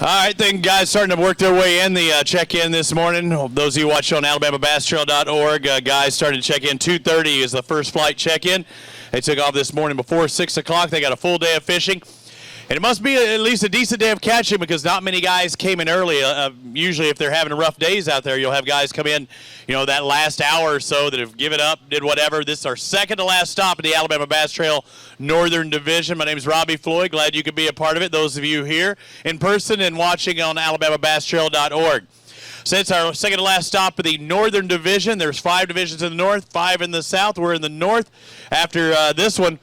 All right, then, guys, starting to work their way in the check-in this morning. Those of you watching on AlabamaBassTrail.org, guys started to check in. 2:30 is the first flight check-in. They took off this morning before 6 o'clock. They got a full day of fishing. And it must be at least a decent day of catching because not many guys came in early. Usually if they're having rough days out there, you'll have guys come in, that last hour or so that have given up, did whatever. This is our second to last stop in the Alabama Bass Trail Northern Division. My name is Robbie Floyd. Glad you could be a part of it. Those of you here in person and watching on AlabamaBassTrail.org. Since our second to last stop of the Northern Division, there's 5 divisions in the north, 5 in the south. We're in the north. After this one,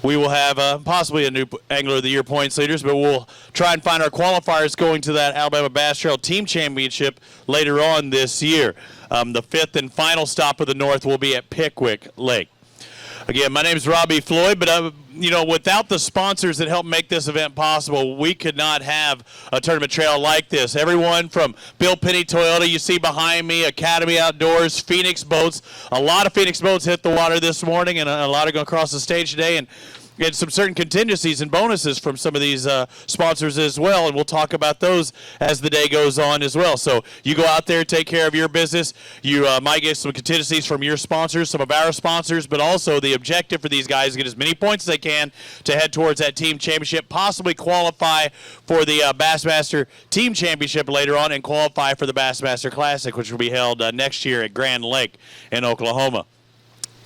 we will have possibly a new Angler of the Year points leaders, but we'll try and find our qualifiers going to that Alabama Bass Trail Team Championship later on this year. The 5th and final stop of the north will be at Pickwick Lake. Again, my name is Robbie Floyd, but without the sponsors that help make this event possible, we could not have a tournament trail like this. Everyone from Bill Penny Toyota, you see behind me, Academy Outdoors, Phoenix Boats. A lot of Phoenix Boats hit the water this morning, and a lot are going to cross the stage today. And get some certain contingencies and bonuses from some of these sponsors as well, and we'll talk about those as the day goes on as well. So you go out there, take care of your business. You might get some contingencies from your sponsors, some of our sponsors, but also the objective for these guys is to get as many points as they can to head towards that team championship, possibly qualify for the Bassmaster Team Championship later on, and qualify for the Bassmaster Classic, which will be held next year at Grand Lake in Oklahoma.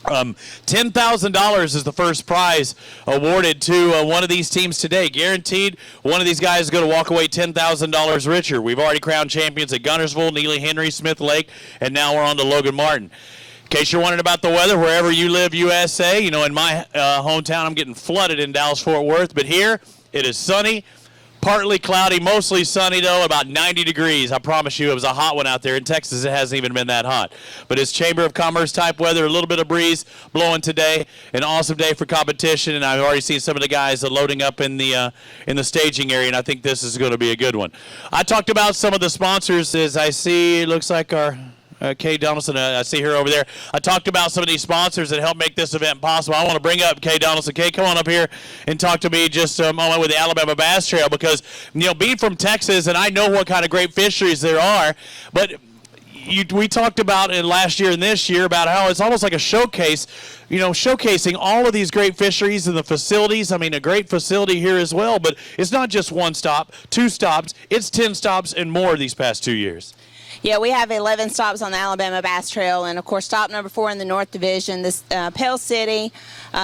$10,000 is the first prize awarded to one of these teams today. Guaranteed, one of these guys is going to walk away $10,000 richer. We've already crowned champions at Guntersville, Neely Henry, Smith Lake, and now we're on to Logan Martin. In case you're wondering about the weather, wherever you live, USA, in my hometown, I'm getting flooded in Dallas-Fort Worth, but here it is sunny. Partly cloudy, mostly sunny, though, about 90 degrees. I promise you it was a hot one out there. In Texas, it hasn't even been that hot. But it's Chamber of Commerce type weather, a little bit of breeze blowing today. An awesome day for competition, and I've already seen some of the guys loading up in the staging area, and I think this is going to be a good one. I talked about some of the sponsors as I see. It looks like our Kay Donaldson, I see her over there. I talked about some of these sponsors that help make this event possible. I want to bring up Kay Donaldson. Kay, come on up here and talk to me just a moment with the Alabama Bass Trail because, being from Texas, and I know what kind of great fisheries there are, but we talked about it last year and this year about how it's almost like a showcase, showcasing all of these great fisheries and the facilities. I mean, a great facility here as well, but it's not just one stop, 2 stops. It's 10 stops and more these past 2 years. Yeah, we have 11 stops on the Alabama Bass Trail, and of course, stop number 4 in the North Division, this Pell City.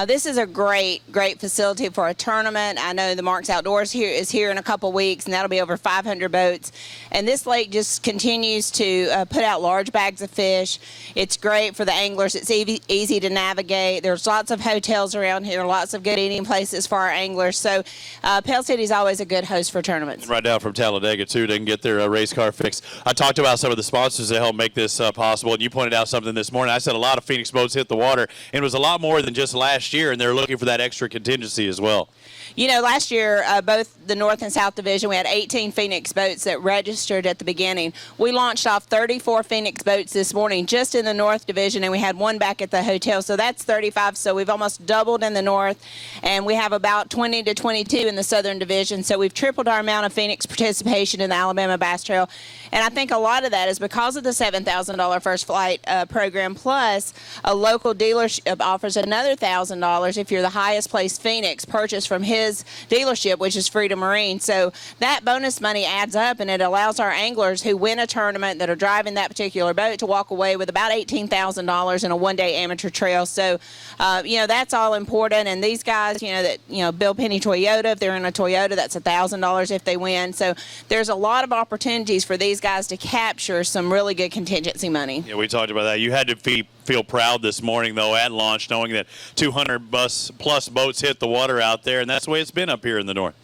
This is a great facility for a tournament. I know the Marks Outdoors is here in a couple weeks, and that'll be over 500 boats. And this lake just continues to put out large bags of fish. It's great for the anglers. It's easy to navigate. There's lots of hotels around here, lots of good eating places for our anglers. So Pell City is always a good host for tournaments. Right down from Talladega, too. They can get their race car fixed. I talked about some of the sponsors that help make this possible, and you pointed out something this morning. I said a lot of Phoenix boats hit the water, and it was a lot more than just last year, and they're looking for that extra contingency as well. Last year, both the North and South Division, we had 18 Phoenix boats that registered at the beginning. We launched off 34 Phoenix boats this morning just in the North Division, and we had 1 back at the hotel, so that's 35. So we've almost doubled in the North, and we have about 20 to 22 in the Southern Division. So we've tripled our amount of Phoenix participation in the Alabama Bass Trail, and I think a lot of that is because of the $7,000 first flight program, plus a local dealership offers another $1,000 if you're the highest placed Phoenix purchased from his dealership, which is Freedom Marine. So that bonus money adds up, and it allows our anglers who win a tournament that are driving that particular boat to walk away with about $18,000 in a one-day amateur trail. So, that's all important. And these guys, Bill Penny Toyota, if they're in a Toyota, that's $1,000 if they win. So there's a lot of opportunities for these guys to capture some really good contingency money. Yeah, we talked about that. You had to feel proud this morning, though, at launch, knowing that 200-plus boats hit the water out there, and that's the way it's been up here in the north.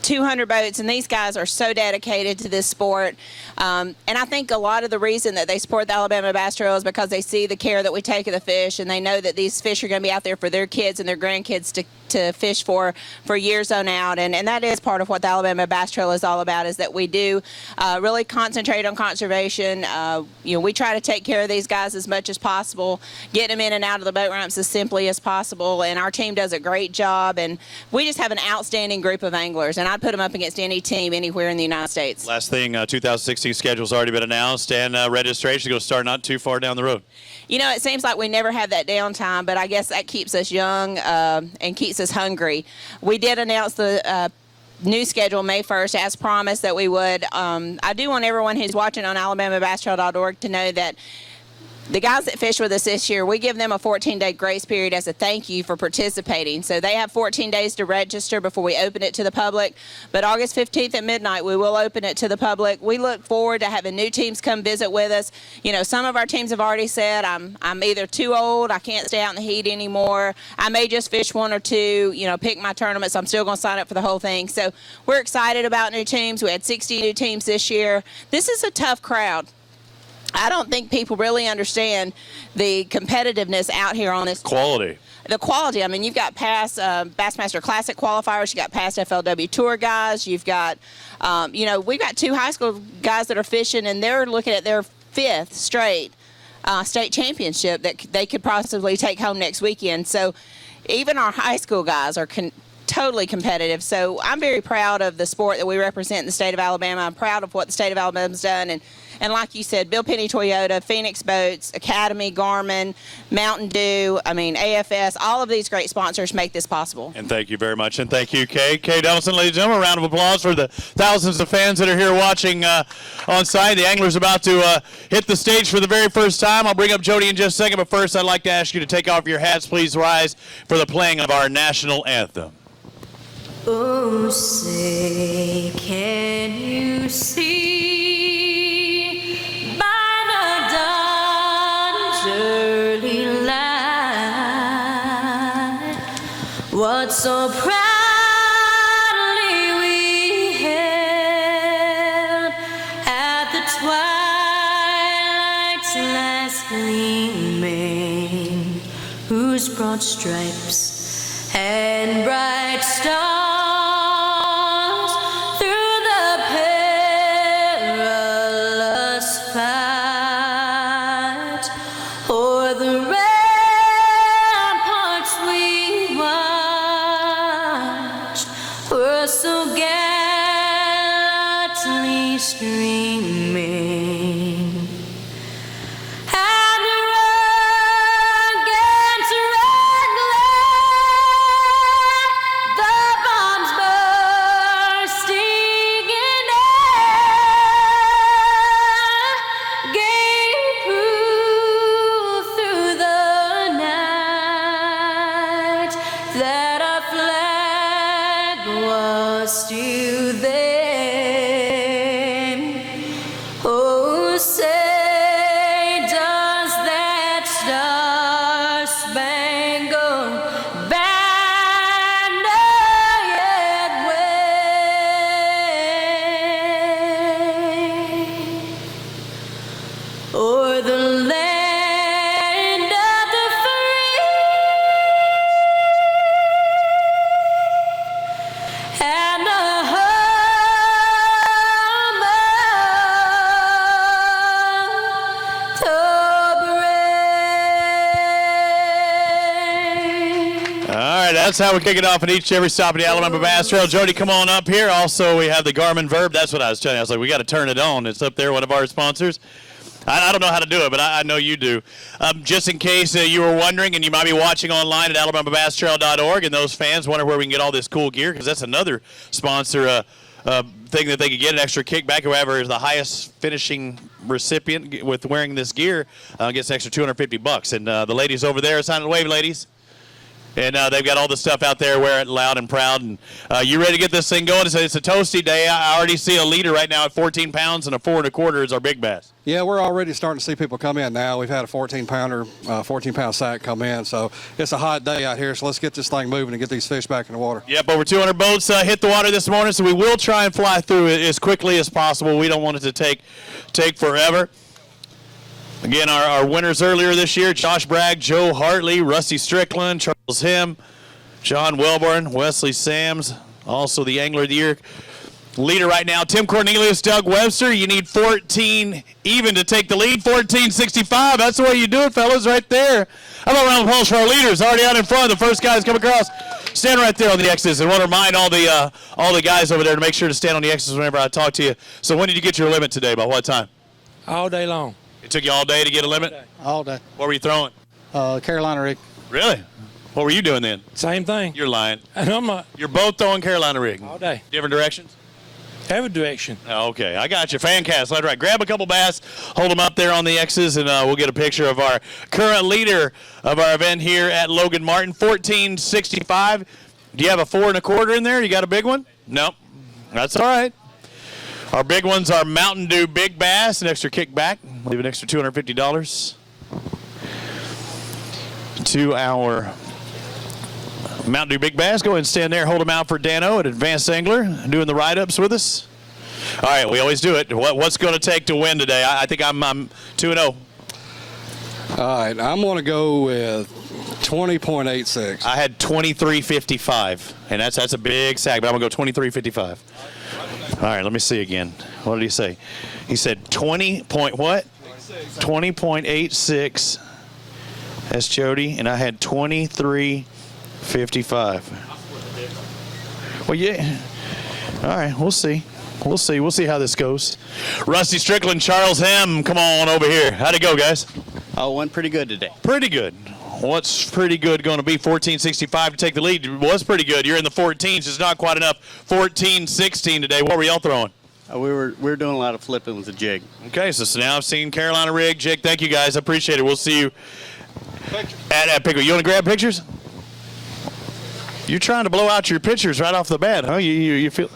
200 boats, and these guys are so dedicated to this sport. And I think a lot of the reason that they support the Alabama Bass Trail is because they see the care that we take of the fish, and they know that these fish are going to be out there for their kids and their grandkids to fish for years on out. And that is part of what the Alabama Bass Trail is all about, is that we do really concentrate on conservation. We try to take care of these guys as much as possible, getting them in and out of the boat ramps as simply as possible, and our team does a great job, and we just have an outstanding group of anglers. And I put them up against any team anywhere in the United States. Last thing, 2016 schedule's already been announced, and registration is going to start not too far down the road. You know, it seems like we never have that downtime, but I guess that keeps us young and keeps us hungry. We did announce the new schedule May 1st, as promised that we would. I do want everyone who's watching on AlabamaBassTrail.org to know that the guys that fish with us this year, we give them a 14-day grace period as a thank you for participating. So they have 14 days to register before we open it to the public. But August 15th at midnight, we will open it to the public. We look forward to having new teams come visit with us. You know, some of our teams have already said, I'm either too old, I can't stay out in the heat anymore. I may just fish one or two, you know, pick my tournaments. I'm still going to sign up for the whole thing. So we're excited about new teams. We had 60 new teams this year. This is a tough crowd. I don't think people really understand the competitiveness out here on this. Quality. The quality. I mean, you've got past Bassmaster Classic qualifiers. You've got past FLW Tour guys. You've got, you know, we've got 2 high school guys that are fishing, and they're looking at their 5th straight state championship that they could possibly take home next weekend. So even our high school guys are totally competitive. So I'm very proud of the sport that we represent in the state of Alabama. I'm proud of what the state of Alabama's done. And like you said, Bill Penny Toyota, Phoenix Boats, Academy, Garmin, Mountain Dew, I mean, AFS, all of these great sponsors make this possible. And thank you very much. And thank you, Kay. Kay Donaldson, ladies and gentlemen, a round of applause for the thousands of fans that are here watching on site. The angler's about to hit the stage for the very first time. I'll bring up Jody in just a second, but first I'd like to ask you to take off your hats. Please rise for the playing of our national anthem. Oh, say, can you see by the dawn's early light what so proudly we held at the twilight's last gleaming, whose broad stripes and bright stars streaming, and the rugged red glare, the bombs bursting in air, gave proof through the night that our flag was still there. Oh, say, does that star-spangled banner yet wave o'er the land of the free and the That's how we kick it off at each and every stop at the Alabama Bass Trail. Jody, come on up here. Also, we have the Garmin Verb. That's what I was telling you. I was like, we got to turn it on. It's up there, one of our sponsors. I don't know how to do it, but I know you do. Just in case you were wondering, and you might be watching online at AlabamaBassTrail.org, and those fans wonder where we can get all this cool gear, because that's another sponsor thing that they could get, an extra kickback. Whoever is the highest finishing recipient with wearing this gear gets an extra $250. And the ladies over there, sign the wave, ladies. And they've got all the stuff out there, wear it loud and proud. And you ready to get this thing going? It's a toasty day. I already see a leader right now at 14 pounds, and a 4 1/4 is our big bass. Yeah, we're already starting to see people come in now. We've had a 14-pounder, 14-pound sack come in. So it's a hot day out here, so let's get this thing moving and get these fish back in the water. Yep, over 200 boats hit the water this morning, so we will try and fly through it as quickly as possible. We don't want it to take forever. Again, our winners earlier this year, Josh Bragg, Joe Hartley, Rusty Strickland, Charles Him, John Welborn, Wesley Sams, also the Angler of the Year leader right now, Tim Cornelius, Doug Webster. You need 14 even to take the lead, 14.65. That's the way you do it, fellas, right there. How about a round of applause for our leaders already out in front? The first guys come across. stand right there on the X's, and want to remind all the guys over there to make sure to stand on the X's whenever I talk to you. So when did you get your limit today? By what time? All day long. It took you all day to get a limit? All day. What were you throwing? Carolina rig. Really? What were you doing then? Same thing. You're lying. And I'm not. You're both throwing Carolina rig. All day. Different directions? Every direction. Okay, I got you. Fan cast, left, right. Grab a couple bass, hold them up there on the X's, and we'll get a picture of our current leader of our event here at Logan Martin, 1465. Do you have a 4 1/4 in there? You got a big one? No. That's all right. Our big ones are Mountain Dew Big Bass, an extra kickback. Leave an extra $250 to our Mountain Dew Big Bass. Go ahead and stand there. Hold them out for Dano at Advanced Angler, doing the write-ups with us. All right, we always do it. What's going to take to win today? I think I'm 2-0. All right, I'm going to go with 20.86. I had 23.55, and that's a big sack, but I'm going to go 23.55. All right, let me see again. What did he say? He said 20 point what? 20.86. That's Jody, and I had 23.55. Well, yeah. All right, we'll see. We'll see how this goes. Rusty Strickland, Charles Hem, come on over here. How'd it go, guys? Oh, went pretty good today. Pretty good. What's pretty good going to be? 14.65 to take the lead. It was pretty good. You're in the 14s. It's not quite enough. 14.16 today. What were y'all throwing? We were doing a lot of flipping with the jig. Okay, so now I've seen Carolina rig, jig. Thank you, guys. I appreciate it. We'll see you at Pickle. You want to grab pictures? You're trying to blow out your pictures right off the bat, huh? You feel?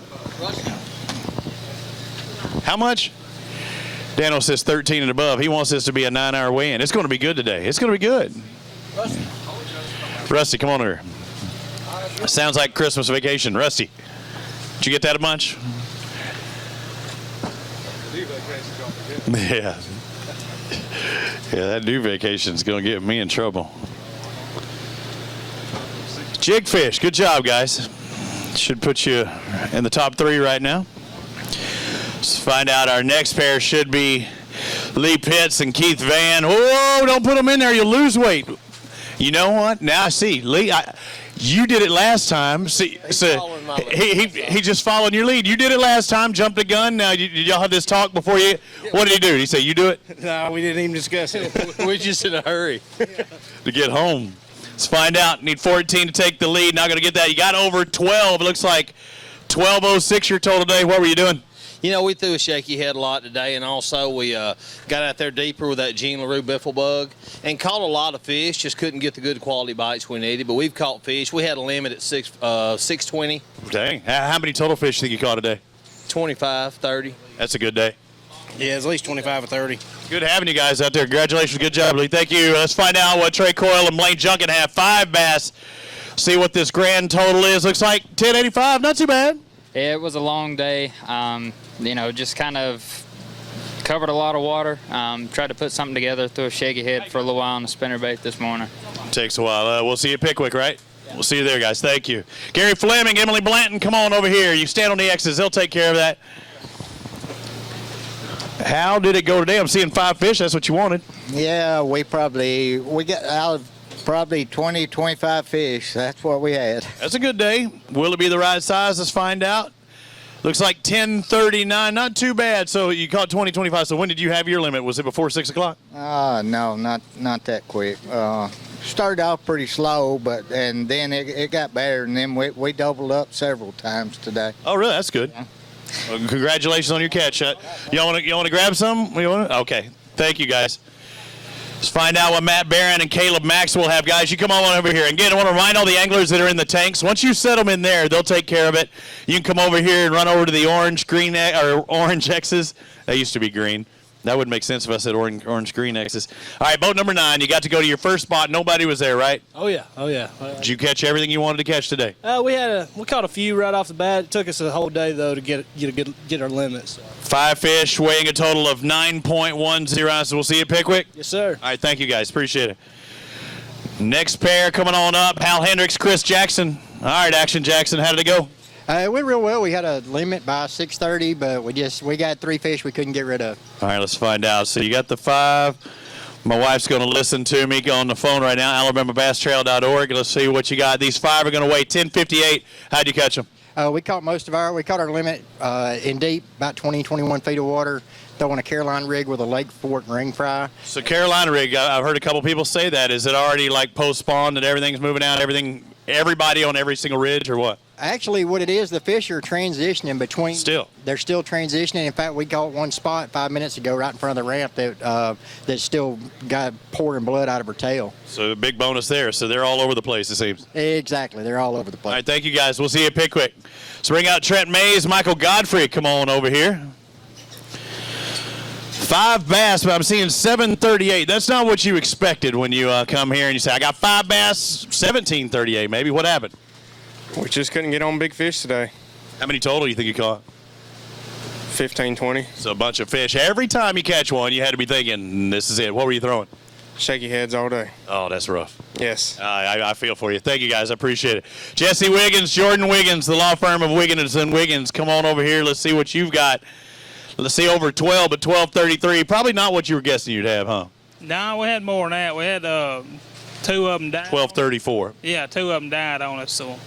How much? Daniel says 13 and above. He wants this to be a 9-hour weigh-in. It's going to be good today. It's going to be good. Rusty, come on over. Sounds like Christmas vacation. Rusty, did you get that a bunch? Yeah. Yeah, that new vacation's going to get me in trouble. Jigfish, good job, guys. Should put you in the top 3 right now. Let's find out our next pair should be Lee Pitts and Keith Van. Whoa, don't put them in there. You'll lose weight. You know what? Now I see. Lee, you did it last time. See, so he just following your lead. You did it last time, jumped a gun. Now, did y'all have this talk before you? What did he do? Did he say, you do it? No, we didn't even discuss it. We're just in a hurry. To get home. Let's find out. Need 14 to take the lead. Not going to get that. You got over 12. It looks like 12.06 your total day. What were you doing? You know, we threw a shaky head a lot today, and also we got out there deeper with that Jean LaRue biffle bug and caught a lot of fish. Just couldn't get the good quality bites we needed, but we've caught fish. We had a limit at 620. Dang. How many total fish do you think you caught today? 25, 30. That's a good day. Yeah, it's at least 25 or 30. Good having you guys out there. Congratulations. Good job, Lee. Thank you. Let's find out what Trey Coyle and Blaine Junkin have. 5 bass. See what this grand total is. Looks like 1085. Not too bad. Yeah, it was a long day. You know, just kind of covered a lot of water. Tried to put something together, threw a shaky head for a little while on the spinnerbait this morning. Takes a while. We'll see you at Pickwick, right? We'll see you there, guys. Thank you. Gary Fleming, Emily Blanton, come on over here. You stand on the X's. They'll take care of that. How did it go today? I'm seeing 5 fish. That's what you wanted. Yeah, we got out of probably 20, 25 fish. That's what we had. That's a good day. Will it be the right size? Let's find out. Looks like 10:39. Not too bad. So you caught 20, 25. So when did you have your limit? Was it before 6 o'clock? No, not that quick. Started off pretty slow, and then it got better, and then we doubled up several times today. Oh, really? That's good. Yeah. Well, congratulations on your catch. Y'all want to grab some? Okay. Thank you, guys. Let's find out what Matt Barron and Caleb Maxwell have, guys. You come on over here. Again, I want to remind all the anglers that are in the tanks, once you set them in there, they'll take care of it. You can come over here and run over to the orange X's. They used to be green. That wouldn't make sense if I said orange green X's. All right, boat number 9. You got to go to your first spot. Nobody was there, right? Oh yeah. Did you catch everything you wanted to catch today? We caught a few right off the bat. It took us a whole day though to get our limits. 5 fish, weighing a total of 9.10 ounces. We'll see you at Pickwick. Yes, sir. All right, thank you guys. Appreciate it. Next pair coming on up, Hal Hendricks, Chris Jackson. All right, Action Jackson, how did it go? It went real well. We had a limit by 6:30, but we got 3 fish we couldn't get rid of. All right, let's find out. So you got the 5. My wife's going to listen to me on the phone right now, alabamabasstrail.org. Let's see what you got. These 5 are going to weigh 1058. How'd you catch them? We caught our limit in deep, about 20, 21 feet of water, throwing a Carolina rig with a Lake Fort ring fry. So Carolina rig, I've heard a couple people say that. Is it already like post-spawn that everything's moving out, everybody on every single ridge or what? Actually, what it is, the fish are transitioning between. Still. They're still transitioning. In fact, we caught one spot 5 minutes ago right in front of the ramp that still got pouring blood out of her tail. So a big bonus there. So they're all over the place, it seems. Exactly. They're all over the place. All right, thank you, guys. We'll see you at Pickwick. So bring out Trent Mays, Michael Godfrey. Come on over here. 5 bass, but I'm seeing 738. That's not what you expected when you come here and you say, I got 5 bass, 1738 maybe. What happened? We just couldn't get on big fish today. How many total you think you caught? 15, 20. So a bunch of fish. Every time you catch one, you had to be thinking, this is it. What were you throwing? Shaky heads all day. Oh, that's rough. Yes. I feel for you. Thank you, guys. I appreciate it. Jesse Wiggins, Jordan Wiggins, the law firm of Wiggins and Wiggins. Come on over here. Let's see what you've got. Let's see over 12 at 1233. Probably not what you were guessing you'd have, huh? No, we had more than that. We had 2 of them died. 1234. Yeah, 2 of them died on us, so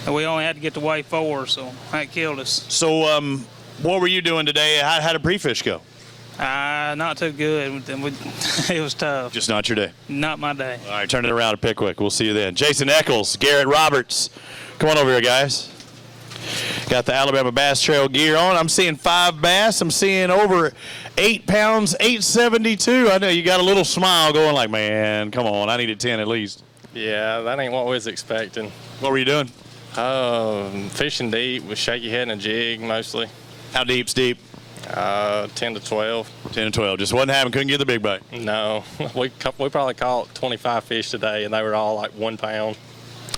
we only had to get to weigh 4, so that killed us. So, what were you doing today? How did pre-fish go? Not too good. It was tough. Just not your day. Not my day. All right, turn it around at Pickwick. We'll see you then. Jason Eccles, Garrett Roberts. Come on over here, guys. Got the Alabama Bass Trail gear on. I'm seeing 5 bass. I'm seeing over 8 pounds, 872. I know you got a little smile going like, man, come on. I needed 10 at least. Yeah, that ain't what we was expecting. What were you doing? Fishing deep with shaky head and a jig mostly. How deep's deep? 10 to 12. 10 to 12. Just wasn't having, couldn't get the big bite. No, we probably caught 25 fish today, and they were all like 1 pound.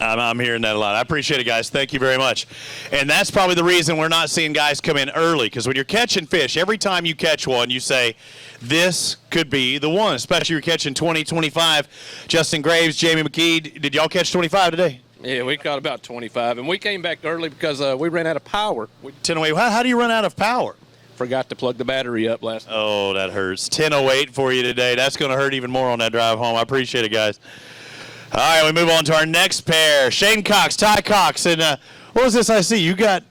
I'm hearing that a lot. I appreciate it, guys. Thank you very much. And that's probably the reason we're not seeing guys come in early, because when you're catching fish, every time you catch one, you say, this could be the one, especially you're catching 20, 25. Justin Graves, Jamie McKee, did y'all catch 25 today? Yeah, we caught about 25, and we came back early because we ran out of power. 10:08. How do you run out of power? Forgot to plug the battery up last night. Oh, that hurts. 10:08 for you today. That's going to hurt even more on that drive home. I appreciate it, guys. All right, we move on to our next pair. Shane Cox, Ty Cox, and what was this I see? You got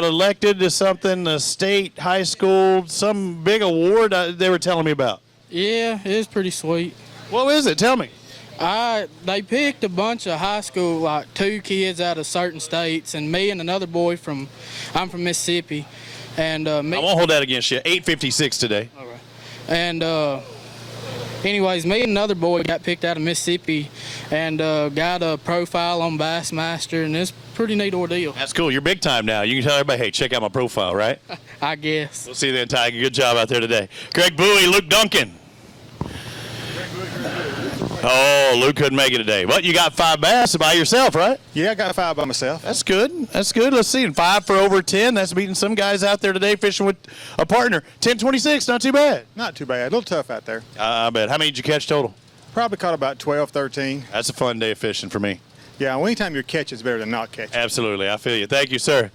elected to something, a state, high school, some big award they were telling me about. Yeah, it was pretty sweet. What was it? Tell me. They picked a bunch of high school, like 2 kids out of certain states, and me and another boy I'm from Mississippi. And I won't hold that against you. 8:56 today. All right. And anyways, me and another boy got picked out of Mississippi and got a profile on Bassmaster, and it's a pretty neat ordeal. That's cool. You're big time now. You can tell everybody, hey, check out my profile, right? I guess. We'll see you then, Ty. Good job out there today. Greg Bowie, Luke Duncan. Oh, Luke couldn't make it today. But you got 5 bass by yourself, right? Yeah, I got 5 by myself. That's good. That's good. Let's see. 5 for over 10. That's beating some guys out there today fishing with a partner. 10:26. Not too bad. Not too bad. A little tough out there. I bet. How many did you catch total? Probably caught about 12, 13. That's a fun day of fishing for me. Yeah, well, anytime you're catching is better than not catching. Absolutely. I feel you. Thank you, sir.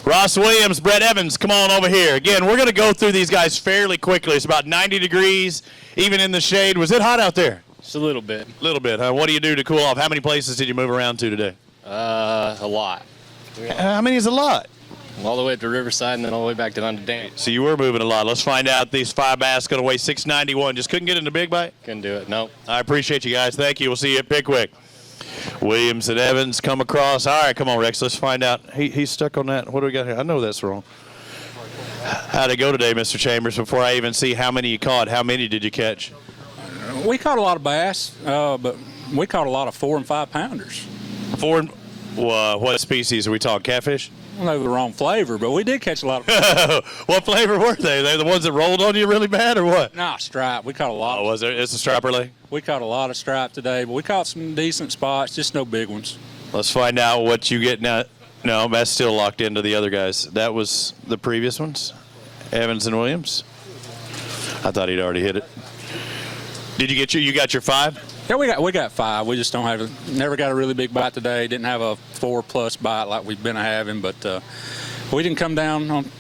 Ross Williams, Brett Evans, come on over here. Again, we're going to go through these guys fairly quickly. It's about 90 degrees, even in the shade. Was it hot out there? Just a little bit. A little bit, huh? What do you do to cool off? How many places did you move around to today? A lot. How many is a lot? All the way up to Riverside and then all the way back down to Dam. So you were moving a lot. Let's find out. These 5 bass going to weigh 691. Just couldn't get in the big bite? Couldn't do it, no. I appreciate you guys. Thank you. We'll see you at Pickwick. Williams and Evans come across. All right, come on, Rex. Let's find out. He's stuck on that. What do we got here? I know that's wrong. How'd it go today, Mr. Chambers? Before I even see how many you caught, how many did you catch? We caught a lot of bass, but we caught a lot of 4 and 5 pounders. What species are we talking? Catfish? Well, they were the wrong flavor, but we did catch a lot of. What flavor were they? They the ones that rolled on you really bad, or what? Nah, stripe. We caught a lot. Oh, was there? It's a striper leg? We caught a lot of stripe today, but we caught some decent spots, just no big ones. Let's find out what you get now. No, that's still locked into the other guys. That was the previous ones, Evans and Williams. I thought he'd already hit it. Did you get you got your 5? Yeah, we got 5. We just don't have never got a really big bite today. Didn't have a 4+ bite like we've been having, but we didn't come down on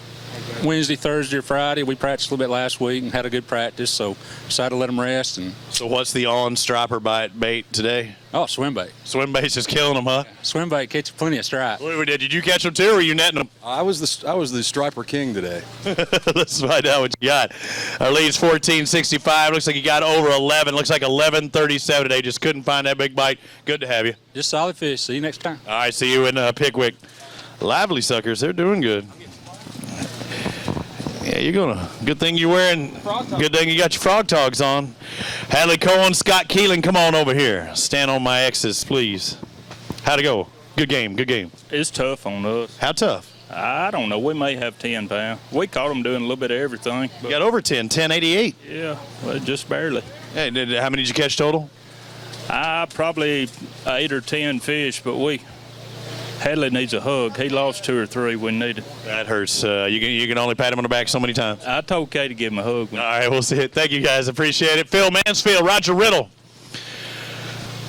Wednesday, Thursday, or Friday. We practiced a little bit last week and had a good practice, so decided to let them rest. And So what's the on-striper bait today? oh, swim bait. Swim bait's just killing them, huh? Swim bait catches plenty of stripes. Did you catch them too, or were you netting them? I was the striper king today. Let's find out what you got. Our lead's 14.65. Looks like you got over 11. Looks like 11.37 today. Just couldn't find that big bite. Good to have you. Just solid fish. See you next time. All right, see you in Pickwick. Lively suckers, they're doing good. Yeah, you're gonna. Good thing you're wearing. Good thing you got your frog togs on. Hadley Cohen, Scott Keelan, come on over here. Stand on my X's, please. How'd it go? Good game. Good game. It's tough on us. How tough? I don't know. We may have 10 pounds. We caught them doing a little bit of everything. You got over 10, 10.88. Yeah, well, just barely. Hey, how many did you catch total? Probably 8 or 10 fish, but Hadley needs a hug. He lost 2 or 3 when needed. That hurts. You can only pat him on the back so many times. I told Kay to give him a hug. All right, we'll see it. Thank you, guys. Appreciate it. Phil Mansfield, Roger Riddle.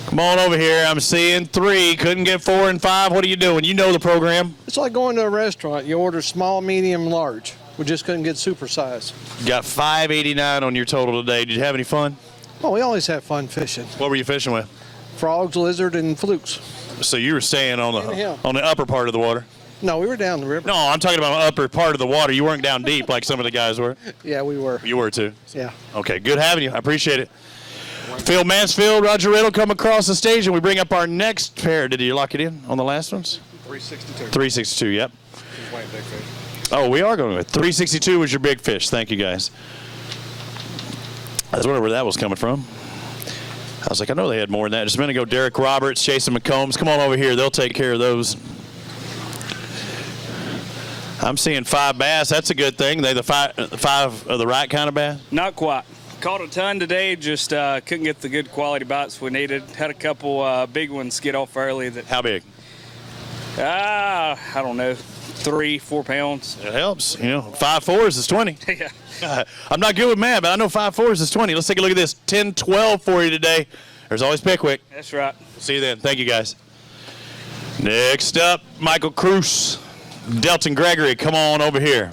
Come on over here. I'm seeing 3. Couldn't get 4 and 5. What are you doing? You know the program. It's like going to a restaurant. You order small, medium, large. We just couldn't get super size. You got 589 on your total today. Did you have any fun? Oh, we always have fun fishing. What were you fishing with? Frogs, lizard, and flukes. So you were staying on the upper part of the water? No, we were down the river. No, I'm talking about the upper part of the water. You weren't down deep like some of the guys were. Yeah, we were. You were too? Yeah. Okay, good having you. I appreciate it. Phil Mansfield, Roger Riddle come across the stage, and we bring up our next pair. Did you lock it in on the last ones? 362. 362, yep. He's weighing big fish. Oh, we are going with 362 was your big fish. Thank you, guys. I was wondering where that was coming from. I was like, I know they had more than that. Just a minute ago, Derek Roberts, Jason McCombs. Come on over here. They'll take care of those. I'm seeing 5 bass. That's a good thing. They the five of the right kind of bass? Not quite. Caught a ton today. Just couldn't get the good quality bites we needed. Had a couple big ones get off early. How big? I don't know, 3-4 pounds. It helps. 5.4s is 20. Yeah. I'm not good with math, but I know 5.4s is 20. Let's take a look at this. 10-12 for you today. There's always Pickwick. That's right. See you then. Thank you, guys. Next up, Michael Cruz, Delton Gregory. Come on over here.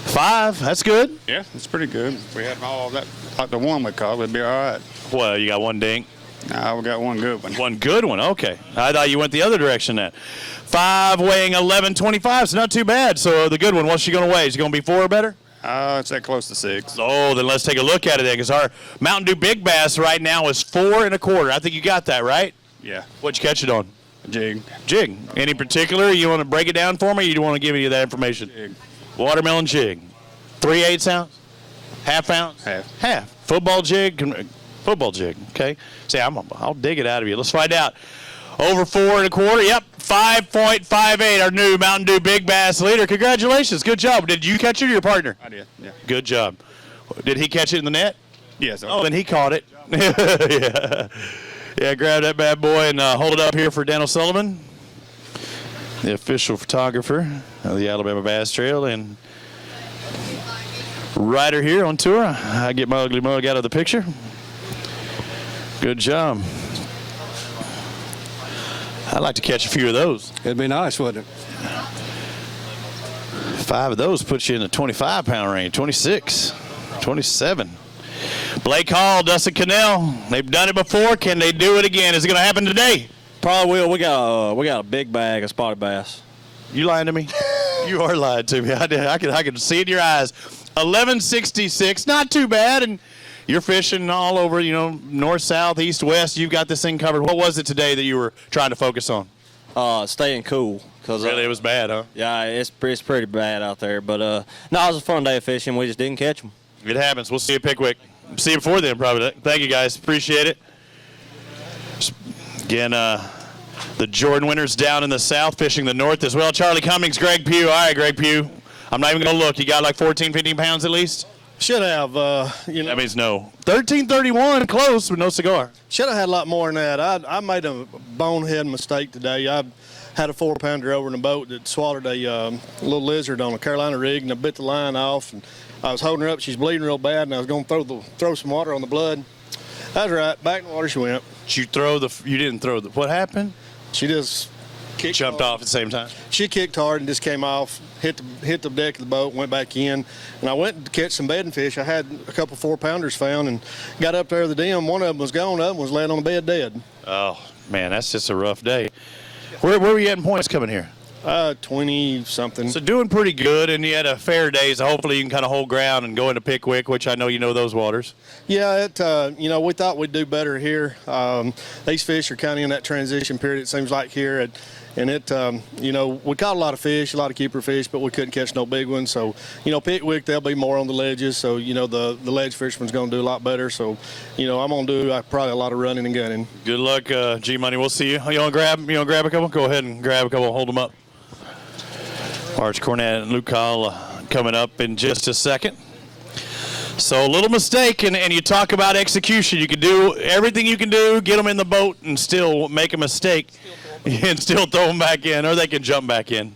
5. That's good. Yeah, it's pretty good. If we had all that, like the one we caught, we'd be all right. Well, you got one dink. No, we got one good one. One good one. Okay. I thought you went the other direction then. 5 weighing 11.25. So not too bad. So the good one, what's she going to weigh? Is it going to be 4 or better? It's that close to 6. Oh, then let's take a look at it then, because our Mountain Dew Big Bass right now is 4 1/4. I think you got that, right? Yeah. What'd you catch it on? Jig. Jig. Any particular? You want to break it down for me, or you want to give me that information? Jig. Watermelon jig. 3/8 ounce? Half ounce? Half. Football jig? Football jig. Okay. See, I'll dig it out of you. Let's find out. Over 4 1/4. Yep. 5.58. Our new Mountain Dew Big Bass leader. Congratulations. Good job. Did you catch it or your partner? I did. Yeah. Good job. Did he catch it in the net? Yes. Oh, then he caught it. Yeah. Yeah, grab that bad boy and hold it up here for Dan O'Sullivan, the official photographer of the Alabama Bass Trail and rider here on tour. I get my ugly mug out of the picture. Good job. I'd like to catch a few of those. It'd be nice, wouldn't it? 5 of those puts you in the 25-pound range, 26, 27. Blake Hall, Dustin Cannell, they've done it before. Can they do it again? Is it going to happen today? Probably will. We got a big bag of spotted bass. You lying to me? You are lying to me. I can see it in your eyes. 11.66, not too bad. And you're fishing all over, north, south, east, west. You've got this thing covered. What was it today that you were trying to focus on? Staying cool. Really, it was bad, huh? Yeah, it's pretty bad out there. But no, it was a fun day of fishing. We just didn't catch them. It happens. We'll see you at Pickwick. See you before then, probably. Thank you, guys. Appreciate it. Again, the Jordan winners down in the south, fishing the north as well. Charlie Cummings, Greg Pugh. All right, Greg Pugh. I'm not even going to look. You got like 14, 15 pounds at least? Should have. That means no. 13.31, close, with no cigar. Should have had a lot more than that. I made a bonehead mistake today. I had a 4-pounder over in a boat that swallowed a little lizard on a Carolina rig, and I bit the line off. And I was holding her up. She's bleeding real bad, and I was going to throw some water on the blood. That's right. Back in the water she went. You didn't throw the. What happened? She just jumped off at the same time. She kicked hard and just came off, hit the deck of the boat, went back in. And I went to catch some bedding fish. I had a couple 4-pounders found and got up there to the dam. One of them was gone. The other one was laying on the bed dead. Oh, man, that's just a rough day. Where were you getting points coming here? 20-something. So doing pretty good, and you had a fair day, so hopefully you can kind of hold ground and go into Pickwick, which I know you know those waters. Yeah, we thought we'd do better here. These fish are kind of in that transition period, it seems like here. And we caught a lot of fish, a lot of keeper fish, but we couldn't catch no big ones. So, Pickwick, they'll be more on the ledges. So, the ledge fisherman's going to do a lot better. So, I'm going to do probably a lot of running and gunning. Good luck, G-Money. We'll see you. You want to grab a couple? Go ahead and grab a couple. Hold them up. Arch Cornett and Luke Kyle coming up in just a second. So a little mistake, and you talk about execution. You can do everything you can do, get them in the boat, and still make a mistake, and still throw them back in, or they can jump back in.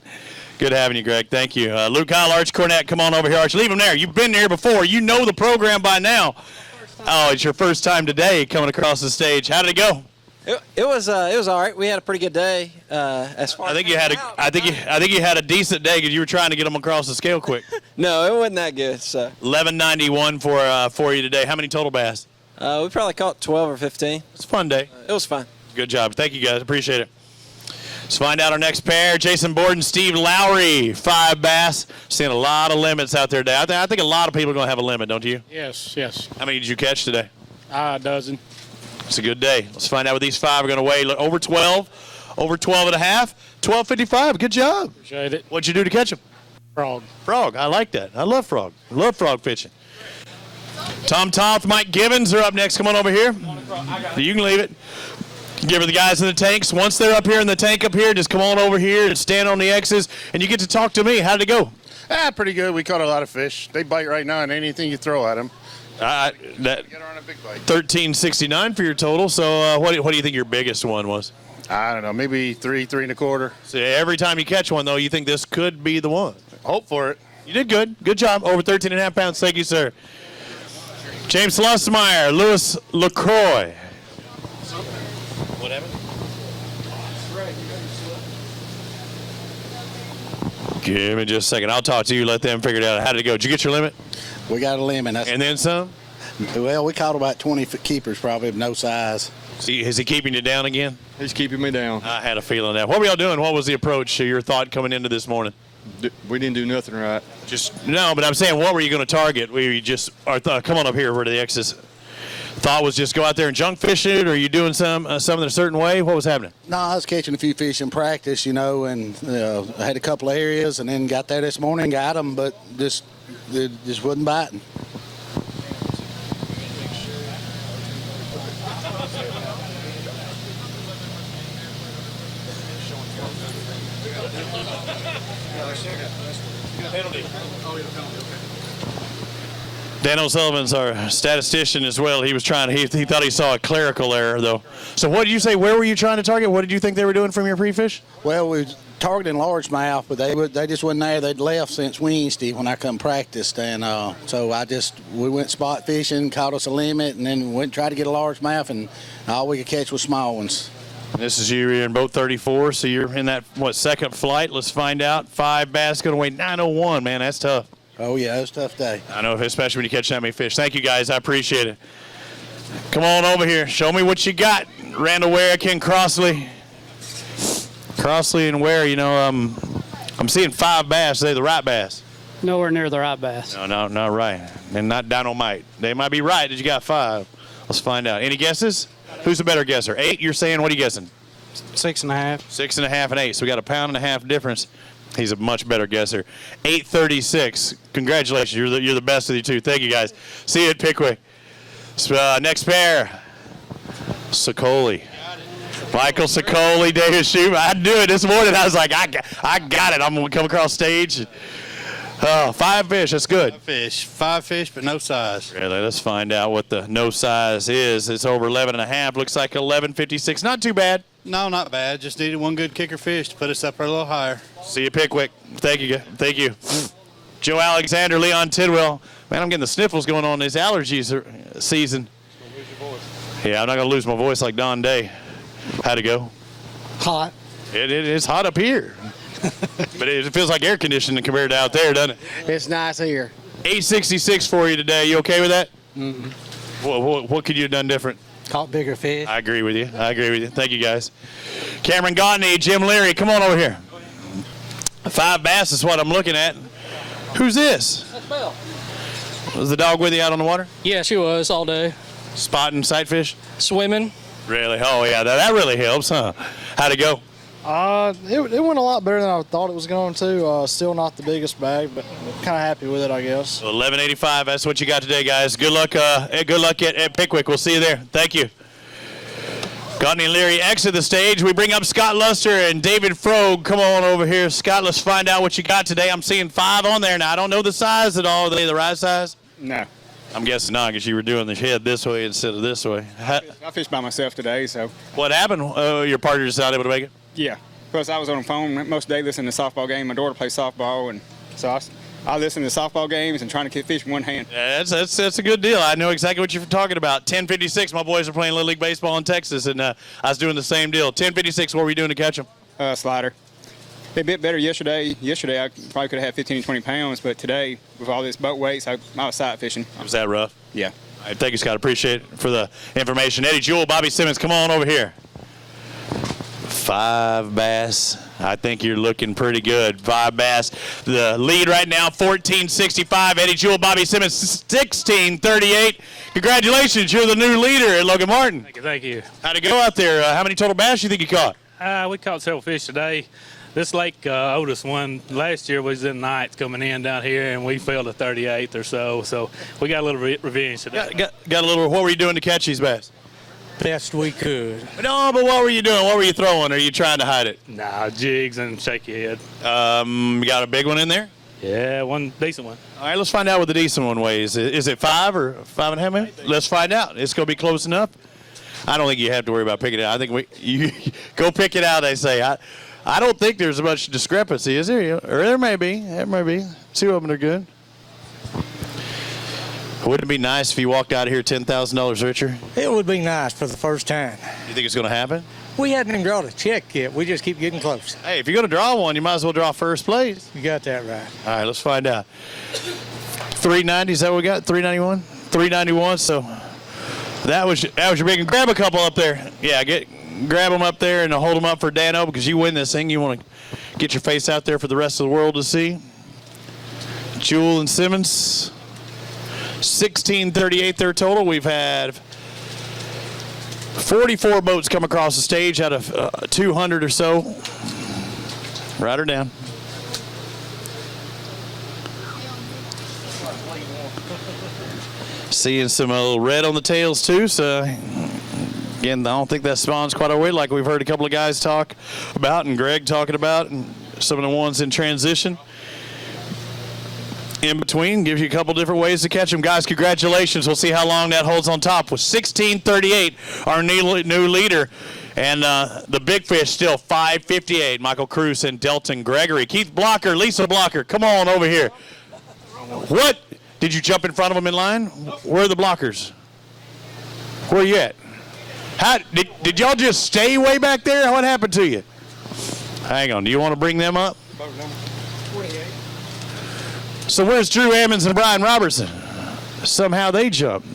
Good having you, Greg. Thank you. Luke Kyle, Arch Cornett, come on over here. Arch, leave them there. You've been here before. You know the program by now. Oh, it's your first time today coming across the stage. How did it go? It was all right. We had a pretty good day. As far I think you had a decent day because you were trying to get them across the scale quick. No, it wasn't that good. So 1191 for you today. How many total bass? we probably caught 12 or 15. It's a fun day. It was fun. Good job. Thank you guys. Appreciate it. Let's find out our next pair. Jason Borden, Steve Lowry, 5 bass. Seeing a lot of limits out there today. I think a lot of people are going to have a limit, don't you? Yes. How many did you catch today? A dozen. It's a good day. Let's find out what these 5 are going to weigh. Over 12, over 12 and a half, 12.55. Good job. Appreciate it. What'd you do to catch them? Frog. I like that. I love frog. I love frog fishing. Tom Toth, Mike Gibbons are up next. Come on over here. You can leave it. Give her the guys in the tanks. Once they're up here in the tank up here, just come on over here and stand on the X's, and you get to talk to me. How did it go? Pretty good. We caught a lot of fish. They bite right now, and anything you throw at them. That Get her on a big bite. 1369 for your total. So what do you think your biggest one was? I don't know, maybe 3.25. So every time you catch one, though, you think this could be the one. Hope for it. You did good. Good job. Over 13 and a half pounds. Thank you, sir. James Lussmeyer, Lewis LaCroix. Whatever. Give me just a second. I'll talk to you. Let them figure it out. How did it go? Did you get your limit? We got a limit. And then some? Well, we caught about 20 keepers, probably of no size. Is he keeping you down again? He's keeping me down. I had a feeling that. What were y'all doing? What was the approach? Your thought coming into this morning? We didn't do nothing right. No, but I'm saying, what were you going to target? Were you just, come on up here where the X's. Thought was just go out there and junk fish it, or are you doing something a certain way? What was happening? No, I was catching a few fish in practice, and I had a couple of areas, and then got there this morning, got them, but just wasn't biting. Dan O'Sullivan's our statistician as well. He was he thought he saw a clerical error, though. So what did you say? Where were you trying to target? What did you think they were doing from your pre-fish? Well, we was targeting largemouth, but they just wasn't there. They'd left since Wednesday when I come practiced, and so we went spot fishing, caught us a limit, and then went and tried to get a largemouth, and all we could catch was small ones. This is you're in boat 34, so you're in that, second flight? Let's find out. 5 bass going to weigh 901, man. That's tough. Oh, yeah, it was a tough day. I know, especially when you catch that many fish. Thank you, guys. I appreciate it. Come on over here. Show me what you got. Randall Ware, Ken Crossley. Crossley and Ware, I'm seeing 5 bass today, the right bass. Nowhere near the right bass. No, not right. And not dynamite. They might be right that you got 5. Let's find out. Any guesses? Who's the better guesser? 8, you're saying? What are you guessing? 6.5. 6.5 and 8. So we got a 1.5 pound difference. He's a much better guesser. 836. Congratulations. You're the best of the two. Thank you, guys. See you at Pickwick. Next pair. Sicoli. Michael Sicoli, David Shoup. I knew it this morning. I was like, I got it. I'm going to come across stage. 5 fish. That's good. 5 fish, but no size. Really? Let's find out what the no size is. It's over 11.5. Looks like 11.56. Not too bad. No, not bad. Just needed one good kicker fish to put us up a little higher. See you, Pickwick. Thank you. Joe Alexander, Leon Tidwell. Man, I'm getting the sniffles going on this allergies season. Yeah, I'm not going to lose my voice like Don Day. How'd it go? Hot. It's hot up here. But it feels like air conditioning compared to out there, doesn't it? It's nice here. 866 for you today. You okay with that? Mm-mm. What could you have done different? Caught bigger fish. I agree with you. Thank you, guys. Cameron Gautney, Jim Leary, come on over here. 5 bass is what I'm looking at. Who's this? That's Belle. Was the dog with you out on the water? Yeah, she was all day. Spotting sight fish? Swimming. Really? Oh, yeah, that really helps, huh? How'd it go? It went a lot better than I thought it was going to. Still not the biggest bag, but kind of happy with it, I guess. 1185. That's what you got today, guys. Good luck. Good luck at Pickwick. We'll see you there. Thank you. Gautney and Leary exit the stage. We bring up Scott Luster and David Frogue. Come on over here, Scott. Let's find out what you got today. I'm seeing 5 on there now. I don't know the size at all. Are they the right size? No. I'm guessing not, because you were doing the head this way instead of this way. I fished by myself today, so. What happened? Your partner just not able to make it? Yeah. Plus, I was on the phone most day listening to softball game. My daughter plays softball, and so I listen to softball games and trying to get fish in one hand. Yeah, that's a good deal. I know exactly what you're talking about. 10:56. My boys are playing Little League Baseball in Texas, and I was doing the same deal. 10:56. What were you doing to catch them? Slider. A bit better yesterday. Yesterday, I probably could have had 15 to 20 pounds, but today, with all this boat weights, I was sight fishing. Was that rough? Yeah. All right, thank you, Scott. Appreciate it for the information. Eddie Jewell, Bobby Simmons, come on over here. 5 bass. I think you're looking pretty good. 5 bass. The lead right now, 1465. Eddie Jewell, Bobby Simmons, 1638. Congratulations, you're the new leader at Logan Martin. Thank you. How'd it go out there? How many total bass you think you caught? We caught several fish today. This lake Otis one last year was in 9th coming in down here, and we fell to 38th or so. So we got a little revenge today. Got a little. What were you doing to catch these bass? Best we could. No, but what were you doing? What were you throwing? Are you trying to hide it? Nah, jigs and shake your head. You got a big one in there? Yeah, one decent one. All right, let's find out what the decent one weighs. Is it 5 or 5.5 maybe? Let's find out. It's going to be close enough. I don't think you have to worry about picking it out. I think you go pick it out, they say. I don't think there's much discrepancy, is there? Or there may be. There may be. 2 of them are good. Wouldn't it be nice if you walked out of here $10,000 richer? It would be nice for the first time. You think it's going to happen? We hadn't even drawn a check yet. We just keep getting close. Hey, if you're going to draw one, you might as well draw first place. You got that right. All right, let's find out. 390, is that what we got? 391? 391, so that was your big one. Grab a couple up there. Yeah, grab them up there and hold them up for Dano, because you win this thing. You want to get your face out there for the rest of the world to see. Jewell and Simmons, 1638 their total. We've had 44 boats come across the stage out of 200 or so. Write her down. Seeing some little red on the tails too, so again, I don't think that spawns quite our way, like we've heard a couple of guys talk about and Greg talking about, and some of the ones in transition. In between, gives you a couple different ways to catch them. Guys, congratulations. We'll see how long that holds on top. With 1638, our new leader. And the big fish still 558. Michael Cruz and Delton Gregory. Keith Blocker, Lisa Blocker, come on over here. What? Did you jump in front of them in line? Where are the blockers? Where are you at? Did y'all just stay way back there? What happened to you? Hang on. Do you want to bring them up? So where's Drew Ammons and Brian Robertson? Somehow they jumped.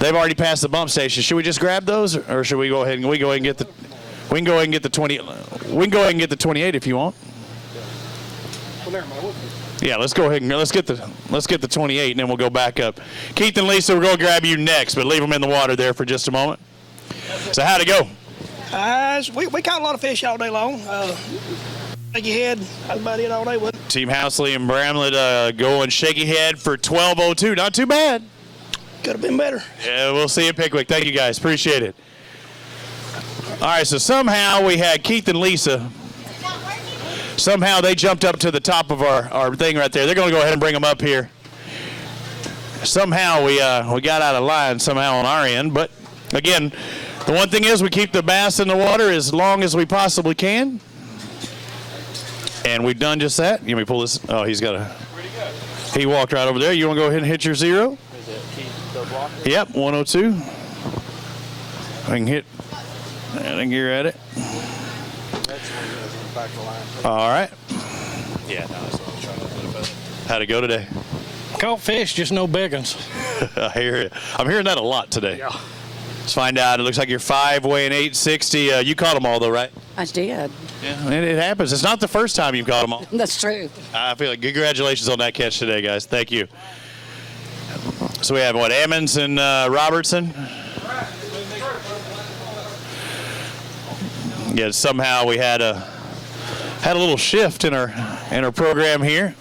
They've already passed the bump station. Should we just grab those, or should we go ahead and get the? We can go ahead and get the 20. We can go ahead and get the 28 if you want. Yeah, let's go ahead and let's get the 28, and then we'll go back up. Keith and Lisa, we're going to grab you next, but leave them in the water there for just a moment. So how'd it go? We caught a lot of fish all day long. Shaky head, that's about it all day with it. Team Housley and Bramlett going shaky head for 12:02. Not too bad. Could have been better. Yeah, we'll see you at Pickwick. Thank you, guys. Appreciate it. All right, so somehow we had Keith and Lisa. Somehow they jumped up to the top of our thing right there. They're going to go ahead and bring them up here. Somehow we got out of line somehow on our end. But, again, the one thing is we keep the bass in the water as long as we possibly can. And we've done just that. Let me pull this. Oh, he's got a. He walked right over there. You want to go ahead and hit your 0? Is it the blocker? Yep, 102. I can hit. I think you're at it. All right. Yeah, no, that's what I'm trying to do about it. How'd it go today? Caught fish, just no big ones. I hear it. I'm hearing that a lot today. Yeah. Let's find out. It looks like you're 5 weighing 860. You caught them all, though, right? I did. Yeah, it happens. It's not the first time you've caught them all. That's true. I feel like congratulations on that catch today, guys. Thank you. So we have, what, Ammons and Robertson? Yeah, somehow we had a little shift in our program here.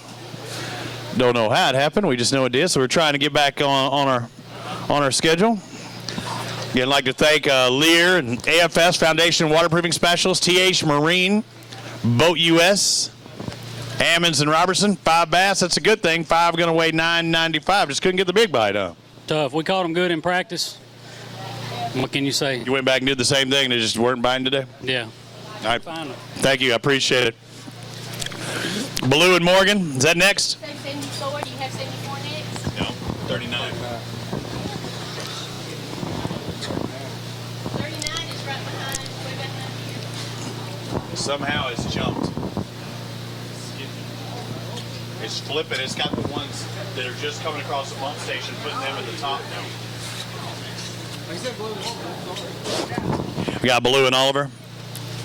Don't know how it happened. We just know it did. So we're trying to get back on our schedule. Again, I'd like to thank Lear and AFS Foundation Waterproofing Specialist, TH Marine, Boat US, Ammons and Robertson, 5 bass. That's a good thing. 5 going to weigh 995. Just couldn't get the big bite, huh? Tough. We caught them good in practice. What can you say? You went back and did the same thing. They just weren't biting today? Yeah. All right. Thank you. I appreciate it. Blue and Morgan, is that next? 74. Do you have 74 next? No, 39. 39 is right behind, way behind here. Somehow it's jumped. It's flipping. It's got the ones that are just coming across the bump station, putting them at the top now. We got Blue and Oliver.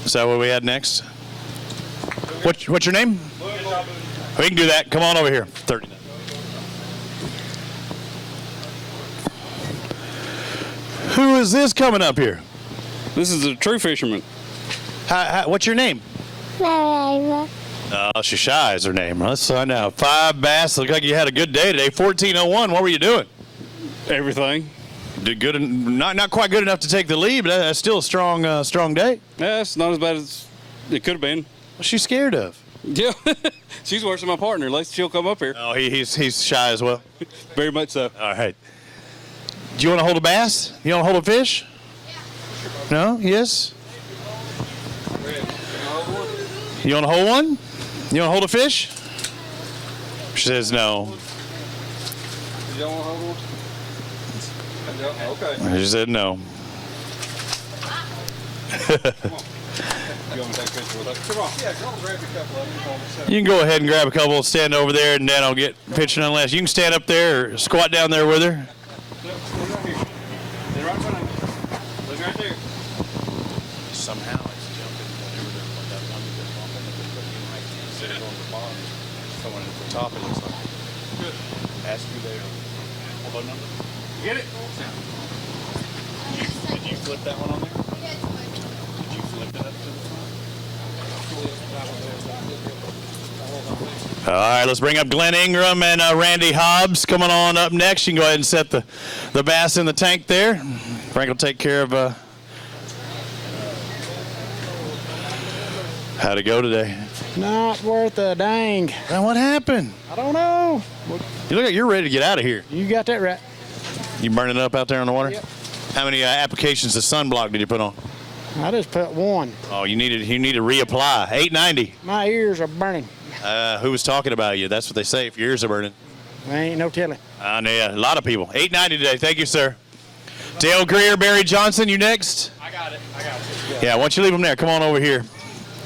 Is that what we had next? What's your name? We can do that. Come on over here. 39. Who is this coming up here? This is a true fisherman. What's your name? Oh, she's shy is her name. Let's find out. 5 bass. Look like you had a good day today. 14:01. What were you doing? Everything. Did good. Not quite good enough to take the lead, but that's still a strong day. Yeah, it's not as bad as it could have been. What's she scared of? Yeah, she's worse than my partner. At least she'll come up here. Oh, he's shy as well. Very much so. All right. Do you want to hold a bass? You want to hold a fish? No? Yes? You want to hold one? You want to hold a fish? She says no. You don't want to hold one? Okay. She said no. You want me to take a picture with us? Come on. Yeah, come on, grab a couple of them. You can go ahead and grab a couple, stand over there, and then I'll get pictured unless. You can stand up there or squat down there with her. They're right in front of me. Look right there. Somehow it's jumping whenever they're like that one that they're bumping, they're putting in right there instead of going to the bottom. Someone at the top, it looks like. Good. Ask you there. What number? Get it? Did you flip that one on there? Did you flip it up to the front? All right, let's bring up Glenn Ingram and Randy Hobbs coming on up next. You can go ahead and set the bass in the tank there. Frank will take care of how'd it go today? Not worth a dang. Now what happened? I don't know. You look like you're ready to get out of here. You got that right. You burning it up out there on the water? Yep. How many applications of sunblock did you put on? I just put one. Oh, you need to reapply. 890. My ears are burning. Who was talking about you? That's what they say if your ears are burning. There ain't no telling. Yeah, a lot of people. 890 today. Thank you, sir. Dale Greer, Barry Johnson, you next? I got it. Yeah, why don't you leave them there? Come on over here.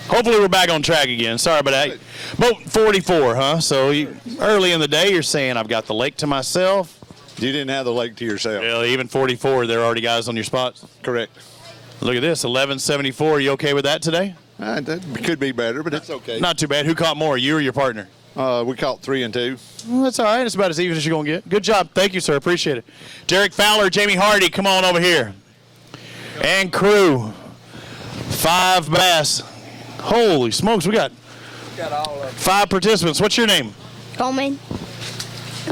Hopefully we're back on track again. Sorry about that. Boat 44, huh? So early in the day, you're saying I've got the lake to myself. You didn't have the lake to yourself. Well, even 44, there are already guys on your spots. Correct. Look at this, 1174. Are you okay with that today? That could be better, but it's okay. Not too bad. Who caught more, you or your partner? We caught 3 and 2. Well, that's all right. It's about as even as you're going to get. Good job. Thank you, sir. Appreciate it. Derek Fowler, Jamie Hardy, come on over here. And crew. 5 bass. Holy smokes, we got 5 participants. What's your name? Coleman.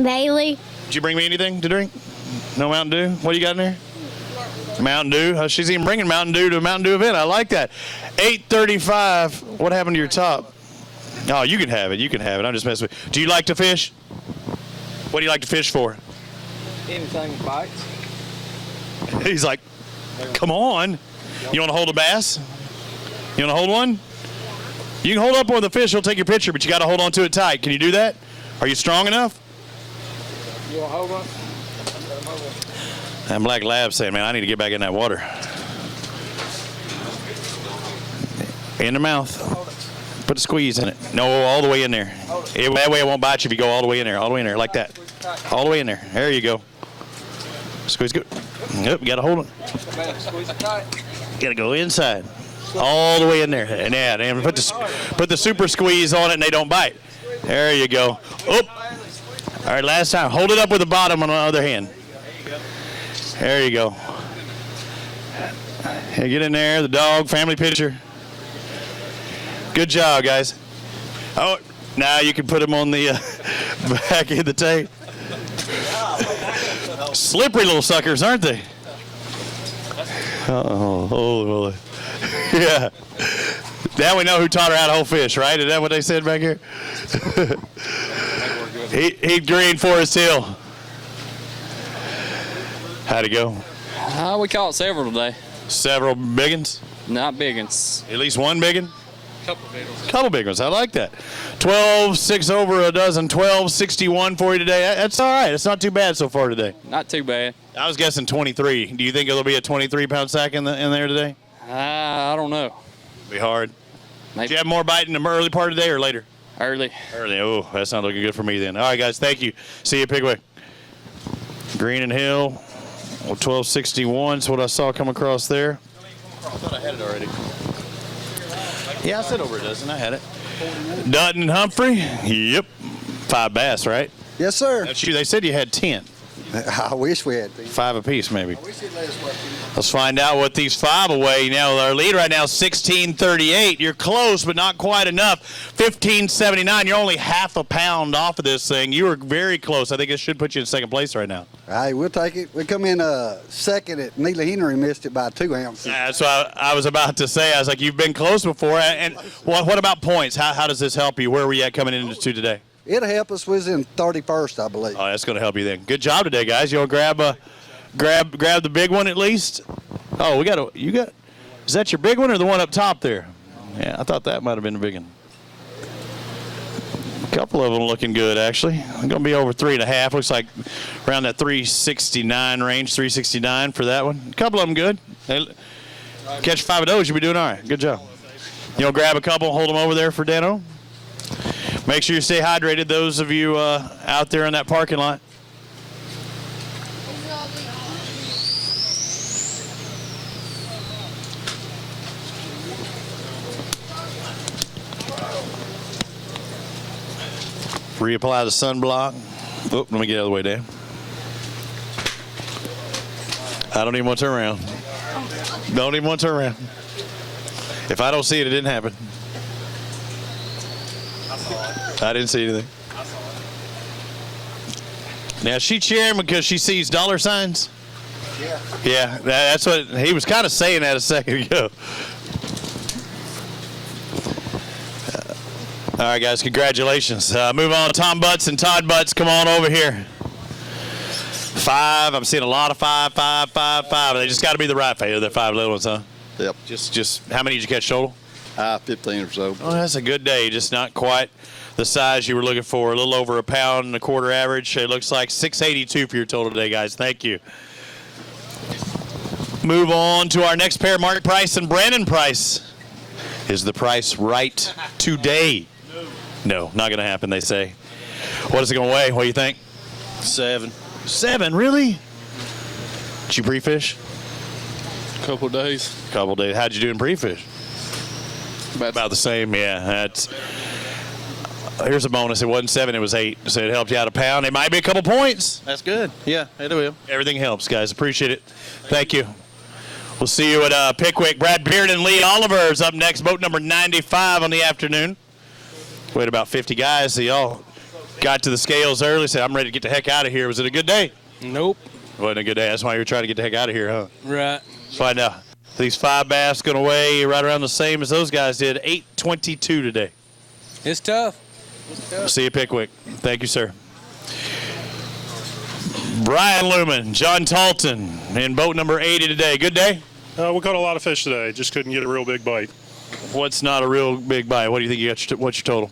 Bailey. Did you bring me anything to drink? No Mountain Dew? What do you got in there? Mountain Dew. She's even bringing Mountain Dew to a Mountain Dew event. I like that. 835. What happened to your top? Oh, you can have it. You can have it. I'm just messing with you. Do you like to fish? What do you like to fish for? Anything with bites. He's like, come on. You want to hold a bass? You want to hold one? You can hold up one of the fish. He'll take your picture, but you got to hold on to it tight. Can you do that? Are you strong enough? You want to hold one? That Black Lab saying, man, I need to get back in that water. In the mouth. Put a squeeze in it. No, all the way in there. That way it won't bite you if you go all the way in there. All the way in there, like that. All the way in there. There you go. Squeeze good. Yep, you got to hold it. Squeeze it tight. Got to go inside. All the way in there. And yeah, and put the super squeeze on it and they don't bite. There you go. Oop. All right, last time. Hold it up with the bottom on the other hand. There you go. Hey, get in there. The dog, family picture. Good job, guys. Oh, now you can put them on the back of the tape. Slippery little suckers, aren't they? Oh, yeah. Now we know who taught her how to hold fish, right? Is that what they said back here? He'd green Forest Hill. How'd it go? We caught several today. Several big ones? Not big ones. At least one big one? Couple big ones. Couple big ones. I like that. 12, 6 over a dozen, 12, 61 for you today. That's all right. It's not too bad so far today. Not too bad. I was guessing 23. Do you think it'll be a 23-pound sack in there today? I don't know. Be hard. Maybe. Did you have more bite in the early part of the day or later? Early. Early. Oh, that's not looking good for me then. All right, guys. Thank you. See you, Pigwick. Green and Hill. 1261 is what I saw come across there. I thought I had it already. Yeah, I said over a dozen. I had it. Dutton and Humphrey. Yep. 5 bass, right? Yes, sir. That's you. They said you had 10. I wish we had 10. 5 apiece, maybe. Let's find out what these 5 away. Now, our lead right now is 1638. You're close, but not quite enough. 1579. You're only half a pound off of this thing. You were very close. I think it should put you in second place right now. Hey, we'll take it. We come in second at Neely Henry, missed it by 2 ounces. That's what I was about to say. I was like, you've been close before. And what about points? How does this help you? Where were you at coming into today? It'll help us. We was in 31st, I believe. Oh, that's going to help you then. Good job today, guys. You'll grab the big one at least. Oh, is that your big one or the one up top there? Yeah, I thought that might have been the big one. A couple of them looking good, actually. I'm going to be over 3.5. Looks like around that 369 range, 369 for that one. A couple of them good. Catch 5 of those, you'll be doing all right. Good job. You'll grab a couple, hold them over there for Dano. Make sure you stay hydrated, those of you out there in that parking lot. Reapply the sunblock. Oh, let me get out of the way, Dan. I don't even want to turn around. Don't even want to turn around. If I don't see it, it didn't happen. I didn't see anything. Now, is she cheering because she sees dollar signs? Yeah. Yeah, that's what he was kind of saying that a second ago. All right, guys, congratulations. Move on. Tom Butts and Todd Butts, come on over here. 5. I'm seeing a lot of 5, 5, 5, 5. They just got to be the right favorite. They're 5 little ones, huh? Yep. Just how many did you catch total? 15 or so. Oh, that's a good day. Just not quite the size you were looking for. A little over 1.25 pound average. It looks like 682 for your total today, guys. Thank you. Move on to our next pair. Mark Price and Brandon Price. Is the price right today? No, not going to happen, they say. What is it going to weigh? What do you think? 7. 7, really? Did you pre-fish? Couple days. Couple days. How'd you do in pre-fish? About the same, yeah. Here's a bonus. It wasn't 7, it was 8. So it helped you out a pound. It might be a couple points. That's good. Yeah, it will. Everything helps, guys. Appreciate it. Thank you. We'll see you at Pickwick. Brad Beard and Lee Oliver is up next. Boat number 95 on the afternoon. We had about 50 guys. So y'all got to the scales early. Said, I'm ready to get the heck out of here. Was it a good day? Nope. Wasn't a good day. That's why you were trying to get the heck out of here, huh? Right. Find out. These 5 bass going to weigh right around the same as those guys did. 822 today. It's tough. See you, Pickwick. Thank you, sir. Brian Luman, John Talton in boat number 80 today. Good day? We caught a lot of fish today. Just couldn't get a real big bite. What's not a real big bite? What do you think you got? What's your total?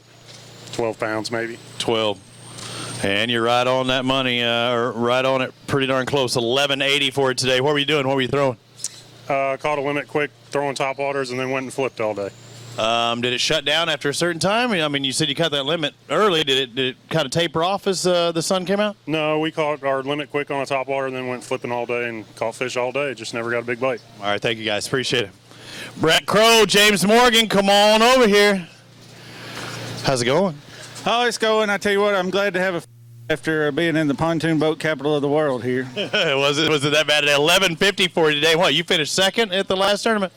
12 pounds, maybe. 12. And you're right on that money, or right on it, pretty darn close. 1180 for it today. What were you doing? What were you throwing? Caught a limit quick, throwing top waters, and then went and flipped all day. Did it shut down after a certain time? I mean, you said you cut that limit early. Did it kind of taper off as the sun came out? No, we caught our limit quick on the top water and then went flipping all day and caught fish all day. Just never got a big bite. All right, thank you guys. Appreciate it. Brett Crow, James Morgan, come on over here. How's it going? Oh, it's going. I tell you what, I'm glad to have a after being in the pontoon boat capital of the world here. Was it that bad? At 11:50 for you today. What, you finished second at the last tournament?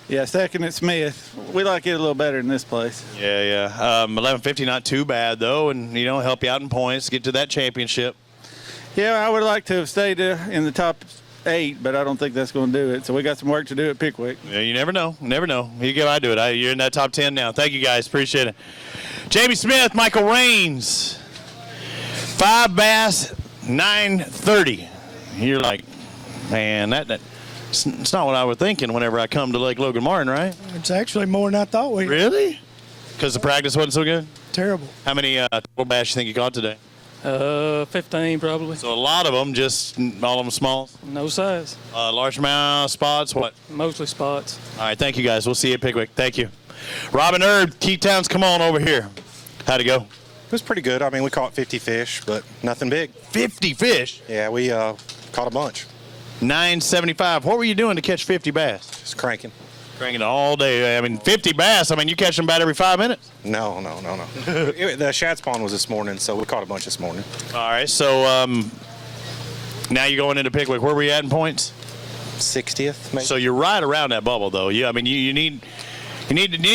Yeah, second at Smith. We like it a little better in this place. Yeah. 11:50, not too bad though, and help you out in points, get to that championship. Yeah, I would like to have stayed in the top 8, but I don't think that's going to do it. So we got some work to do at Pickwick. Yeah, you never know. Never know. You get I do it. You're in that top 10 now. Thank you guys. Appreciate it. Jamie Smith, Michael Raines, 5 bass, 9:30. You're like, man, it's not what I was thinking whenever I come to Lake Logan Martin, right? It's actually more than I thought we. Really? Because the practice wasn't so good? Terrible. How many total bass you think you caught today? 15 probably. So a lot of them, just all of them small? No size. Largemouth, spots, what? Mostly spots. All right, thank you guys. We'll see you at Pickwick. Thank you. Robin Erb, Keytowns, come on over here. How'd it go? It was pretty good. I mean, we caught 50 fish, but nothing big. 50 fish? Yeah, we caught a bunch. 975. What were you doing to catch 50 bass? Just cranking. Cranking all day. I mean, 50 bass, you catch them about every 5 minutes. No. The shad spawn was this morning, so we caught a bunch this morning. All right, so now you're going into Pickwick. Where were you at in points? 60th, maybe. So you're right around that bubble, though. You need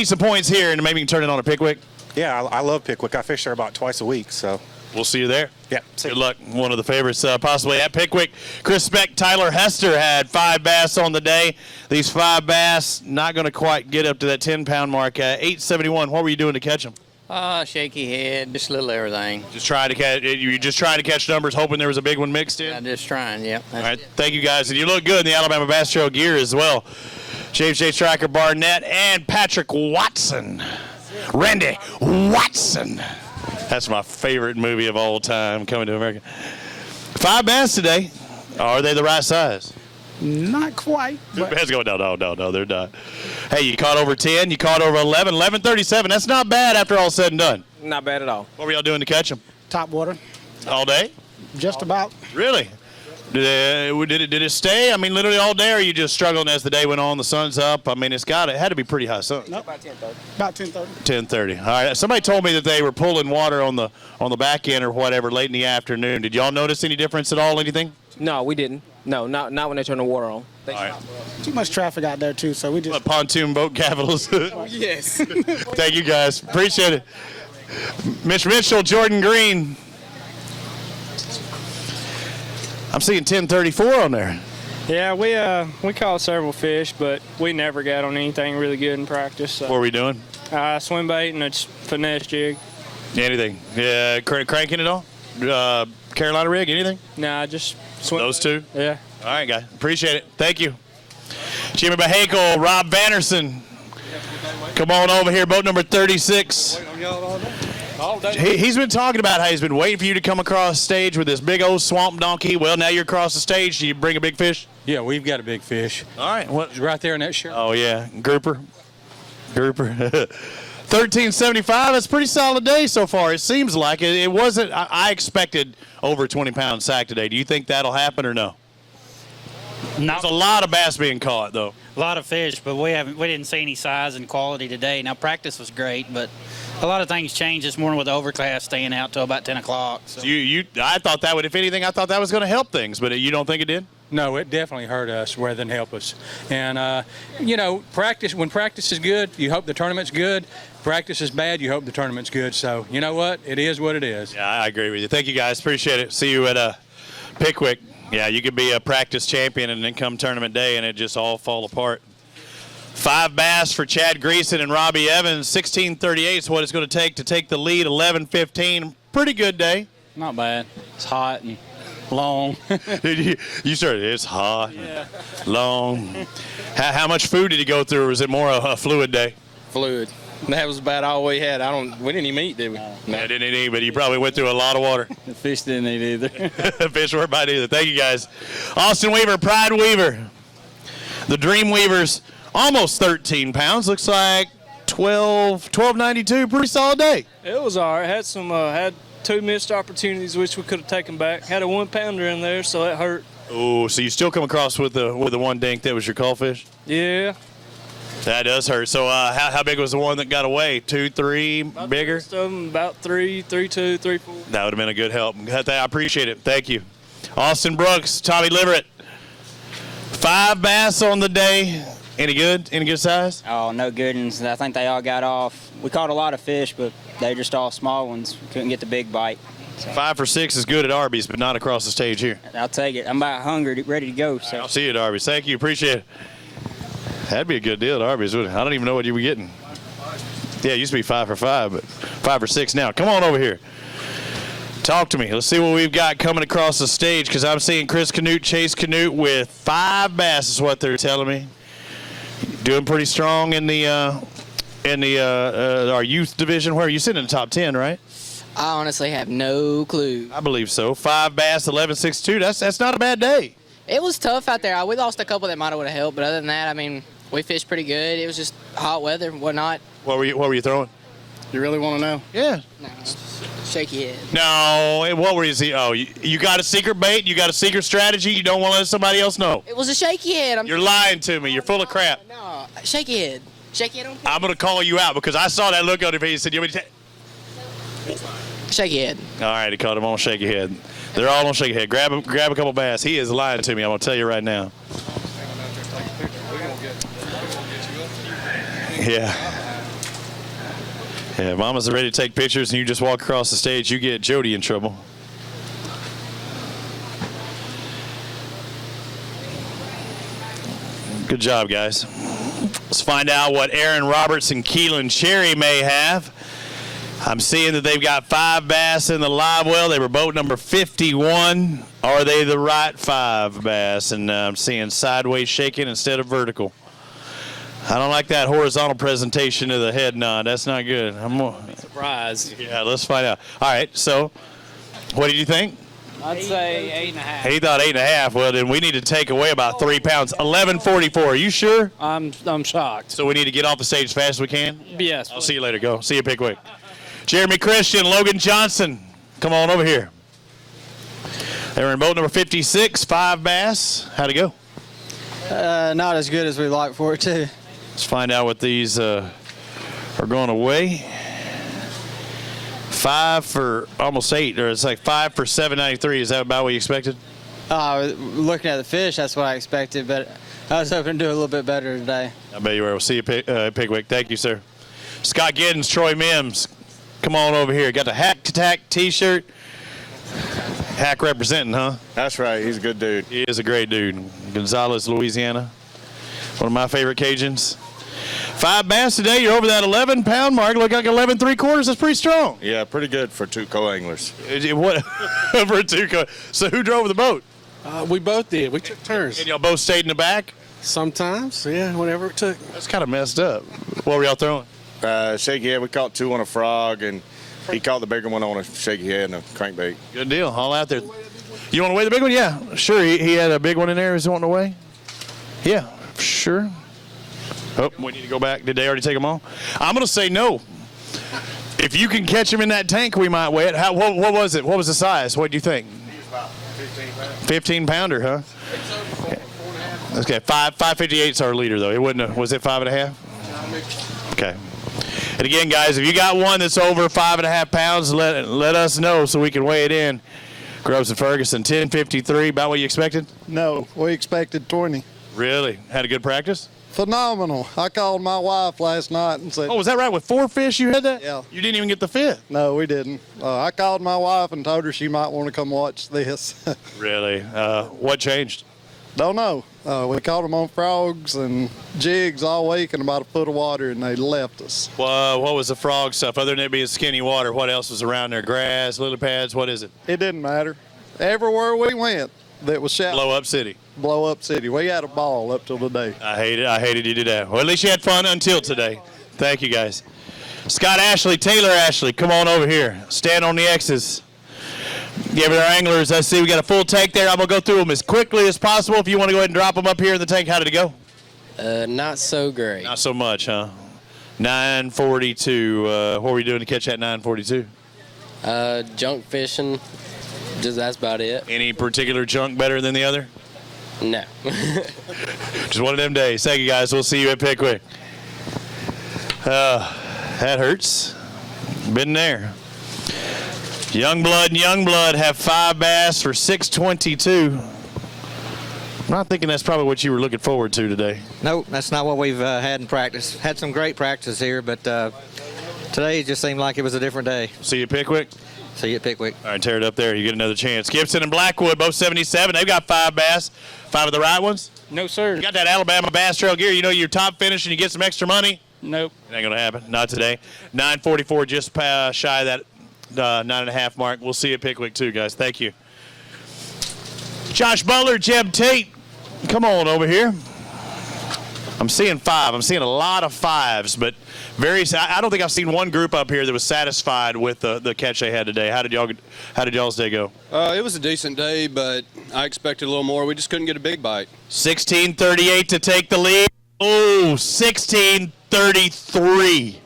some points here, and maybe you can turn it on to Pickwick. Yeah, I love Pickwick. I fish there about twice a week, so. We'll see you there. Yeah. Good luck. One of the favorites possibly at Pickwick. Chris Speck, Tyler Hester had 5 bass on the day. These 5 bass not going to quite get up to that 10-pound mark. 871. What were you doing to catch them? Shaky head, just a little everything. Just trying to catch. You just trying to catch numbers, hoping there was a big one mixed in. I'm just trying. Yeah. All right. Thank you guys, and you look good in the Alabama Bass Trail gear as well. James J. Striker Barnett and Patrick Watson. Randy Watson. That's my favorite movie of all time, Coming to America. 5 bass today. Are they the right size? Not quite. Bass going, no, they're not. Hey, you caught over 10, you caught over 11, 11:37. That's not bad after all said and done. Not bad at all. What were y'all doing to catch them? Top water. All day? Just about. Really? Did it stay? I mean, literally all day, or are you just struggling as the day went on, the sun's up? I mean, it had to be pretty high sun. Nope. About 10:30. About 10:30. 10:30. All right. Somebody told me that they were pulling water on the back end or whatever late in the afternoon. Did y'all notice any difference at all? Anything? No, we didn't. No, not when they turned the water on. All right. Too much traffic out there too, so we just. Pontoon boat capitals. Yes. Thank you guys. Appreciate it. Mitch Mitchell, Jordan Green. I'm seeing 1034 on there. Yeah, we caught several fish, but we never got on anything really good in practice. So. What are we doing? Swim bait and a finesse jig. Anything? Yeah, cranking it all? Carolina rig? Anything? Nah, just swim. Those two? Yeah. All right, guys. Appreciate it. Thank you. Jimmy Bahakel, Rob Vanderson. Come on over here, boat number 36. He's been talking about how he's been waiting for you to come across stage with this big old swamp donkey. Well, now you're across the stage. Do you bring a big fish? Yeah, we've got a big fish. All right. It's right there in that shirt. Oh, yeah. Grouper. 1375. That's a pretty solid day so far. It seems like it wasn't. I expected over 20-pound sack today. Do you think that'll happen or no? There's a lot of bass being caught, though. A lot of fish, but we didn't see any size and quality today. Now, practice was great, but a lot of things changed this morning with the overcast staying out till about 10 o'clock. So. I thought that would, if anything, I thought that was going to help things, but you don't think it did? No, it definitely hurt us rather than help us. And, when practice is good, you hope the tournament's good. Practice is bad, you hope the tournament's good. So, you know what? It is what it is. Yeah, I agree with you. Thank you, guys. Appreciate it. See you at Pickwick. Yeah, you could be a practice champion and then come tournament day and it just all fall apart. 5 bass for Chad Greason and Robbie Evans. 16:38 is what it's going to take the lead. 11:15. Pretty good day. Not bad. It's hot and long. You started. It's hot, long. How much food did you go through, or was it more a fluid day? Fluid. That was about all we had. We didn't even eat, did we? No. Yeah, didn't eat, but you probably went through a lot of water. The fish didn't eat either. Fish weren't bite either. Thank you, guys. Austin Weaver, Pride Weaver. The Dream Weaver's almost 13 pounds. Looks like 1292. Pretty solid day. It was all right. Had 2 missed opportunities, which we could have taken back. Had a 1-pounder in there, so that hurt. Oh, so you still come across with the one dink that was your call fish? Yeah. That does hurt. So how big was the one that got away? 2, 3, About bigger? The rest of them, about 3, 3-2, 3-4. That would have been a good help. I appreciate it. Thank you. Austin Brooks, Tommy Liverett. 5 bass on the day. Any good? Any good size? Oh, no good ones. I think they all got off. We caught a lot of fish, but they're just all small ones. Couldn't get the big bite. So. 5 for 6 is good at Arby's, but not across the stage here. I'll take it. I'm about hungry, ready to go. So. I'll see you at Arby's. Thank you. Appreciate it. That'd be a good deal at Arby's, wouldn't it? I don't even know what you were getting. Yeah, it used to be 5 for 5, but 5 for 6 now. Come on over here. Talk to me. Let's see what we've got coming across the stage, because I'm seeing Chris Canute, Chase Canute with 5 bass is what they're telling me. Doing pretty strong in the our youth division. Where are you sitting in the top 10, right? I honestly have no clue. I believe so. 5 bass, 11.62. That's not a bad day. It was tough out there. We lost a couple that might have would have helped, but other than that, I mean, we fished pretty good. It was just hot weather and whatnot. What were you throwing? You really want to know? Yeah. No. Shaky head. No. What were you see? Oh, you got a secret bait? You got a secret strategy? You don't want to let somebody else know? It was a shaky head. You're lying to me. You're full of crap. No, shaky head. Shaky head on. I'm gonna call you out because I saw that look on your face. Said, "You want me to shaky head." All right, he called him on shaky head. They're all on shaky head. Grab a couple bass. He is lying to me. I'm gonna tell you right now. Yeah. Yeah, Mama's ready to take pictures and you just walk across the stage, you get Jody in trouble. Good job, guys. Let's find out what Aaron Roberts and Keelan Cherry may have. I'm seeing that they've got 5 bass in the live well. They were boat number 51. Are they the right 5 bass? And I'm seeing sideways shaking instead of vertical. I don't like that horizontal presentation of the head nod. That's not good. Surprise. Yeah, let's find out. All right, so what did you think? I'd say 8.5. He thought 8.5. Well, then we need to take away about 3 pounds. 11.44. Are you sure? I'm shocked. So we need to get off the stage as fast as we can? Yes. I'll see you later. Go. See you, Pickwick. Jeremy Christian, Logan Johnson. Come on over here. They were in boat number 56, 5 bass. How'd it go? Not as good as we'd like for it to. Let's find out what these are going away. 5 for almost 8, or it's like 5 for 7.93. Is that about what you expected? Looking at the fish, that's what I expected, but I was hoping to do a little bit better today. I bet you were. We'll see you, Pickwick. Thank you, sir. Scott Giddens, Troy Mims. Come on over here. Got the Hack Attack t-shirt. Hack representing, huh? That's right. He's a good dude. He is a great dude. Gonzales, Louisiana. One of my favorite Cajuns. 5 bass today. You're over that 11-pound mark. Look like 11.75. That's pretty strong. Yeah, pretty good for 2 co-anglers. What for 2 co? So who drove the boat? We both did. We took turns. And y'all both stayed in the back? Sometimes, yeah, whatever it took. That's kind of messed up. What were y'all throwing? Shaky head. We caught 2 on a frog, and he caught the bigger one on a shaky head and a crankbait. Good deal. All out there. You want to weigh the big one? Yeah, sure. He had a big one in there. He's wanting to weigh? Yeah, sure. Oh, we need to go back. Did they already take them all? I'm going to say no. If you can catch him in that tank, we might weigh it. What was it? What was the size? What do you think? He was about 15-pounder, huh? Okay, 5.58 is our leader, though. It wouldn't have, was it 5.5? Okay. And again, guys, if you got one that's over 5.5 pounds, let us know so we can weigh it in. Groves and Ferguson, 10.53, about what you expected? No, we expected 20. Really? Had a good practice? Phenomenal. I called my wife last night and said... Oh, was that right? With 4 fish you had that? Yeah. You didn't even get the 5th? No, we didn't. I called my wife and told her she might want to come watch this. Really? What changed? Don't know. We caught them on frogs and jigs all week and about a foot of water, and they left us. Well, what was the frog stuff? Other than it being skinny water, what else was around there? Grass, lily pads, what is it? It didn't matter. Everywhere we went, that was shouting. Blow up city. Blow up city. We had a ball up till today. I hated you to death. Well, at least you had fun until today. Thank you, guys. Scott Ashley, Taylor Ashley, come on over here. Stand on the X's. Give it our anglers. I see we got a full tank there. I'm going to go through them as quickly as possible. If you want to go ahead and drop them up here in the tank, how did it go? Not so great. Not so much, huh? 942. What were you doing to catch that 942? Junk fishing. Just that's about it. Any particular junk better than the other? No. Just one of them days. Thank you, guys. We'll see you at Pickwick. That hurts. Been there. Youngblood and Youngblood have 5 bass for 622. I'm not thinking that's probably what you were looking forward to today. Nope, that's not what we've had in practice. Had some great practice here, but today it just seemed like it was a different day. See you at Pickwick? See you at Pickwick. All right, tear it up there. You get another chance. Gibson and Blackwood, both 77. They've got 5 bass. 5 of the right ones? No, sir. You got that Alabama Bass Trail gear. You know your top finish and you get some extra money? Nope. It ain't going to happen. Not today. 944, just shy of that 9.5 mark. We'll see you at Pickwick, too, guys. Thank you. Josh Butler, Jeb Tate. Come on over here. I'm seeing 5. I'm seeing a lot of 5s, but I don't think I've seen one group up here that was satisfied with the catch they had today. How did y'all's day go? It was a decent day, but I expected a little more. We just couldn't get a big bite. 1638 to take the lead. Oh, 1633.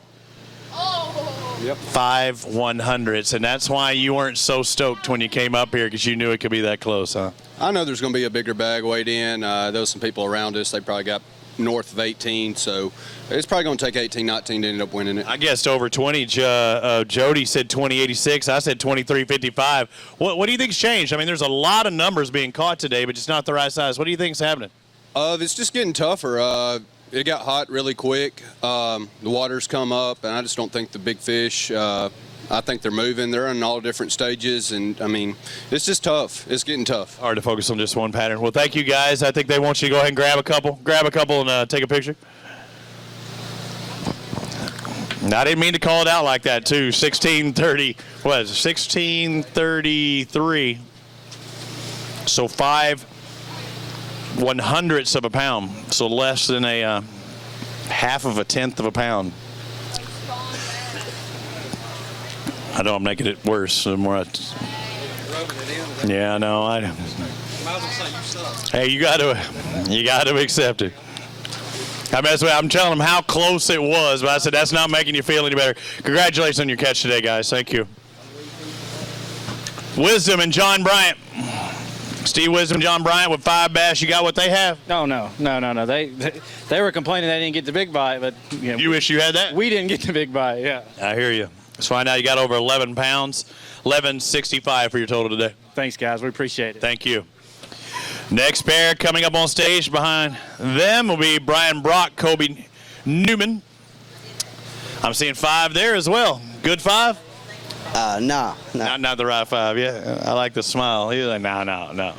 Yep. 5 100s, and that's why you weren't so stoked when you came up here, because you knew it could be that close, huh? I know there's going to be a bigger bag weighed in. There was some people around us. They probably got north of 18, so it's probably going to take 18, 19 to end up winning it. I guessed over 20. Jody said 2086. I said 2355. What do you think's changed? I mean, there's a lot of numbers being caught today, but just not the right size. What do you think's happening? It's just getting tougher. It got hot really quick. The water's come up, and I just don't think the big fish, I think they're moving. They're in all different stages, and, I mean, it's just tough. It's getting tough. Hard to focus on just one pattern. Well, thank you, guys. I think they want you to go ahead and grab a couple. And take a picture. I didn't mean to call it out like that, too. 1630, what is it, 1633. So 5 100ths of a pound, so less than a half of a tenth of a pound. I know I'm making it worse the more yeah, I know. Hey, you got to accept it. I'm telling them how close it was, but I said that's not making you feel any better. Congratulations on your catch today, guys. Thank you. Wisdom and John Bryant. Steve Wisdom, John Bryant with 5 bass. You got what they have? No. They were complaining they didn't get the big bite, but you wish you had that. We didn't get the big bite. Yeah. I hear you. Let's find out. You got over 11 pounds. 1165 for your total today. Thanks, guys. We appreciate it. Thank you. Next pair coming up on stage behind them will be Brian Brock, Kobe Newman. I'm seeing 5 there as well. Good 5? No. Not the right 5. Yeah, I like the smile. He's like, no.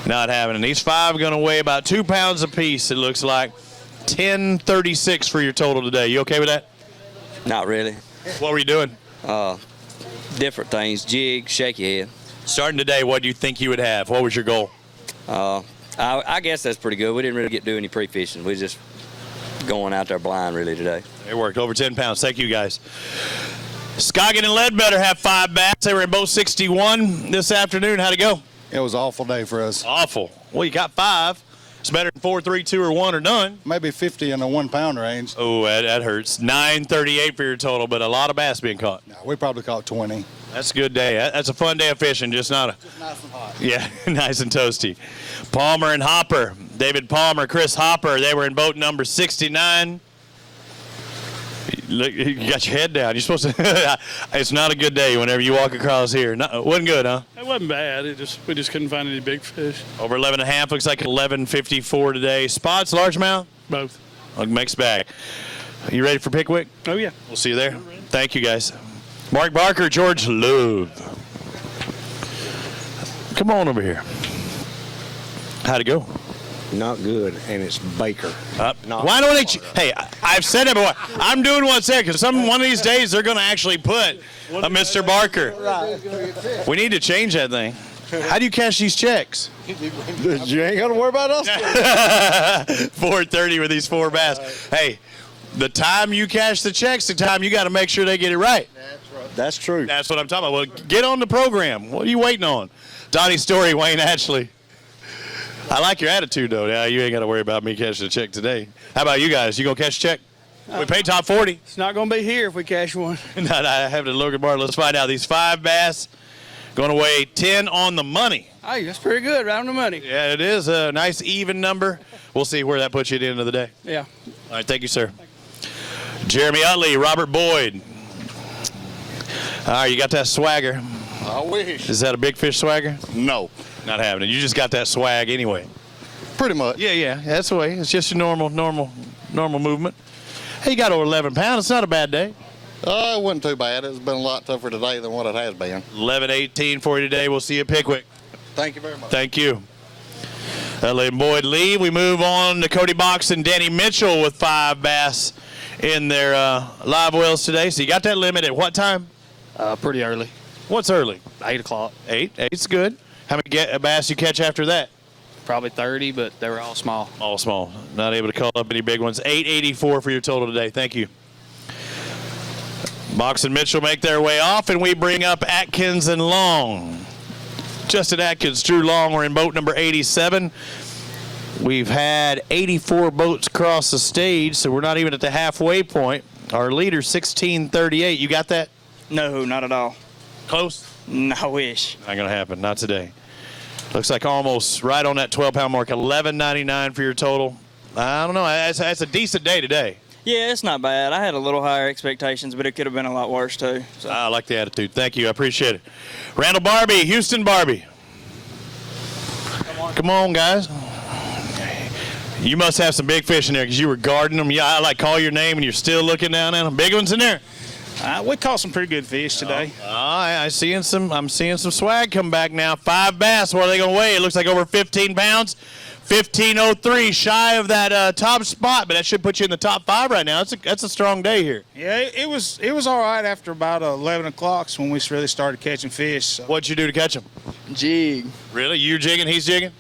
Not having it. These 5 are going to weigh about 2 pounds apiece, it looks like. 1036 for your total today. You okay with that? Not really. What were you doing? Different things. Jig, shaky head. Starting today, what do you think you would have? What was your goal? I guess that's pretty good. We didn't really get to do any pre-fishing. We just going out there blind really today. It worked. Over 10 pounds. Thank you, guys. Scoggin and Ledbetter have 5 bass. They were in both 61 this afternoon. How'd it go? It was an awful day for us. Awful. Well, you got 5. It's better than 4, 3, 2, or 1 or none. Maybe 50 in the 1 pound range. Oh, that hurts. 938 for your total, but a lot of bass being caught. No, we probably caught 20. That's a good day. That's a fun day of fishing, just nice and hot. Yeah, nice and toasty. Palmer and Hopper. David Palmer, Chris Hopper. They were in boat number 69. Look, you got your head down. You're supposed to. It's not a good day whenever you walk across here. No, wasn't good, huh? It wasn't bad. We just couldn't find any big fish. Over 11.5. Looks like 11.54 today. Spots, largemouth? Both. Mixed bag. You ready for Pickwick? Oh, yeah. We'll see you there. Thank you, guys. Mark Barker, George Love. Come on over here. How'd it go? Not good, and it's Baker. Why don't they? Hey, I've said it before. I'm doing what's there because one of these days they're going to actually put a Mr. Barker. We need to change that thing. How do you cash these checks? You ain't got to worry about us. 4:30 with these 4 bass. Hey, the time you cash the checks, the time you got to make sure they get it right. That's true. That's what I'm talking about. Well, get on the program. What are you waiting on? Donnie Story, Wayne Ashley. I like your attitude, though. Yeah, you ain't got to worry about me cashing a check today. How about you guys? You going to cash a check? We paid top 40. It's not going to be here if we catch one. No, I have it at Logan Bar. Let's find out. These 5 bass going to weigh 10 on the money. Hey, that's pretty good, right on the money. Yeah, it is a nice even number. We'll see where that puts you at the end of the day. Yeah. All right, thank you, sir. Jeremy Utley, Robert Boyd. All right, you got that swagger. I wish. Is that a big fish swagger? No. Not having it. You just got that swag anyway. Pretty much. Yeah, that's the way. It's just your normal movement. Hey, you got over 11 pounds. It's not a bad day. It wasn't too bad. It's been a lot tougher today than what it has been. 11-18 for you today. We'll see you at Pickwick. Thank you very much. Thank you. Letting Boyd leave. We move on to Cody Box and Danny Mitchell with 5 bass in their live wells today. So you got that limit at what time? Pretty early. What's early? 8 o'clock. 8. 8's good. How many bass you catch after that? Probably 30, but they were all small. All small. Not able to call up any big ones. 884 for your total today. Thank you. Box and Mitchell make their way off, and we bring up Atkins and Long. Justin Atkins, Drew Long, we're in boat number 87. We've had 84 boats cross the stage, so we're not even at the halfway point. Our leader, 1638. You got that? No, not at all. Close? No, I wish. Not going to happen. Not today. Looks like almost right on that 12-pound mark. $11.99 for your total. I don't know. That's a decent day today. Yeah, it's not bad. I had a little higher expectations, but it could have been a lot worse, too. So. I like the attitude. Thank you. I appreciate it. Randall Barbie, Houston Barbie. Come on, guys. You must have some big fish in there because you were guarding them. Yeah, I call your name and you're still looking down at them. Big ones in there. We caught some pretty good fish today. I'm seeing some swag come back now. 5 bass. What are they going to weigh? It looks like over 15 pounds. 1503, shy of that top spot, but that should put you in the top 5 right now. That's a strong day here. Yeah, it was all right after about 11 o'clock when we really started catching fish. So. What'd you do to catch them? Jig. Really? You jigging? He's jigging?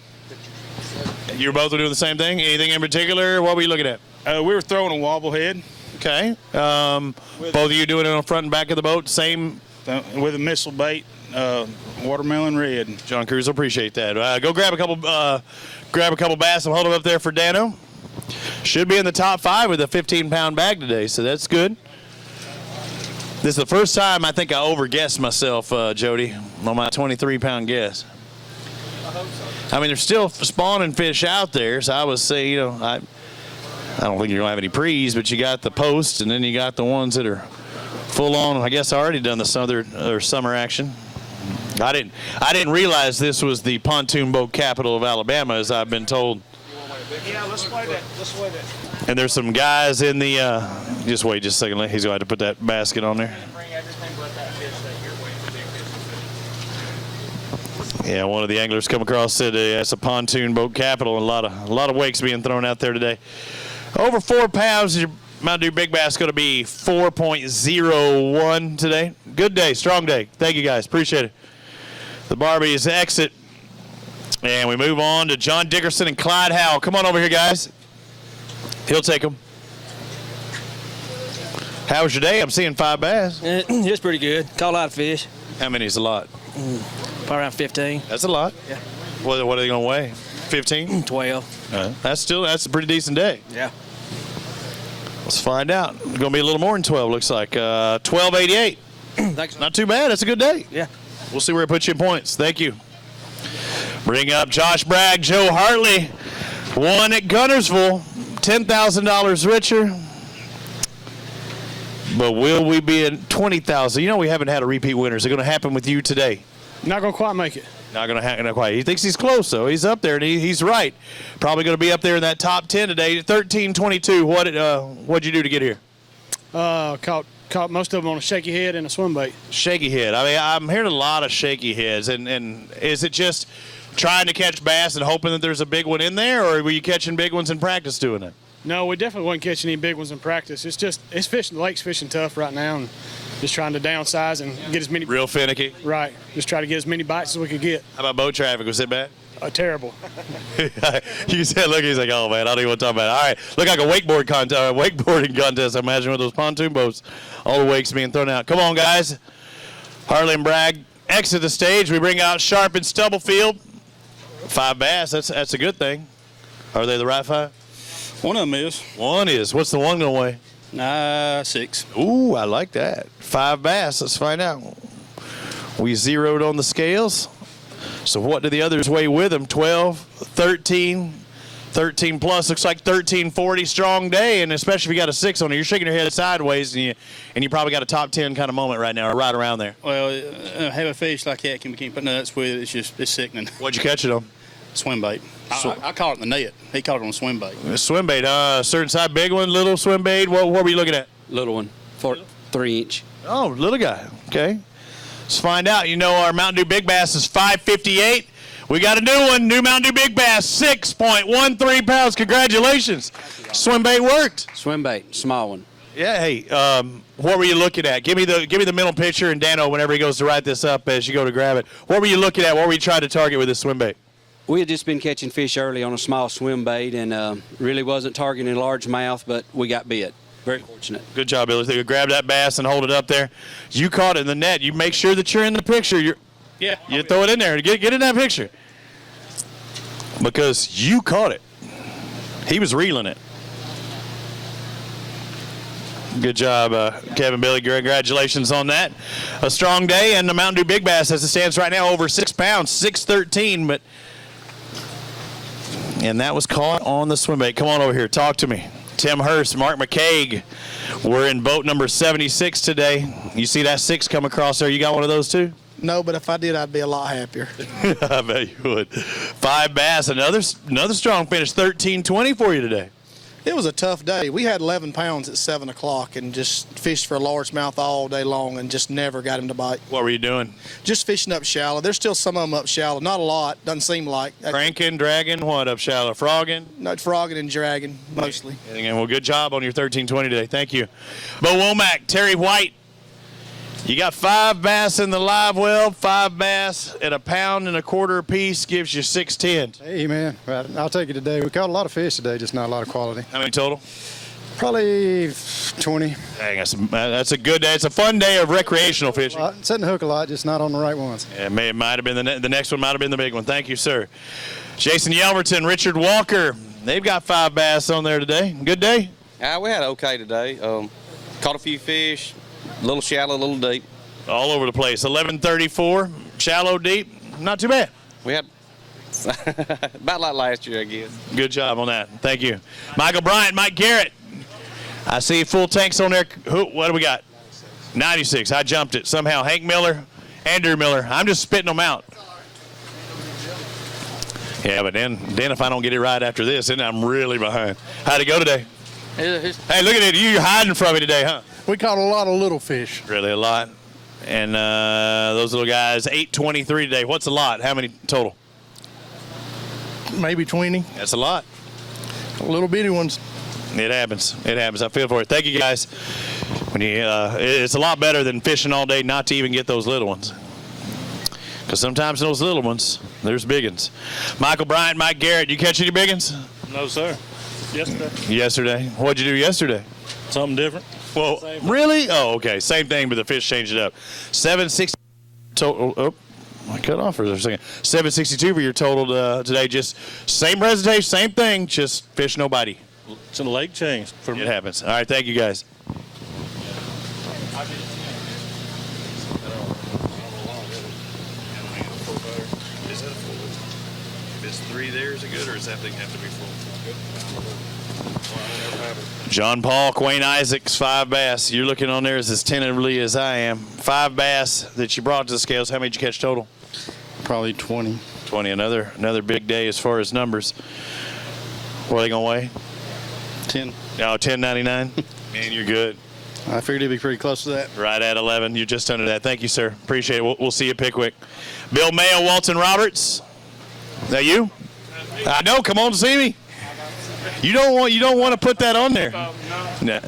You were both doing the same thing? Anything in particular? What were you looking at? We were throwing a wobblehead. Okay. Both of you doing it on the front and back of the boat, same? With a missile bait, watermelon red. John Cruz, appreciate that. Go grab a couple bass and hold them up there for Dano. Should be in the top 5 with a 15-pound bag today, so that's good. This is the first time I think I overguessed myself, Jody, on my 23-pound guess. I mean, there's still spawning fish out there, so I would say, I don't think you're going to have any pre's, but you got the posts, and then you got the ones that are full on. I guess I already done the summer action. I didn't realize this was the pontoon boat capital of Alabama, as I've been told. Yeah, let's play that. And there's some guys in the. Just wait just a second. He's going to have to put that basket on there. Yeah, one of the anglers come across said it's a pontoon boat capital, and a lot of wakes being thrown out there today. Over 4 pounds, your Mountain Dew Big Bass going to be 4.01 today. Good day, strong day. Thank you guys, appreciate it. The Barbies exit, and we move on to John Dickerson and Clyde Howell. Come on over here, guys. He'll take them. How was your day? I'm seeing 5 bass. It's pretty good. Caught a lot of fish. How many is a lot? Probably around 15. That's a lot. Yeah. What are they going to weigh? 15? 12. That's a pretty decent day. Yeah. Let's find out. It's going to be a little more than 12, looks like. 1288. Thanks. Not too bad. That's a good day. Yeah. We'll see where it puts you in points. Thank you. Bring up Josh Bragg, Joe Hartley. Won at Gunnersville. $10,000 richer. But will we be at $20,000? We haven't had a repeat winner. Is it going to happen with you today? Not going to quite make it. Not going to happen quite. He thinks he's close, though. He's up there, and he's right. Probably going to be up there in that top 10 today. 13:22. What'd you do to get here? Caught most of them on a shaky head and a swim bait. Shaky head. I mean, I'm hearing a lot of shaky heads. And is it just trying to catch bass and hoping that there's a big one in there, or were you catching big ones in practice doing it? No, we definitely wasn't catching any big ones in practice. It's fishing. The lake's fishing tough right now, and just trying to downsize and get as many. Real finicky. Right. Just try to get as many bites as we could get. How about boat traffic? Was it bad? Terrible. You said, look, he's like, oh man, I don't even want to talk about it. All right, look like a wakeboarding contest. I imagine with those pontoon boats, all the wakes being thrown out. Come on, guys. Harley and Bragg exit the stage. We bring out Sharp and Stubblefield. 5 bass. That's a good thing. Are they the right 5? One of them is. One is. What's the one going to weigh? 6. Ooh, I like that. 5 bass. Let's find out. We zeroed on the scales. So what do the others weigh with them? 12, 13, 13 plus. Looks like 1340. Strong day, and especially if you got a 6 on it. You're shaking your head sideways, and you probably got a top 10 kind of moment right now, or right around there. Well, have a fish like that, we can't put nuts with it. It's sickening. What'd you catch it on? Swim bait. I caught it in the net. He caught it on swim bait. Swim bait. Certain size, big one, little swim bait. What were you looking at? Little one, 3-inch. Oh, little guy. Okay. Let's find out. You know our Mountain Dew Big Bass is 558. We got a new one, new Mountain Dew Big Bass, 6.13 pounds. Congratulations. Swim bait worked. Swim bait, small one. Yeah. Hey, what were you looking at? Give me the middle picture, and Dano, whenever he goes to write this up, as you go to grab it, what were you looking at? What were you trying to target with this swim bait? We had just been catching fish early on a small swim bait, and really wasn't targeting a largemouth, but we got bit. Very fortunate. Good job, Billy. So you grab that bass and hold it up there. You caught it in the net. You make sure that you're in the picture. You throw it in there. Get in that picture. Because you caught it. He was reeling it. Good job, Kevin, Billy. Congratulations on that. A strong day, and the Mountain Dew Big Bass, as it stands right now, over 6 pounds, 613. And that was caught on the swim bait. Come on over here. Talk to me. Tim Hurst, Mark McCaig. We're in boat number 76 today. You see that 6 come across there? You got one of those too? No, but if I did, I'd be a lot happier. I bet you would. 5 bass, another strong finish, 1320 for you today. It was a tough day. We had 11 pounds at 7 o'clock and just fished for a largemouth all day long and just never got him to bite. What were you doing? Just fishing up shallow. There's still some of them up shallow. Not a lot. Doesn't seem like. Cranking, dragging, what up shallow? Frogging? Not frogging and dragging, mostly. And well, good job on your 1320 today. Thank you. Bo Womack, Terry White. You got 5 bass in the live well, 5 bass at 1.25 pounds apiece gives you 610. Hey, man, I'll take it today. We caught a lot of fish today, just not a lot of quality. How many total? Probably 20. Dang, that's a good day. It's a fun day of recreational fishing. Setting the hook a lot, just not on the right ones. Yeah, it might have been the next one might have been the big one. Thank you, sir. Jason Yelverton, Richard Walker, they've got 5 bass on there today. Good day? We had okay today. Caught a few fish, a little shallow, a little deep. All over the place. 1134, shallow, deep, not too bad. We had about like last year, I guess. Good job on that. Thank you. Michael Bryant, Mike Garrett. I see full tanks on there. What do we got? 96. I jumped it somehow. Hank Miller, Andrew Miller. I'm just spitting them out. Yeah, but then if I don't get it right after this, then I'm really behind. How'd it go today? Hey, look at it. You're hiding from me today, huh? We caught a lot of little fish. Really, a lot. And those little guys, 823 today. What's a lot? How many total? Maybe 20. That's a lot. Little bitty ones. It happens. It happens. I feel for it. Thank you, guys. It's a lot better than fishing all day not to even get those little ones. Because sometimes those little ones, there's big ones. Michael Bryant, Mike Garrett, you catch any big ones? No, sir. Yesterday. Yesterday. What'd you do yesterday? Something different. Well, really? Oh, okay. Same thing, but the fish changed it up. 760 total. Oh, I cut off for a second. 762 for your total today. Just same presentation, same thing. Just fish, no bite. So the lake changed. It happens. All right. Thank you, guys. If it's 3 there, is it good, or does that thing have to be full? John Paul, Quayne Isaacs, 5 bass. You're looking on there as tentatively as I am. 5 bass that you brought to the scales. How many did you catch total? Probably 20. 20. Another big day as far as numbers. What are they gonna weigh? 10. Oh, 10.99. Man, you're good. I figured it'd be pretty close to that. Right at 11. You're just under that. Thank you, sir. Appreciate it. We'll see you at Pickwick. Bill Mayo, Walton Roberts. Is that you? I know. Come on to see me. You don't want to put that on there. No.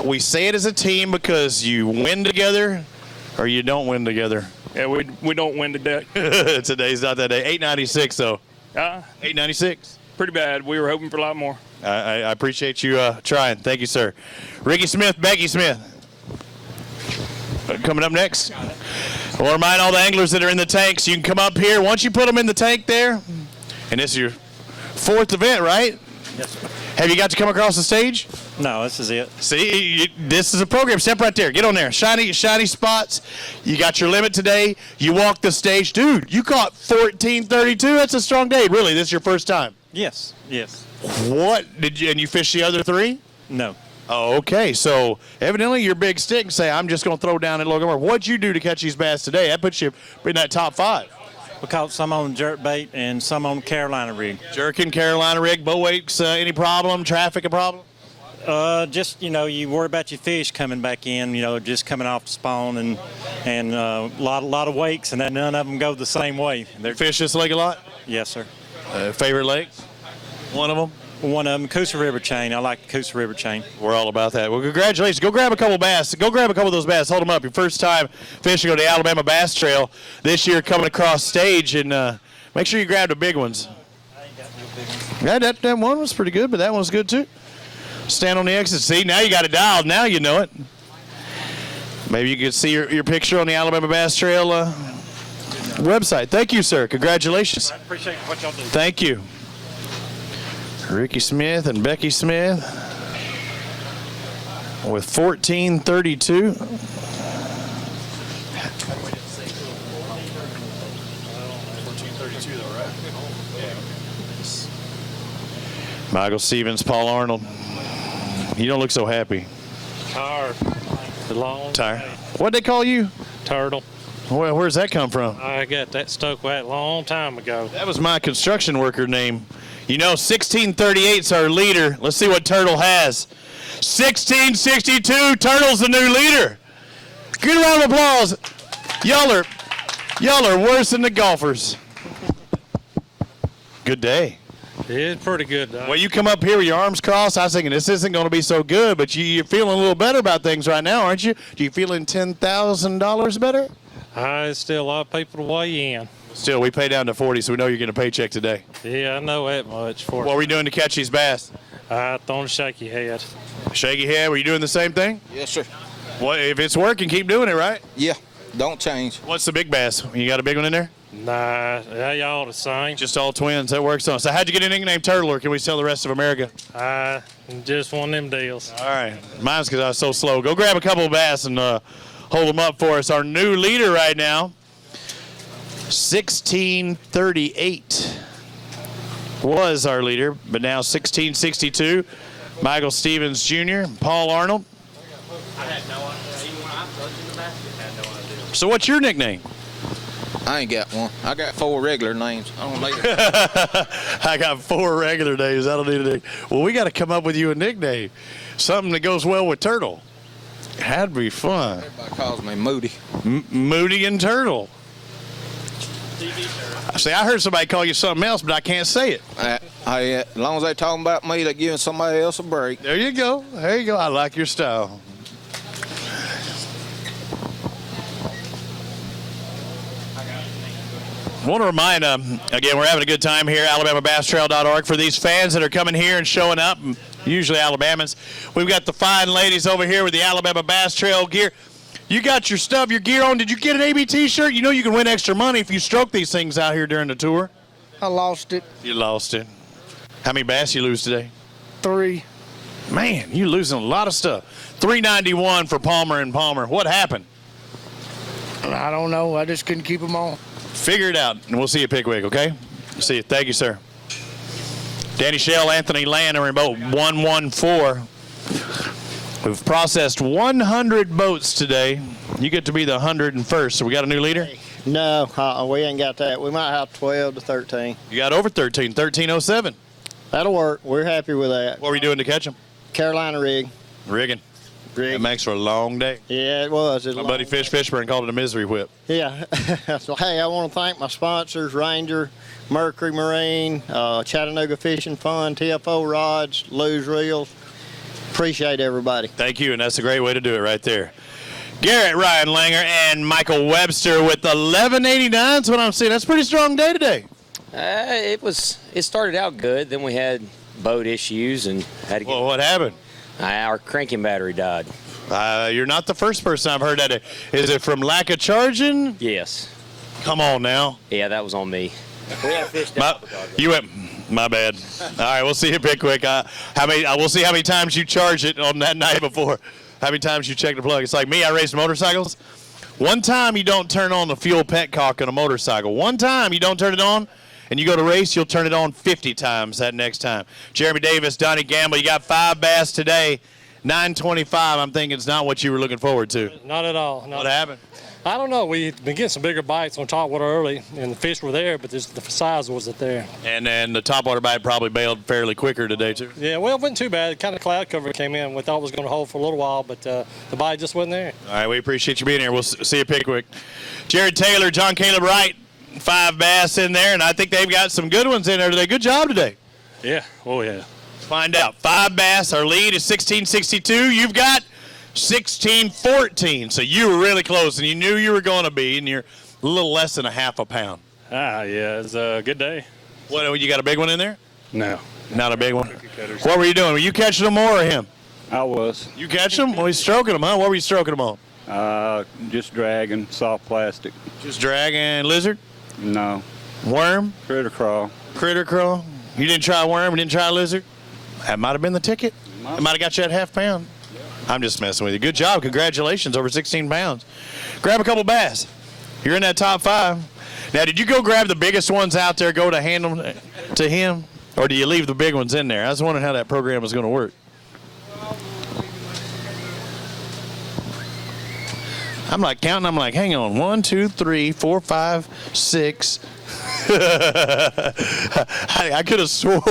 We say it as a team because you win together or you don't win together. Yeah, we don't win today. Today's not that day. 896 though. 896. Pretty bad. We were hoping for a lot more. I appreciate you trying. Thank you, sir. Ricky Smith, Becky Smith. Coming up next. I'll remind all the anglers that are in the tanks, you can come up here. Once you put them in the tank there, and this is your 4th event, right? Yes, sir. Have you got to come across the stage? No, this is it. See, this is a program. Step right there. Get on there. Shiny spots. You got your limit today. You walk the stage. Dude, you caught 1432. That's a strong day. Really, this is your first time? Yes, yes. What? And you fish the other 3? No. Oh, okay. So evidently your big stick and say, I'm just going to throw down at Logan. What'd you do to catch these bass today? That puts you in that top 5. We caught some on jerk bait and some on Carolina rig. Jerking Carolina rig, bow weights, any problem? Traffic a problem? Just, you worry about your fish coming back in, just coming off the spawn and a lot of wakes, and none of them go the same way. They fish this lake a lot? Yes, sir. Favorite lake? One of them? One of them, Coosa River chain. I like the Coosa River chain. We're all about that. Well, congratulations. Go grab a couple bass. Go grab a couple of those bass. Hold them up. Your first time fishing on the Alabama Bass Trail this year coming across stage, and make sure you grab the big ones. Yeah, that one was pretty good, but that one was good too. Stand on the exit. See, now you got it dialed. Now you know it. Maybe you can see your picture on the Alabama Bass Trail website. Thank you, sir. Congratulations. I appreciate what y'all do. Thank you. Ricky Smith and Becky Smith with 1432. Michael Stevens, Paul Arnold. You don't look so happy. Tired. Tired. What'd they call you? Turtle. Where's that come from? I got that stuck with a long time ago. That was my construction worker name. 1638's our leader. Let's see what Turtle has. 1662. Turtle's the new leader. Good round of applause. Y'all are worse than the golfers. Good day. It's pretty good, though. Well, you come up here with your arms crossed. I was thinking this isn't going to be so good, but you're feeling a little better about things right now, aren't you? Do you feeling $10,000 better? There's still a lot of people to weigh in. Still, we pay down to 40, so we know you're getting a paycheck today. Yeah, I know that much. What are we doing to catch these bass? Throwing a shaky head. Shaky head. Were you doing the same thing? Yes, sir. Well, if it's working, keep doing it, right? Yeah, don't change. What's the big bass? You got a big one in there? Nah, they all the same. Just all twins. That works on. So how'd you get a nickname Turtle, or can we tell the rest of America? Just one of them deals. All right. Mine's because I was so slow. Go grab a couple of bass and hold them up for us. Our new leader right now, 1638 was our leader, but now 1662. Michael Stevens Jr., Paul Arnold. I had no idea. Even when I plugged in the basket, I had no idea. So what's your nickname? I ain't got one. I got 4 regular names. I don't need it. I got 4 regular names. I don't need a nickname. Well, we got to come up with you a nickname. Something that goes well with Turtle. That'd be fun. Everybody calls me Moody. Moody and Turtle. See, I heard somebody call you something else, but I can't say it. As long as they talking about me, they're giving somebody else a break. There you go. There you go. I like your style. I want to remind, again, we're having a good time here, AlabamaBassTrail.org. For these fans that are coming here and showing up, usually Alabamans, we've got the fine ladies over here with the Alabama Bass Trail gear. You got your stuff, your gear on. Did you get an ABT shirt? You know you can win extra money if you stroke these things out here during the tour. I lost it. You lost it. How many bass you lose today? 3. Man, you're losing a lot of stuff. 391 for Palmer and Palmer. What happened? I don't know. I just couldn't keep them on. Figure it out, and we'll see you at Pickwick, okay? See you. Thank you, sir. Danny Shell, Anthony Land are in boat 114. We've processed 100 boats today. You get to be the 101st. So we got a new leader? No, we ain't got that. We might have 12 to 13. You got over 13, 1307. That'll work. We're happy with that. What were you doing to catch them? Carolina rig. Rigging. That makes for a long day. Yeah, it was. My buddy Fish Fishburne called it a misery whip. Yeah. So, hey, I want to thank my sponsors, Ranger, Mercury Marine, Chattanooga Fishing Fun, TFO Rods, Lou's Reels. Appreciate everybody. Thank you, and that's a great way to do it right there. Garrett, Ryan Langer, and Michael Webster with 1189. That's what I'm seeing. That's a pretty strong day today. It started out good. Then we had boat issues and had to get. Well, what happened? Our cranking battery died. You're not the first person I've heard that. Is it from lack of charging? Yes. Come on now. Yeah, that was on me. We had fished out. You went. My bad. right, we'll see you Pickwick. We'll see how many times you charge it on that night before. How many times you check the plug. It's like me, I race motorcycles. One time you don't turn on the fuel petcock on a motorcycle. One time you don't turn it on, and you go to race, you'll turn it on 50 times that next time. Jeremy Davis, Donnie Gamble, you got 5 bass today. 925, I'm thinking it's not what you were looking forward to. Not at all. What happened? I don't know. We've been getting some bigger bites on top water early, and the fish were there, but the size wasn't there. And then the topwater bite probably bailed fairly quicker today, too. Yeah, well, it wasn't too bad. Kind of cloud cover came in. We thought it was going to hold for a little while, but the bite just wasn't there. All right, we appreciate you being here. We'll see you Pickwick. Jared Taylor, John Caleb Wright, 5 bass in there, and I think they've got some good ones in there today. Good job today. Yeah. Oh, yeah. Find out. 5 bass. Our lead is 1662. You've got 1614. So you were really close, and you knew you were going to be, and you're a little less than a half a pound. Yeah. It's a good day. What? You got a big one in there? No. Not a big one. What were you doing? Were you catching them more or him? I was. You catch them? Well, he's stroking them, huh? What were you stroking them on? Just dragging, soft plastic. Just dragging lizard? No. Worm? Critter crawl. Critter crawl? You didn't try worm? You didn't try lizard? That might have been the ticket. It might have got you that half pound. I'm just messing with you. Good job. Congratulations. Over 16 pounds. Grab a couple bass. You're in that top 5. Now, did you go grab the biggest ones out there, go to hand them to him? Or do you leave the big ones in there? I was wondering how that program was going to work. I'm like counting. I'm like, hang on. 1, 2, 3, 4, 5, 6. I could have swore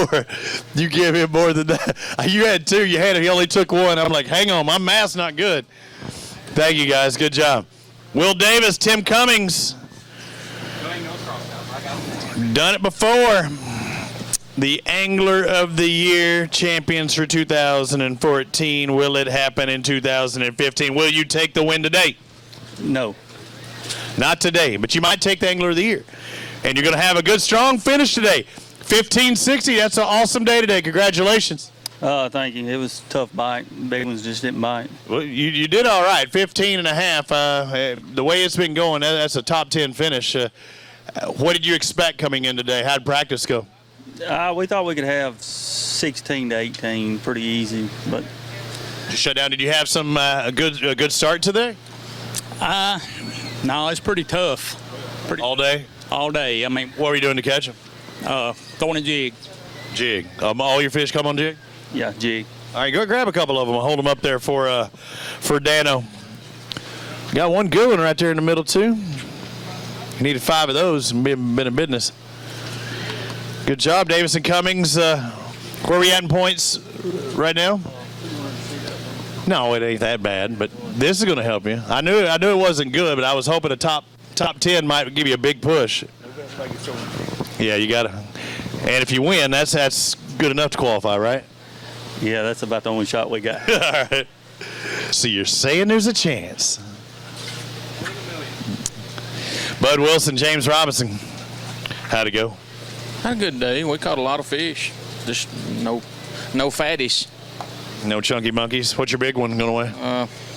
you gave him more than that. You had 2. You had him. He only took 1. I'm like, hang on. My math's not good. Thank you, guys. Good job. Will Davis, Tim Cummings. Done it before. The Angler of the Year champions for 2014. Will it happen in 2015? Will you take the win today? No. Not today, but you might take the Angler of the Year. And you're going to have a good, strong finish today. 1560, that's an awesome day today. Congratulations. Thank you. It was a tough bite. Big ones just didn't bite. Well, you did all right, 15 and a half. The way it's been going, that's a top 10 finish. What did you expect coming in today? How'd practice go? We thought we could have 16 to 18 pretty easy, but you shut down. Did you have some a good start today? No, it's pretty tough. All day? All day. I mean, what were you doing to catch them? Throwing a jig. Jig. All your fish come on jig? Yeah, jig. All right, go grab a couple of them. I'll hold them up there for Dano. Got one good one right there in the middle too. You needed 5 of those and been in business. Good job, Davis and Cummings. Where are we at in points right now? No, it ain't that bad, but this is going to help you. I knew it wasn't good, but I was hoping a top 10 might give you a big push. Yeah, you got to. And if you win, that's good enough to qualify, right? Yeah, that's about the only shot we got. All right. So you're saying there's a chance. Bud Wilson, James Robinson, how'd it go? Had a good day. We caught a lot of fish. Just no fatties. No chunky monkeys. What's your big one going away?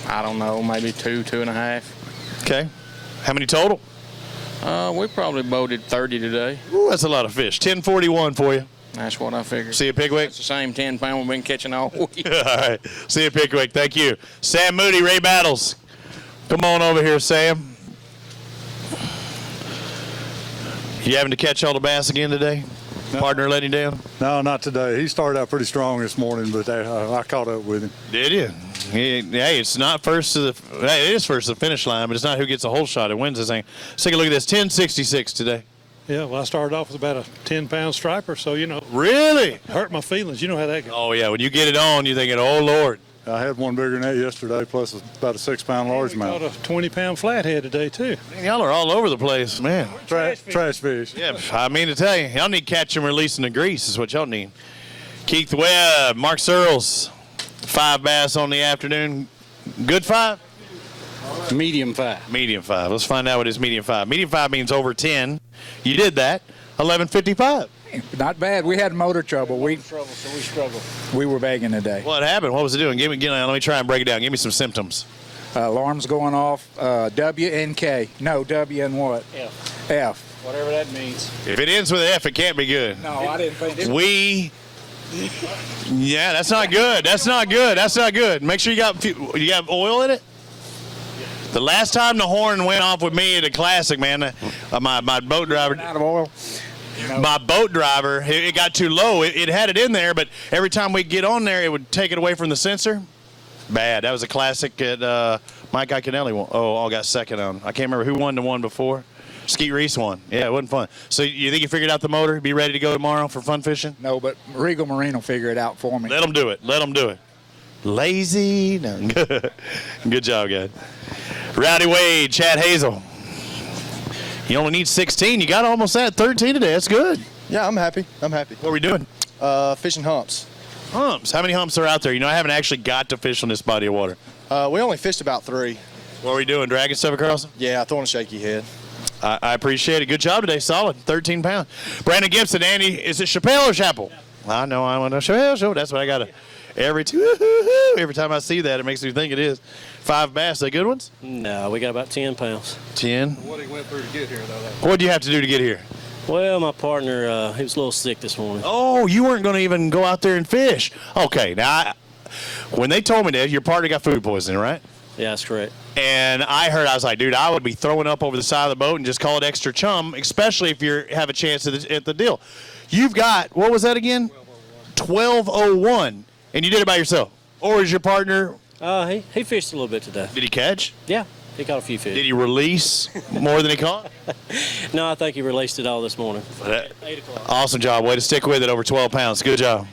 I don't know. Maybe 2, 2.5. Okay. How many total? We probably boated 30 today. Ooh, that's a lot of fish. 1041 for you. That's what I figured. See you, Pickwick. It's the same 10 pound we've been catching all week. All right. See you, Pickwick. Thank you. Sam Moody, Ray Battles. Come on over here, Sam. You having to catch all the bass again today? No. Partner letting you down? No, not today. He started out pretty strong this morning, but I caught up with him. Did you? Hey, it's not first to the. Hey, it is first to the finish line, but it's not who gets a whole shot that wins this thing. Let's take a look at this. 1066 today. Yeah, well, I started off with about a 10-pound striper, so, you know. Really? Hurt my feelings. You know how that goes. Oh, yeah. When you get it on, you're thinking, oh, Lord. I had one bigger than that yesterday, plus about a 6-pound largemouth. Got a 20-pound flathead today, too. Man, y'all are all over the place, man. Trash fish. Yeah, I mean to tell you, y'all need catch and releasing the grease is what y'all need. Keith Webb, Mark Searles, 5 bass on the afternoon. Good 5? Medium 5. Medium 5. Let's find out what is medium 5. Medium 5 means over 10. You did that. 1155. Not bad. We had motor trouble. We struggled. We were begging today. What happened? What was it doing? Let me try and break it down. Give me some symptoms. Alarms going off. W and K. No, W and what? F. F. Whatever that means. If it ends with F, it can't be good. No, I didn't think it. We Yeah, that's not good. That's not good. That's not good. Make sure you got oil in it. The last time the horn went off with me at a classic, man, my boat driver. Out of oil. My boat driver, it got too low. It had it in there, but every time we get on there, it would take it away from the sensor. Bad. That was a classic at Mike Iaconelli. All got second on. I can't remember who won the one before. Skeet Reese won. Yeah, it wasn't fun. So you think you figured out the motor? Be ready to go tomorrow for fun fishing? No, but Regal Marine will figure it out for me. Let them do it. Let them do it. Lazy. No. Good job, guys. Rowdy Wade, Chad Hazel. You only need 16. You got almost that. 13 today. That's good. Yeah, I'm happy. I'm happy. What are we doing? Fishing humps. Humps. How many humps are out there? You know, I haven't actually got to fish on this body of water. We only fished about 3. What are we doing? Dragging stuff across them? Yeah, throwing a shaky head. I appreciate it. Good job today. Solid. 13 pounds. Brandon Gibson, Andy, is it Chappelle or Chapel? I know I want to Chappelle show. That's what I got to. Every time I see that, it makes me think it is. 5 bass. Are they good ones? No, we got about 10 pounds. 10? What he went through to get here, though. What do you have to do to get here? Well, my partner, he was a little sick this morning. Oh, you weren't going to even go out there and fish. Okay, now, when they told me that, your partner got food poisoning, right? Yeah, that's correct. And I was like, dude, I would be throwing up over the side of the boat and just call it extra chum, especially if you have a chance at the deal. You've got, what was that again? 1201. And you did it by yourself? Or is your partner? He fished a little bit today. Did he catch? Yeah, he caught a few fish. Did he release more than he caught? No, I think he released it all this morning. 8 o'clock. Awesome job. Way to stick with it over 12 pounds. Good job.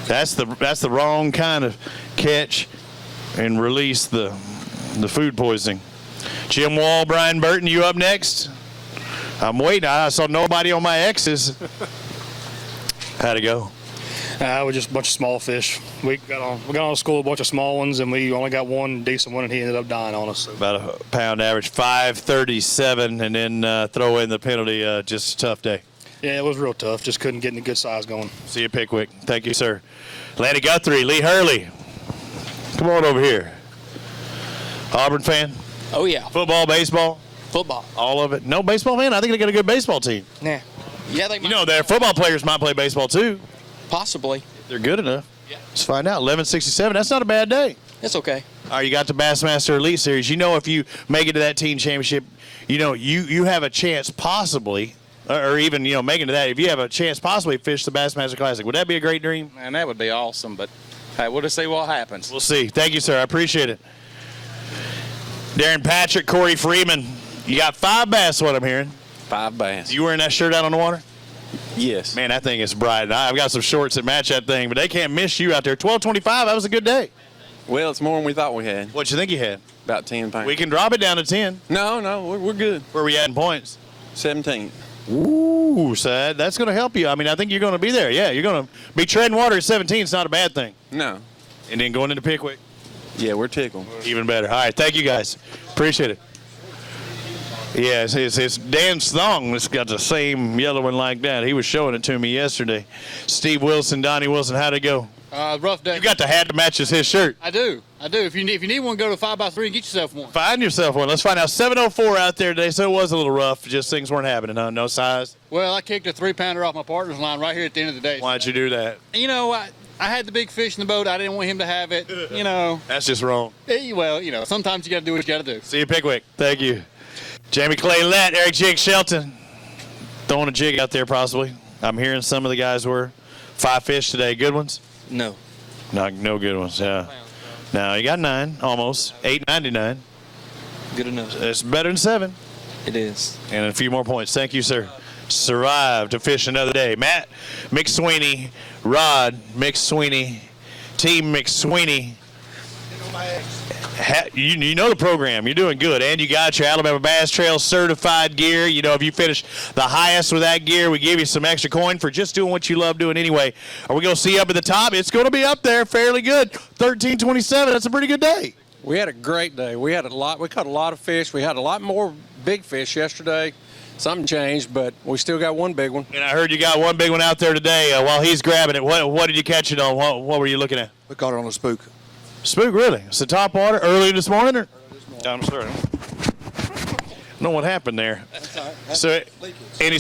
That's the wrong kind of catch and release the food poisoning. Jim Wall, Brian Burton, you up next? I'm waiting. I saw nobody on my X's. How'd it go? We're just a bunch of small fish. We got on school a bunch of small ones, and we only got one decent one, and he ended up dying on us. So. About a pound average, 537, and then throw in the penalty. Just a tough day. Yeah, it was real tough. Just couldn't get any good size going. See you, Pickwick. Thank you, sir. Lanny Guthrie, Lee Hurley. Come on over here. Auburn fan? Oh, yeah. Football, baseball? Football. All of it? No baseball fan? I think they got a good baseball team. Nah. Yeah, they might. You know, their football players might play baseball, too. Possibly. They're good enough. Yeah. Let's find out. 1167. That's not a bad day. It's okay. All right, you got the Bassmaster Elite Series. You know, if you make it to that team championship, you know, you have a chance possibly, or even, you know, making to that, if you have a chance possibly to fish the Bassmaster Classic. Would that be a great dream? Man, that would be awesome, but hey, we'll just see what happens. We'll see. Thank you, sir. I appreciate it. Darren Patrick, Corey Freeman. You got 5 bass, what I'm hearing. 5 bass. You wearing that shirt out on the water? Yes. Man, that thing is bright. I've got some shorts that match that thing, but they can't miss you out there. 12:25, that was a good day. Well, it's more than we thought we had. What you think you had? About 10 pounds. We can drop it down to 10. No, we're good. Where are we at in points? 17. Ooh, so that's going to help you. I mean, I think you're going to be there. Yeah, you're going to be treading water at 17. It's not a bad thing. No. And then going into Pickwick. Yeah, we're tickled. Even better. All right, thank you guys. Appreciate it. Yeah, it's Dan Thong that's got the same yellow one like that. He was showing it to me yesterday. Steve Wilson, Donnie Wilson, how'd it go? Rough day. You got the hat that matches his shirt. I do. If you need one, go to 5x3 and get yourself one. Find yourself one. Let's find out. 704 out there today, so it was a little rough. Just things weren't happening, huh? No size? Well, I kicked a 3-pounder off my partner's line right here at the end of the day. Why'd you do that? You know, I had the big fish in the boat. I didn't want him to have it, you know. That's just wrong. Well, you know, sometimes you got to do what you got to do. See you, Pickwick. Thank you. Jamie Clay Lett, Eric Jig Shelton. Throwing a jig out there possibly. I'm hearing some of the guys were. 5 fish today. Good ones? No. No good ones, yeah. Now you got 9, almost. 8.99. Good enough. It's better than 7. It is. And a few more points. Thank you, sir. Survived to fish another day. Matt McSweeney, Rod McSweeney, Team McSweeney. You know the program. You're doing good. And you got your Alabama Bass Trail certified gear. You know, if you finish the highest with that gear, we give you some extra coin for just doing what you love doing anyway. Are we going to see you up at the top? It's going to be up there fairly good. 13.27. That's a pretty good day. We had a great day. We caught a lot of fish. We had a lot more big fish yesterday. Something changed, but we still got one big one. And I heard you got one big one out there today. While he's grabbing it, what did you catch it on? What were you looking at? We caught it on a spook. Spook, really? It's the top water early this morning? Or? I'm sorry. know what happened there. So, any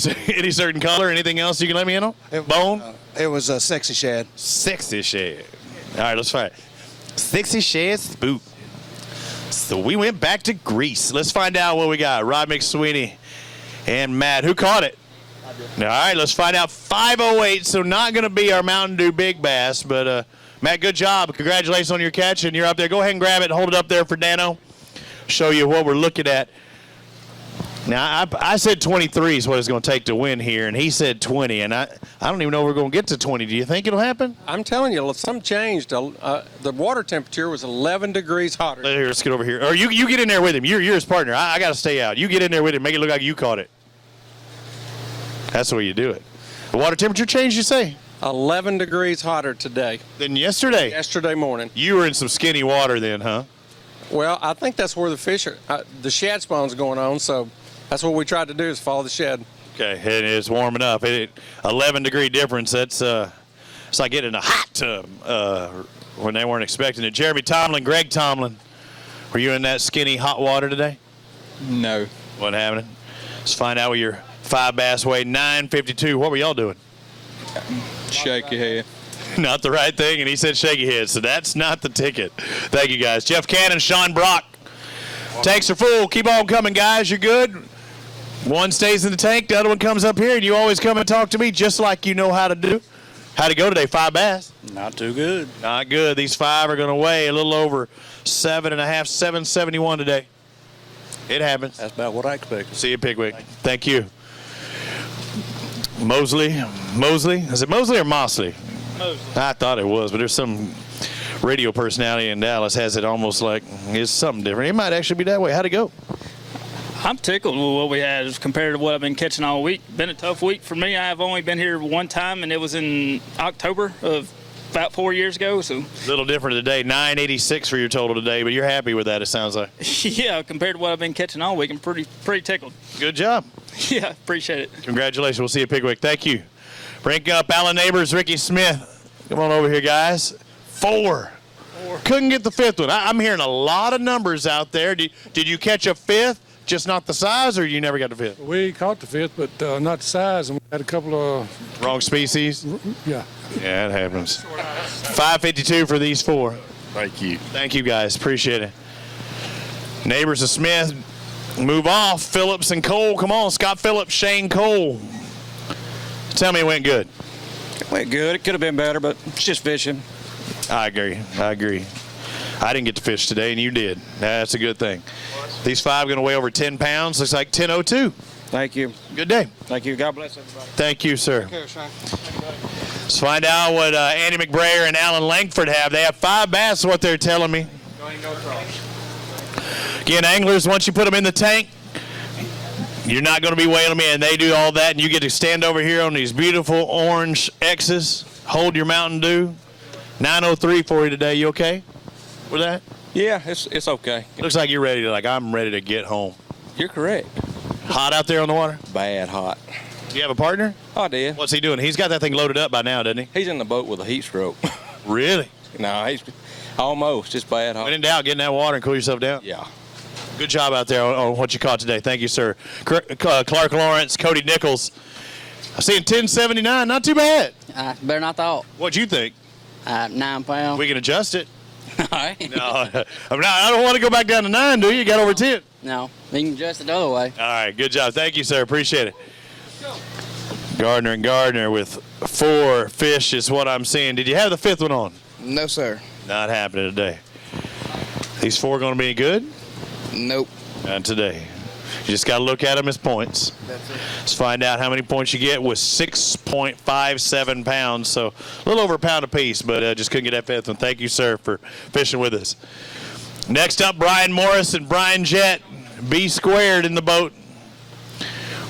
certain color? Anything else you can let me in on? Bone? It was a sexy shad. Sexy shad. All right, let's find it. Sexy shad spook. So we went back to Greece. Let's find out what we got. Rod McSweeney and Matt. Who caught it? All right, let's find out. 508, so not going to be our Mountain Dew Big Bass, but Matt, good job. Congratulations on your catch, and you're up there. Go ahead and grab it and hold it up there for Dano. Show you what we're looking at. Now, I said 23 is what it's going to take to win here, and he said 20, and I don't even know if we're going to get to 20. Do you think it'll happen? I'm telling you, something changed. The water temperature was 11 degrees hotter. Here, let's get over here. Or you get in there with him. You're his partner. I got to stay out. You get in there with him. Make it look like you caught it. That's the way you do it. The water temperature changed, you say? 11 degrees hotter today than yesterday? Yesterday morning. You were in some skinny water then, huh? Well, I think that's where the fish are. The shad spawn's going on, so that's what we tried to do is follow the shad. Okay, and it's warming up. 11-degree difference. That's it's like getting in a hot tub when they weren't expecting it. Jeremy Tomlin, Greg Tomlin, were you in that skinny hot water today? No. What happened? Let's find out what your 5 bass weighed. 952. What were y'all doing? Shake your head. Not the right thing, and he said shake your head, so that's not the ticket. Thank you, guys. Jeff Cannon, Sean Brock. Tanks are full. Keep on coming, guys. You're good. One stays in the tank, the other one comes up here, and you always come and talk to me just like you know how to do. How'd it go today? 5 bass? Not too good. Not good. These 5 are going to weigh a little over 7.5, 771 today. It happens. That's about what I expected. See you, Pickwick. Thank you. Mosley? Is it Mosley or Mosley? Mosley. I thought it was, but there's some radio personality in Dallas has it almost like it's something different. It might actually be that way. How'd it go? I'm tickled with what we had compared to what I've been catching all week. Been a tough week for me. I've only been here one time, and it was in October of about 4 years ago. So a little different today. 986 for your total today, but you're happy with that, it sounds like. Yeah, compared to what I've been catching all week, I'm pretty tickled. Good job. Yeah, appreciate it. Congratulations. We'll see you at Pickwick. Thank you. Bring up Alan Neighbors, Ricky Smith. Come on over here, guys. 4. Couldn't get the 5th one. I'm hearing a lot of numbers out there. Did you catch a 5th, just not the size, or you never got the 5th? We caught the 5th, but not the size, and we had a couple of... Wrong species? Yeah. Yeah, it happens. 552 for these 4. Thank you. Thank you, guys. Appreciate it. Neighbors of Smith move off. Phillips and Cole. Come on, Scott Phillips, Shane Cole. Tell me it went good. It went good. It could have been better, but it's just fishing. I agree. I didn't get to fish today, and you did. That's a good thing. These 5 going to weigh over 10 pounds. Looks like 10:02. Thank you. Good day. Thank you. God bless everybody. Thank you, sir. Take care, Shane. Let's find out what Andy McBrayer and Alan Langford have. They have 5 bass, is what they're telling me. Go ahead and go across. Again, anglers, once you put them in the tank, you're not going to be weighing them in. They do all that, and you get to stand over here on these beautiful orange X's, hold your Mountain Dew. 9:03 for you today. You okay with that? Yeah, it's okay. Looks like you're ready to, I'm ready to get home. You're correct. Hot out there on the water? Bad hot. Do you have a partner? I did. What's he doing? He's got that thing loaded up by now, doesn't he? He's in the boat with a heat stroke. Really? No, he's almost. Just bad hot. When in doubt, get in that water and cool yourself down. Yeah. Good job out there on what you caught today. Thank you, sir. Clark Lawrence, Cody Nichols. I see 1079. Not too bad. Better not thought. What'd you think? 9 pounds. We can adjust it. All right. No, I don't want to go back down to 9, do you? You got over 10. No, we can adjust it the other way. All right, good job. Thank you, sir. Appreciate it. Gardner and Gardner with 4 fish is what I'm seeing. Did you have the 5th one on? No, sir. Not happening today. These 4 going to be good? Nope. Not today. You just got to look at them as points. That's it. Let's find out how many points you get with 6.57 pounds. So a little over a pound apiece, but just couldn't get that 5th one. Thank you, sir, for fishing with us. Next up, Brian Morris and Brian Jett. B squared in the boat.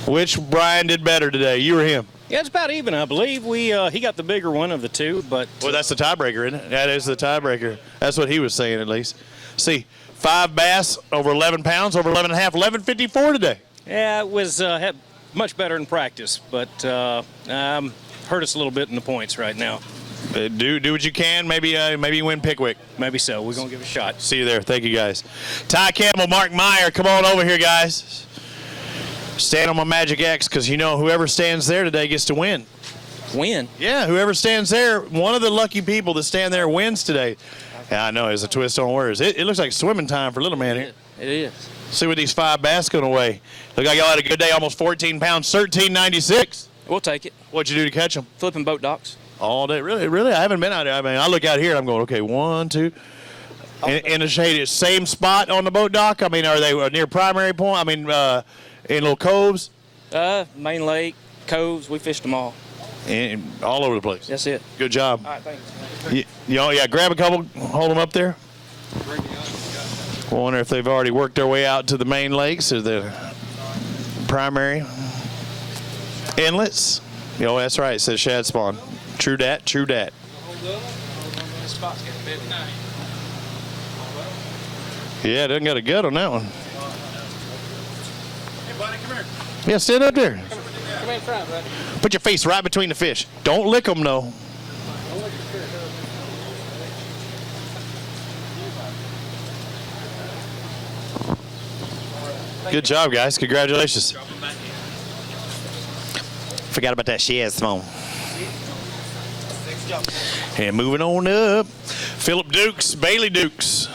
Which Brian did better today, you or him? Yeah, it's about even, I believe. He got the bigger one of the 2, but... Well, that's the tiebreaker, isn't it? That is the tiebreaker. That's what he was saying, at least. See, 5 bass over 11 pounds, over 11 and a half, 11.54 today. Yeah, it was had much better in practice, but hurt us a little bit in the points right now. Do what you can. Maybe you win Pickwick. Maybe so. We're going to give it a shot. See you there. Thank you, guys. Ty Campbell, Mark Meyer, come on over here, guys. Stand on my Magic X because you know whoever stands there today gets to win. Win? Yeah, whoever stands there, one of the lucky people that stand there wins today. Yeah, I know, it's a twist on words. It looks like swimming time for little man here. It is. See what these 5 bass going away. Look like y'all had a good day, almost 14 pounds, 13.96. We'll take it. What'd you do to catch them? Flipping boat docks. All day, really? I haven't been out there. I mean, I look out here and I'm going, okay, 1, 2. In the shade, same spot on the boat dock? I mean, are they near primary point? I mean, in little coves? Main lake, coves, we fished them all. And all over the place. That's it. Good job. All right, thanks. Yeah, grab a couple, hold them up there. Wonder if they've already worked their way out to the main lakes or the primary inlets. Oh, that's right. It says shad spawn. True dat, true dat. Yeah, doesn't got a gut on that one. Hey, buddy, come here. Yeah, stand up there. Come in front, buddy. Put your face right between the fish. Don't lick them, though. Good job, guys. Congratulations. Forgot about that shad spawn. And moving on up, Philip Dukes, Bailey Dukes.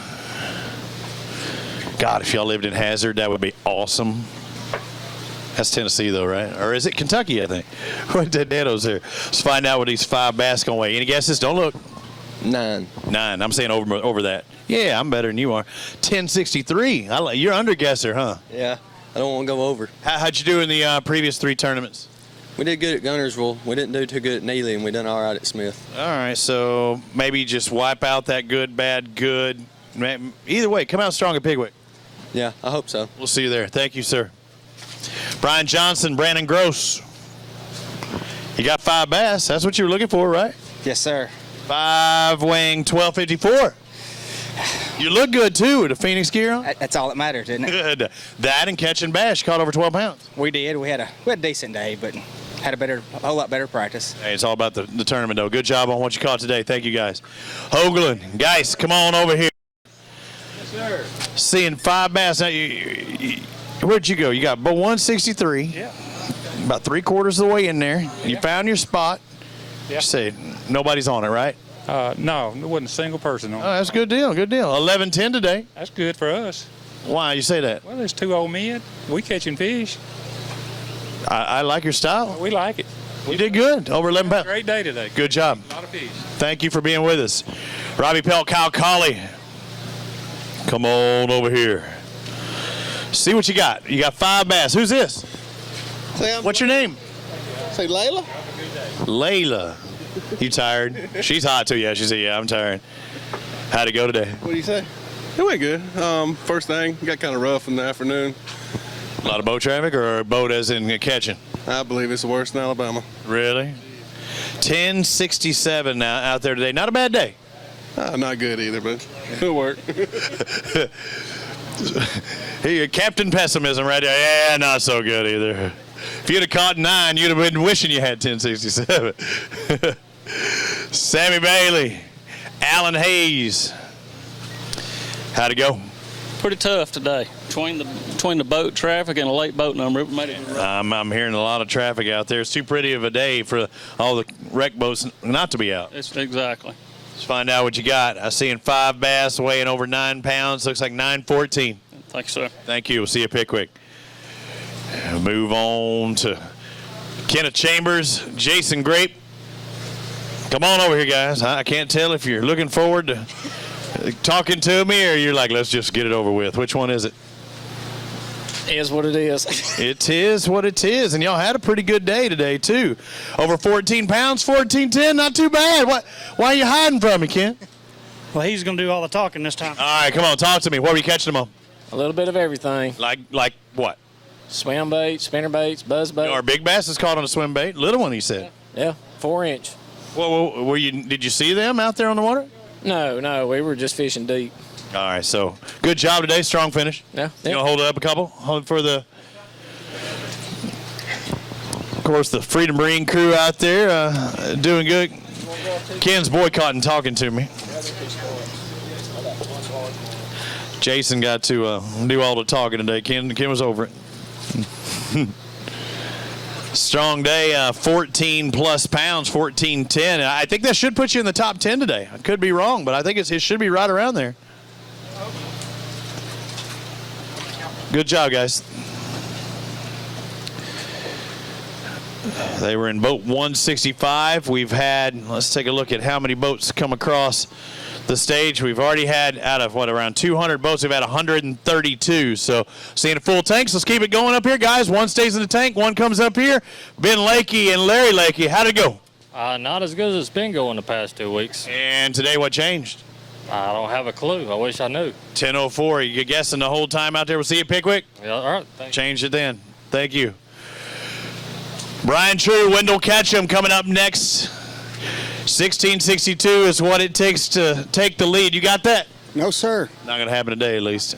God, if y'all lived in Hazard, that would be awesome. That's Tennessee, though, right? Or is it Kentucky, I think? What that Dano's here. Let's find out what these 5 bass going to weigh. Any guesses? Don't look. 9. 9. I'm saying over that. Yeah, I'm better than you are. 1063. You're under guesser, huh? Yeah, I don't want to go over. How'd you do in the previous 3 tournaments? We did good at Gunnersville. We didn't do too good at Neely, and we done all right at Smith. All right, so maybe just wipe out that good, bad, good. Either way, come out strong at Pigwick. Yeah, I hope so. We'll see you there. Thank you, sir. Brian Johnson, Brandon Gross. You got 5 bass. That's what you were looking for, right? Yes, sir. 5 weighing 1254. You look good, too, with a Phoenix gear on. That's all that matters, isn't it? Good. That and catching bass. Caught over 12 pounds. We did. We had a decent day, but had a whole lot better practice. Hey, it's all about the tournament, though. Good job on what you caught today. Thank you, guys. Hoagland, guys, come on over here. Yes, sir. Seeing 5 bass. Now, where'd you go? You got 163. Yeah. About 3/4 of the way in there. You found your spot. Yeah. Say nobody's on it, right? No, there wasn't a single person on it. Oh, that's a good deal. Good deal. 11-10 today. That's good for us. Why you say that? Well, there's 2 old men. We catching fish. I like your style. We like it. You did good. Over 11 pounds. Great day today. Good job. A lot of fish. Thank you for being with us. Robbie Pelt, Kyle Colley. Come on over here. See what you got. You got 5 bass. Who's this? What's your name? Say Layla. Layla. You tired? She's hot too. Yeah, she said, yeah, I'm tired. How'd it go today? What do you say? It went good. First thing, got kind of rough in the afternoon. A lot of boat traffic or boat as in catching? I believe it's the worst in Alabama. Really? 1067 now out there today. Not a bad day. Not good either, but it'll work. Hey, Captain Pessimism right there. Yeah, not so good either. If you'd have caught 9, you'd have been wishing you had 1067. Sammy Bailey, Alan Hayes. How'd it go? Pretty tough today. Between the boat traffic and a late boat number, it made it. I'm hearing a lot of traffic out there. It's too pretty of a day for all the wreck boats not to be out. Exactly. Let's find out what you got. I'm seeing 5 bass weighing over 9 pounds. Looks like 914. Thanks, sir. Thank you. We'll see you at Pickwick. Move on to Kenneth Chambers, Jason Grape. Come on over here, guys. I can't tell if you're looking forward to talking to me or you're like, let's just get it over with. Which one is it? Is what it is. It is what it is. And y'all had a pretty good day today, too. Over 14 pounds, 1410, not too bad. Why are you hiding from me, Ken? Well, he's going to do all the talking this time. All right, come on, talk to me. What were you catching them on? A little bit of everything. Like what? Swim baits, spinner baits, buzz baits. Our big bass is caught on a swim bait. Little one, he said. Yeah, 4-inch. Well, did you see them out there on the water? No, we were just fishing deep. All right, so good job today. Strong finish. Yeah. You gonna hold it up a couple? Hold for the, of course, the Freedom Marine crew out there doing good. Ken's boycotting talking to me. Jason got to do all the talking today. Ken was over it. Strong day, 14 plus pounds, 14.10. I think that should put you in the top 10 today. I could be wrong, but I think it should be right around there. Good job, guys. They were in boat 165. We've had, let's take a look at how many boats come across the stage. We've already had, out of what, around 200 boats, we've had 132. So seeing a full tank. So let's keep it going up here, guys. One stays in the tank, one comes up here. Ben Lakey and Larry Lakey, how'd it go? Not as good as it's been going the past 2 weeks. And today, what changed? I don't have a clue. I wish I knew. 10:04. You guessing the whole time out there? We'll see you, Pickwick. Yeah, all right. Thanks. Change it then. Thank you. Brian True, Wendell Ketchum coming up next. 1662 is what it takes to take the lead. You got that? No, sir. Not going to happen today, at least.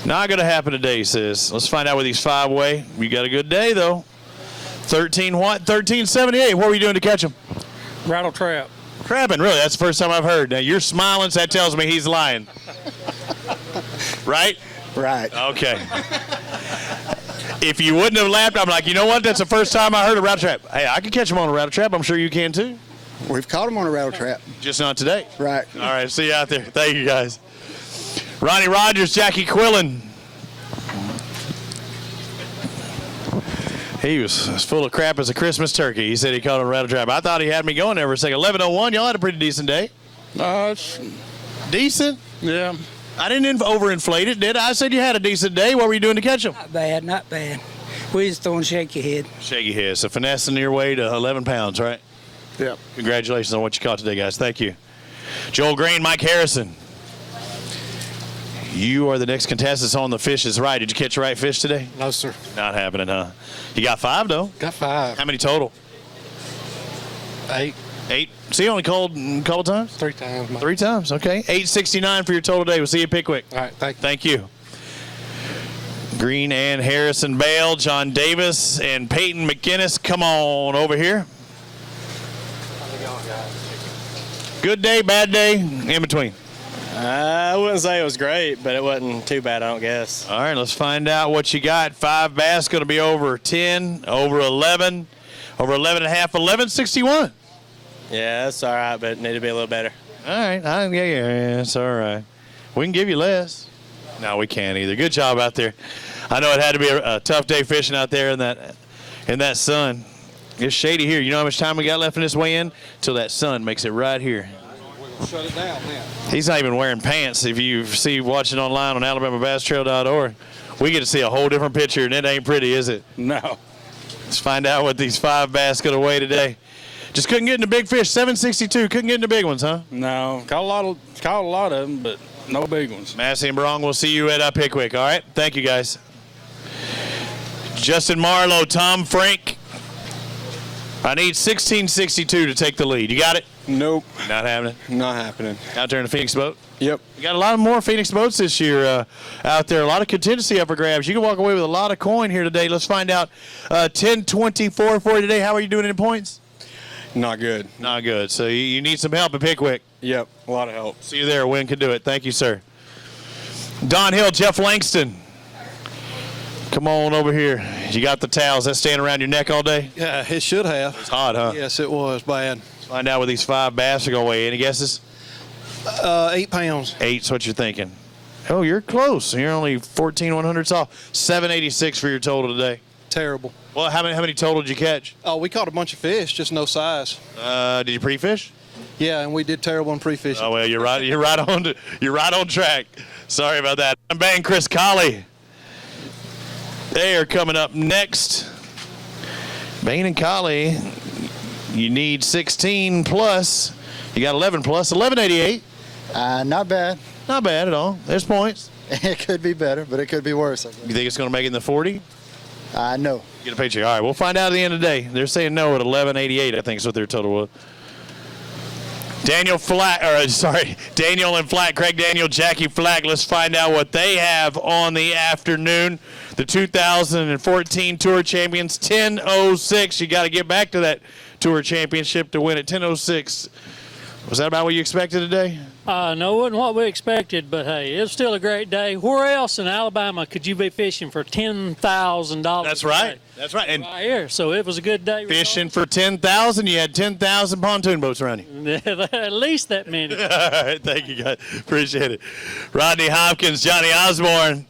Not going to happen today, he says. Let's find out what these 5 weigh. You got a good day, though. 13 what? 1378. What were you doing to catch him? Rattle trap. Crabbing, really? That's the first time I've heard. Now, you're smiling, so that tells me he's lying. Right? Right. Okay. If you wouldn't have laughed, I'm like, you know what? That's the first time I heard a rattle trap. Hey, I can catch him on a rattle trap. I'm sure you can, too. We've caught him on a rattle trap. Just not today. Right. All right, see you out there. Thank you, guys. Ronnie Rogers, Jackie Quillen. He was as full of crap as a Christmas turkey. He said he caught a rattle trap. I thought he had me going there for a second. 11:01, y'all had a pretty decent day. It's Decent? yeah. I didn't overinflate it, did I? I said you had a decent day. What were you doing to catch him? Not bad, not bad. We just throwing shaky head. Shaky head. So finessing your way to 11 pounds, right? Yep. Congratulations on what you caught today, guys. Thank you. Joel Green, Mike Harrison. You are the next contestants on the Fish is Right. Did you catch the right fish today? No, sir. Not happening, huh? You got 5, though. Got 5. How many total? 8. 8. So you only called a couple times? 3 times. 3 times, okay. 869 for your total day. We'll see you, Pickwick. All right, thank you. Thank you. Green and Harrison Bale, John Davis, and Peyton McInnes. Come on over here. Good day, bad day, in between. I wouldn't say it was great, but it wasn't too bad, I don't guess. All right, let's find out what you got. 5 bass, going to be over 10, over 11, over 11 and a half, 1161. Yeah, that's all right, but it need to be a little better. All right, yeah, it's all right. We can give you less. No, we can't either. Good job out there. I know it had to be a tough day fishing out there in that sun. It's shady here. You know how much time we got left in this weigh-in? Till that sun makes it right here. Shut it down now. He's not even wearing pants. If you see watching online on AlabamaBassTrail.org, we get to see a whole different picture, and it ain't pretty, is it? No. Let's find out what these 5 bass going to weigh today. Just couldn't get in the big fish. 762. Couldn't get in the big ones, huh? No, caught a lot of them, but no big ones. Massey and Barong, we'll see you at Pickwick. All right? Thank you, guys. Justin Marlowe, Tom Frank. I need 1662 to take the lead. You got it? Nope. Not happening? Not happening. Out there in the Phoenix boat? Yep. You got a lot more Phoenix boats this year out there. A lot of contingency up for grabs. You can walk away with a lot of coin here today. Let's find out. 1024 for you today. How are you doing in points? Not good. Not good. So you need some help at Pickwick. Yep, a lot of help. See you there. Win can do it. Thank you, sir. Don Hill, Jeff Langston. Come on over here. You got the towels. That staying around your neck all day? Yeah, it should have. It's hot, huh? Yes, it was bad. Let's find out what these 5 bass are going to weigh. Any guesses? 8 pounds. 8's what you're thinking. Oh, you're close. You're only 14/100ths off. 786 for your total today. Terrible. Well, how many total did you catch? Oh, we caught a bunch of fish, just no size. Did you pre-fish? Yeah, and we did terrible in pre-fishing. Oh well, you're right on track. Sorry about that. I'm Bang Chris Colley. They are coming up next. Bain and Colley, you need 16 plus. You got 11 plus, 1188. Not bad. Not bad at all. There's points. It could be better, but it could be worse. You think it's going to make it in the 40? No. Get a paycheck. All right, we'll find out at the end of the day. They're saying no at 1188, I think is what their total was. Daniel and Flack, Craig Daniel, Jackie Flack. Let's find out what they have on the afternoon. The 2014 Tour Champions, 10:06. You got to get back to that Tour Championship to win it. 10:06 Was that about what you expected today? No, it wasn't what we expected, but hey, it was still a great day. Where else in Alabama could you be fishing for $10,000? That's right. That's right. And right here, so it was a good day. Fishing for 10,000, you had 10,000 pontoon boats around you. At least that many. All right, thank you, guys. Appreciate it. Rodney Hopkins, Johnny Osborne.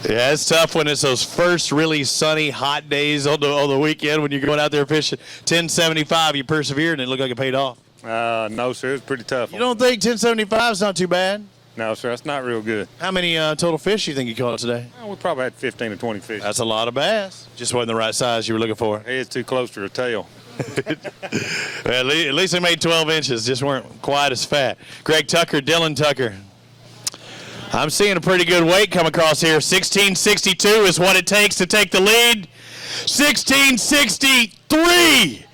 Yeah, it's tough when it's those first really sunny, hot days on the weekend when you're going out there fishing. 1075, you persevered, and it looked like it paid off. No, sir. It's pretty tough. You don't think 1075 is not too bad? No, sir. That's not real good. How many total fish do you think you caught today? We probably had 15 to 20 fish. That's a lot of bass. Just wasn't the right size you were looking for. Head's too close to her tail. Well, at least they made 12 inches. Just weren't quite as fat. Greg Tucker, Dylan Tucker. I'm seeing a pretty good weight come across here. 1662 is what it takes to take the lead. 1663.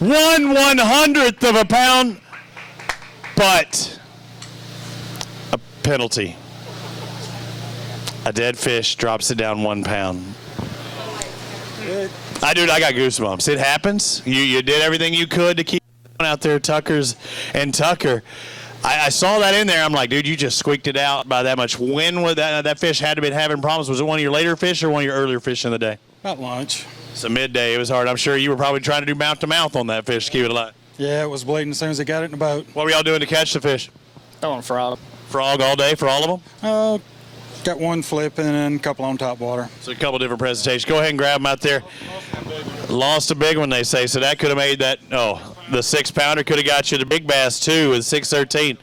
1/100th of a pound, but a penalty. A dead fish drops it down 1 pound. I got goosebumps. It happens. You did everything you could to keep out there, Tuckers and Tucker. I saw that in there. I'm like, dude, you just squeaked it out by that much. When would that fish had to be having problems? Was it one of your later fish or one of your earlier fish in the day? About lunch. So midday, it was hard. I'm sure you were probably trying to do mouth to mouth on that fish to keep it alive. Yeah, it was bleeding as soon as I got it in the boat. What were y'all doing to catch the fish? Throwing frog. Frog all day for all of them? Got one flipping and a couple on top water. So a couple different presentations. Go ahead and grab them out there. Lost a big one, they say. So that could have made that, the 6-pounder could have got you the big bass too with 613.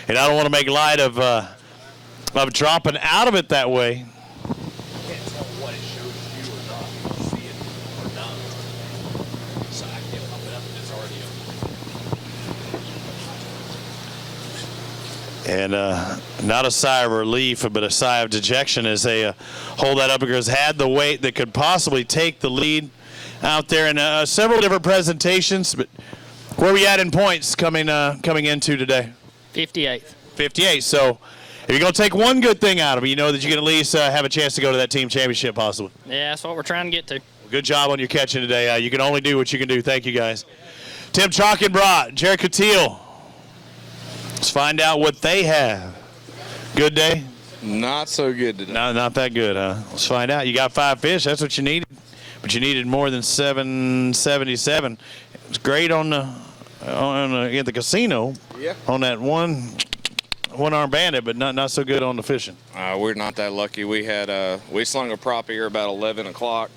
And I don't want to make light of dropping out of it that way. And not a sigh of relief, but a sigh of dejection as they hold that up because had the weight that could possibly take the lead out there in several different presentations. But where are we at in points coming into today? 58th. 58. So if you're going to take one good thing out of it, you know that you can at least have a chance to go to that team championship possibly. Yeah, that's what we're trying to get to. Good job on your catching today. You can only do what you can do. Thank you, guys. Tim Chalkenbrot, Jared Cotillo. Let's find out what they have. Good day? Not so good today. No, not that good, huh? Let's find out. You got 5 fish. That's what you needed. But you needed more than 777. It was great at the casino. Yeah. On that one-arm bandit, but not so good on the fishing. We're not that lucky. We slung a prop here about 11 o'clock.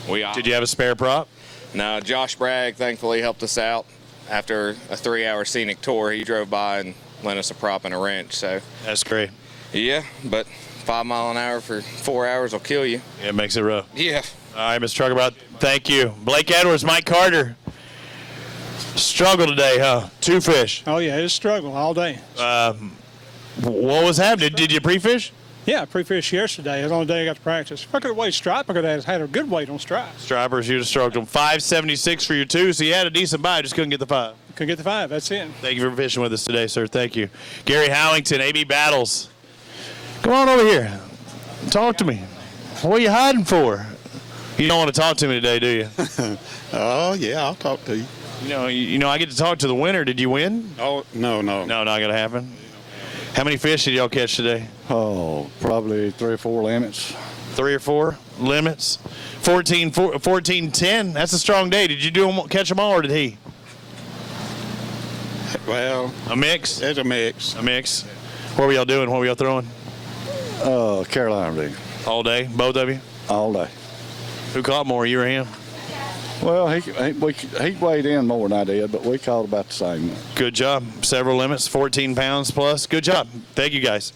Did you have a spare prop? No, Josh Bragg thankfully helped us out. After a 3-hour scenic tour, he drove by and lent us a prop and a wrench. So that's great. Yeah, but 5 mile an hour for 4 hours will kill you. Yeah, it makes it rough. Yeah. All right, Mr. Truckabout, thank you. Blake Edwards, Mike Carter. Struggle today, huh? 2 fish. Oh, yeah, it's a struggle all day. What was happening? Did you pre-fish? Yeah, I pre-fished yesterday. It was the only day I got to practice. If I could have weighed stripe, I could have had a good weight on stripe. Stripers, you'd have stroked them. 576 for your 2, so you had a decent buy, just couldn't get the 5. Couldn't get the 5, that's it. Thank you for fishing with us today, sir. Thank you. Gary Howington, AB Battles. Come on over here. Talk to me. What are you hiding for? You don't want to talk to me today, do you? Oh, yeah, I'll talk to you. You know, I get to talk to the winner. Did you win? Oh, no. No, not going to happen. How many fish did y'all catch today? Oh, probably 3 or 4 limits. 3 or 4 limits? 14-10. That's a strong day. Did you catch them all, or did he? Well, a mix? It's a mix. A mix. What were y'all doing? What were y'all throwing? Carolina Day. All day? Both of you? All day. Who caught more, you or him? Well, he weighed in more than I did, but we caught about the same. Good job. Several limits, 14 pounds plus. Good job. Thank you, guys.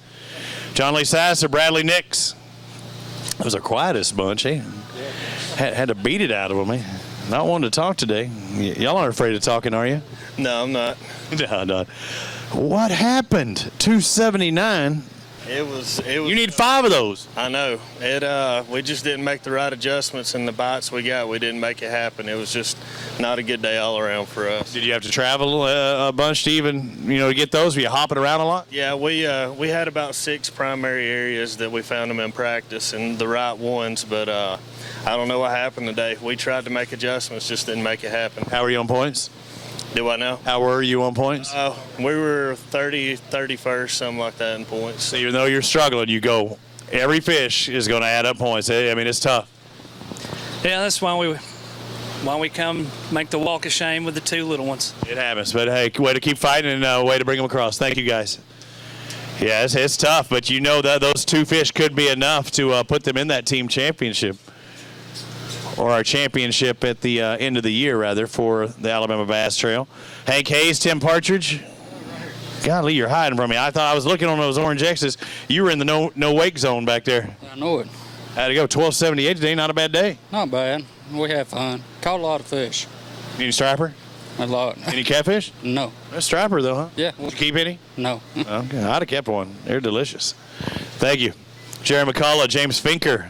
John Lee Sasser, Bradley Nix. It was our quietest bunch, eh? Had to beat it out of them, eh? Not wanting to talk today. Y'all aren't afraid of talking, are you? No, I'm not. No. What happened? 279. It was. You need 5 of those. I know. We just didn't make the right adjustments, and the bites we got, we didn't make it happen. It was just not a good day all around for us. Did you have to travel a bunch to even, to get those? Were you hopping around a lot? Yeah, we had about 6 primary areas that we found them in practice, and the right ones. But I don't know what happened today. We tried to make adjustments, just didn't make it happen. How were you on points? Do I know? How were you on points? We were 31st, something like that in points. So even though you're struggling, you go, every fish is going to add up points. I mean, it's tough. Yeah, that's why we come make the walk of shame with the two little ones. It happens, but hey, way to keep fighting and way to bring them across. Thank you, guys. Yeah, it's tough, but you know that those two fish could be enough to put them in that team championship. Or our championship at the end of the year, rather, for the Alabama Bass Trail. Hank Hayes, Tim Partridge. Golly, you're hiding from me. I thought I was looking on those orange X's. You were in the no wake zone back there. I know it. How'd it go? 1278 today, not a bad day. Not bad. We had fun. Caught a lot of fish. Any striper? A lot. Any catfish? No. A striper, though, huh? Yeah. Did you keep any? No. Okay, I'd have kept one. They're delicious. Thank you. Jerry McCullough, James Finker.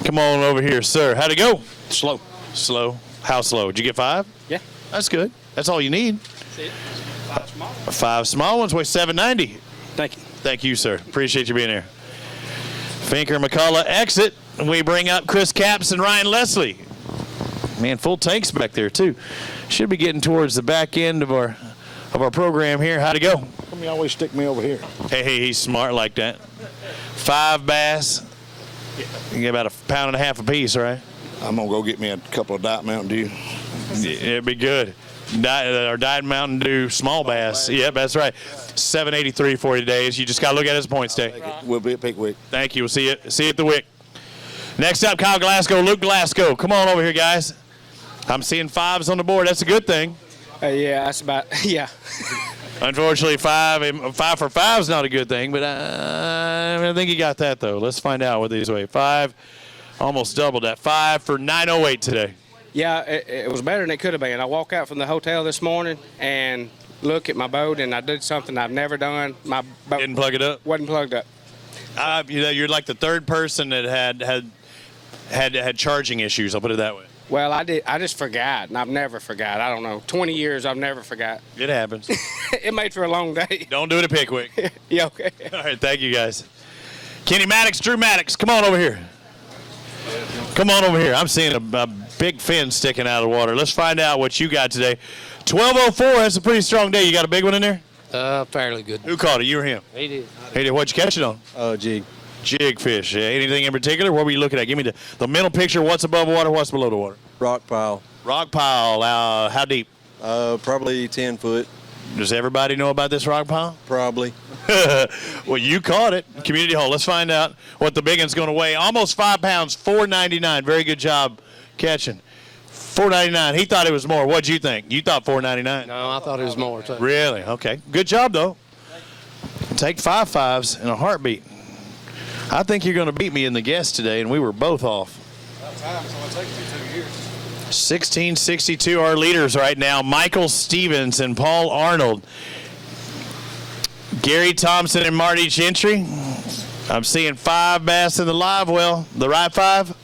Come on over here, sir. How'd it go? Slow. Slow. How slow? Did you get 5? Yeah. That's good. That's all you need. That's it. 5 small. 5 small ones weigh 790. Thank you. Thank you, sir. Appreciate you being here. Finker, McCullough, exit. We bring up Chris Capps and Ryan Leslie. Man, full tanks back there, too. Should be getting towards the back end of our program here. How'd it go? Come you always stick me over here. Hey, he's smart like that. 5 bass. You get about 1.5 pounds a piece, right? I'm going to go get me a couple of Diet Mountain Dew. Yeah, it'd be good. Diet Mountain Dew small bass. Yep, that's right. 783 for you today. You just got to look at his points day. We'll be at Pickwick. Thank you. We'll see you at the Wick. Next up, Kyle Glasgow, Luke Glasgow. Come on over here, guys. I'm seeing 5s on the board. That's a good thing. Yeah, that's about, yeah. Unfortunately, 5 for 5 is not a good thing, but I think you got that, though. Let's find out what these weigh. 5, almost doubled that. 5 for 908 today. Yeah, it was better than it could have been. I walk out from the hotel this morning and look at my boat, and I did something I've never done. My boat didn't plug it up? Wasn't plugged up. You're like the third person that had charging issues. I'll put it that way. Well, I just forgot, and I've never forgot. I don't know. 20 years, I've never forgot. It happens. It made for a long day. Don't do it at Pickwick. Yeah, okay. All right, thank you, guys. Kenny Maddox, Drew Maddox, come on over here. Come on over here. I'm seeing a big fin sticking out of the water. Let's find out what you got today. 1204, that's a pretty strong day. You got a big one in there? Fairly good. Who caught it, you or him? He did. He did. What'd you catch it on? Jig. Jig fish. Anything in particular? What were you looking at? Give me the mental picture. What's above water? What's below the water? Rock pile. Rock pile. How deep? Probably 10 foot. Does everybody know about this rock pile? Probably. Well, you caught it. Community hole. Let's find out what the big one's going to weigh. Almost 5 pounds, 499. Very good job catching. 499. He thought it was more. What'd you think? You thought 499? No, I thought it was more, too. Really? Okay. Good job, though. Take 5 5s in a heartbeat. I think you're going to beat me in the guess today, and we were both off. 1662, our leaders right now. Michael Stevens and Paul Arnold. Gary Thompson and Marty Gentry. I'm seeing 5 bass in the live well. The right 5?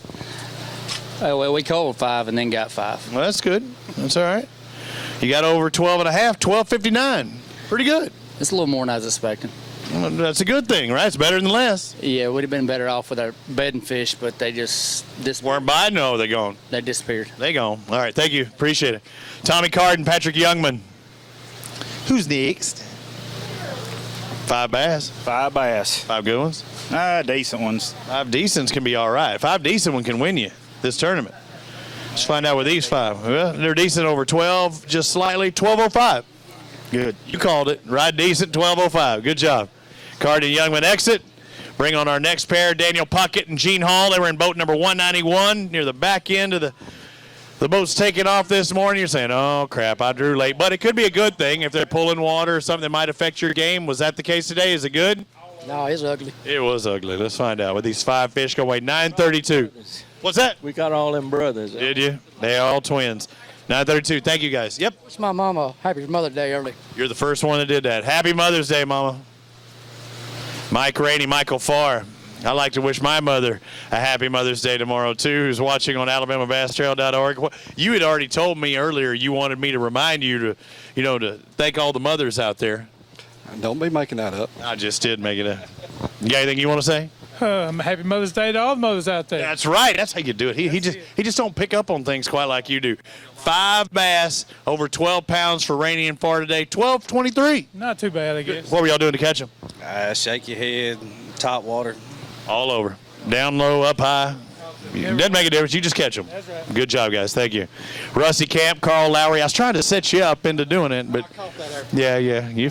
Well, we called 5 and then got 5. Well, that's good. That's all right. You got over 12 and a half, 12.59. Pretty good. It's a little more than I was expecting. Well, that's a good thing, right? It's better than less. Yeah, we'd have been better off with our bedding fish, but they just disappeared. Weren't biting? No, they're gone. They disappeared. They gone. All right, thank you. Appreciate it. Tommy Card and Patrick Youngman. Who's next? 5 bass. 5 bass. 5 good ones? Decent ones. 5 decents can be all right. 5 decent ones can win you this tournament. Let's find out with these 5. Well, they're decent over 12, just slightly. 1205. Good. You called it. Right decent, 1205. Good job. Card and Youngman exit. Bring on our next pair, Daniel Puckett and Gene Hall. They were in boat number 191 near the back end of the boat's taking off this morning. You're saying, oh, crap, I drew late. But it could be a good thing if they're pulling water or something that might affect your game. Was that the case today? Is it good? No, it's ugly. It was ugly. Let's find out. With these 5 fish going away, 932. What's that? We got all them brothers. Did you? They are all twins. 932. Thank you, guys. Yep. It's my mama. Happy Mother's Day early. You're the first one that did that. Happy Mother's Day, Mama. Mike Rainey, Michael Farr. I'd like to wish my mother a happy Mother's Day tomorrow, too, who's watching on AlabamaBassTrail.org. You had already told me earlier you wanted me to remind you to thank all the mothers out there. Don't be making that up. I just did make it up. You got anything you want to say? Happy Mother's Day to all the mothers out there. That's right. That's how you do it. He just don't pick up on things quite like you do. 5 bass, over 12 pounds for Rainey and Far today. 12.23. Not too bad, I guess. What were y'all doing to catch them? Shake your head, top water. All over. Down low, up high. It doesn't make a difference. You just catch them. That's right. Good job, guys. Thank you. Rusty Camp, Carl Lowry. I was trying to set you up into doing it, but yeah. You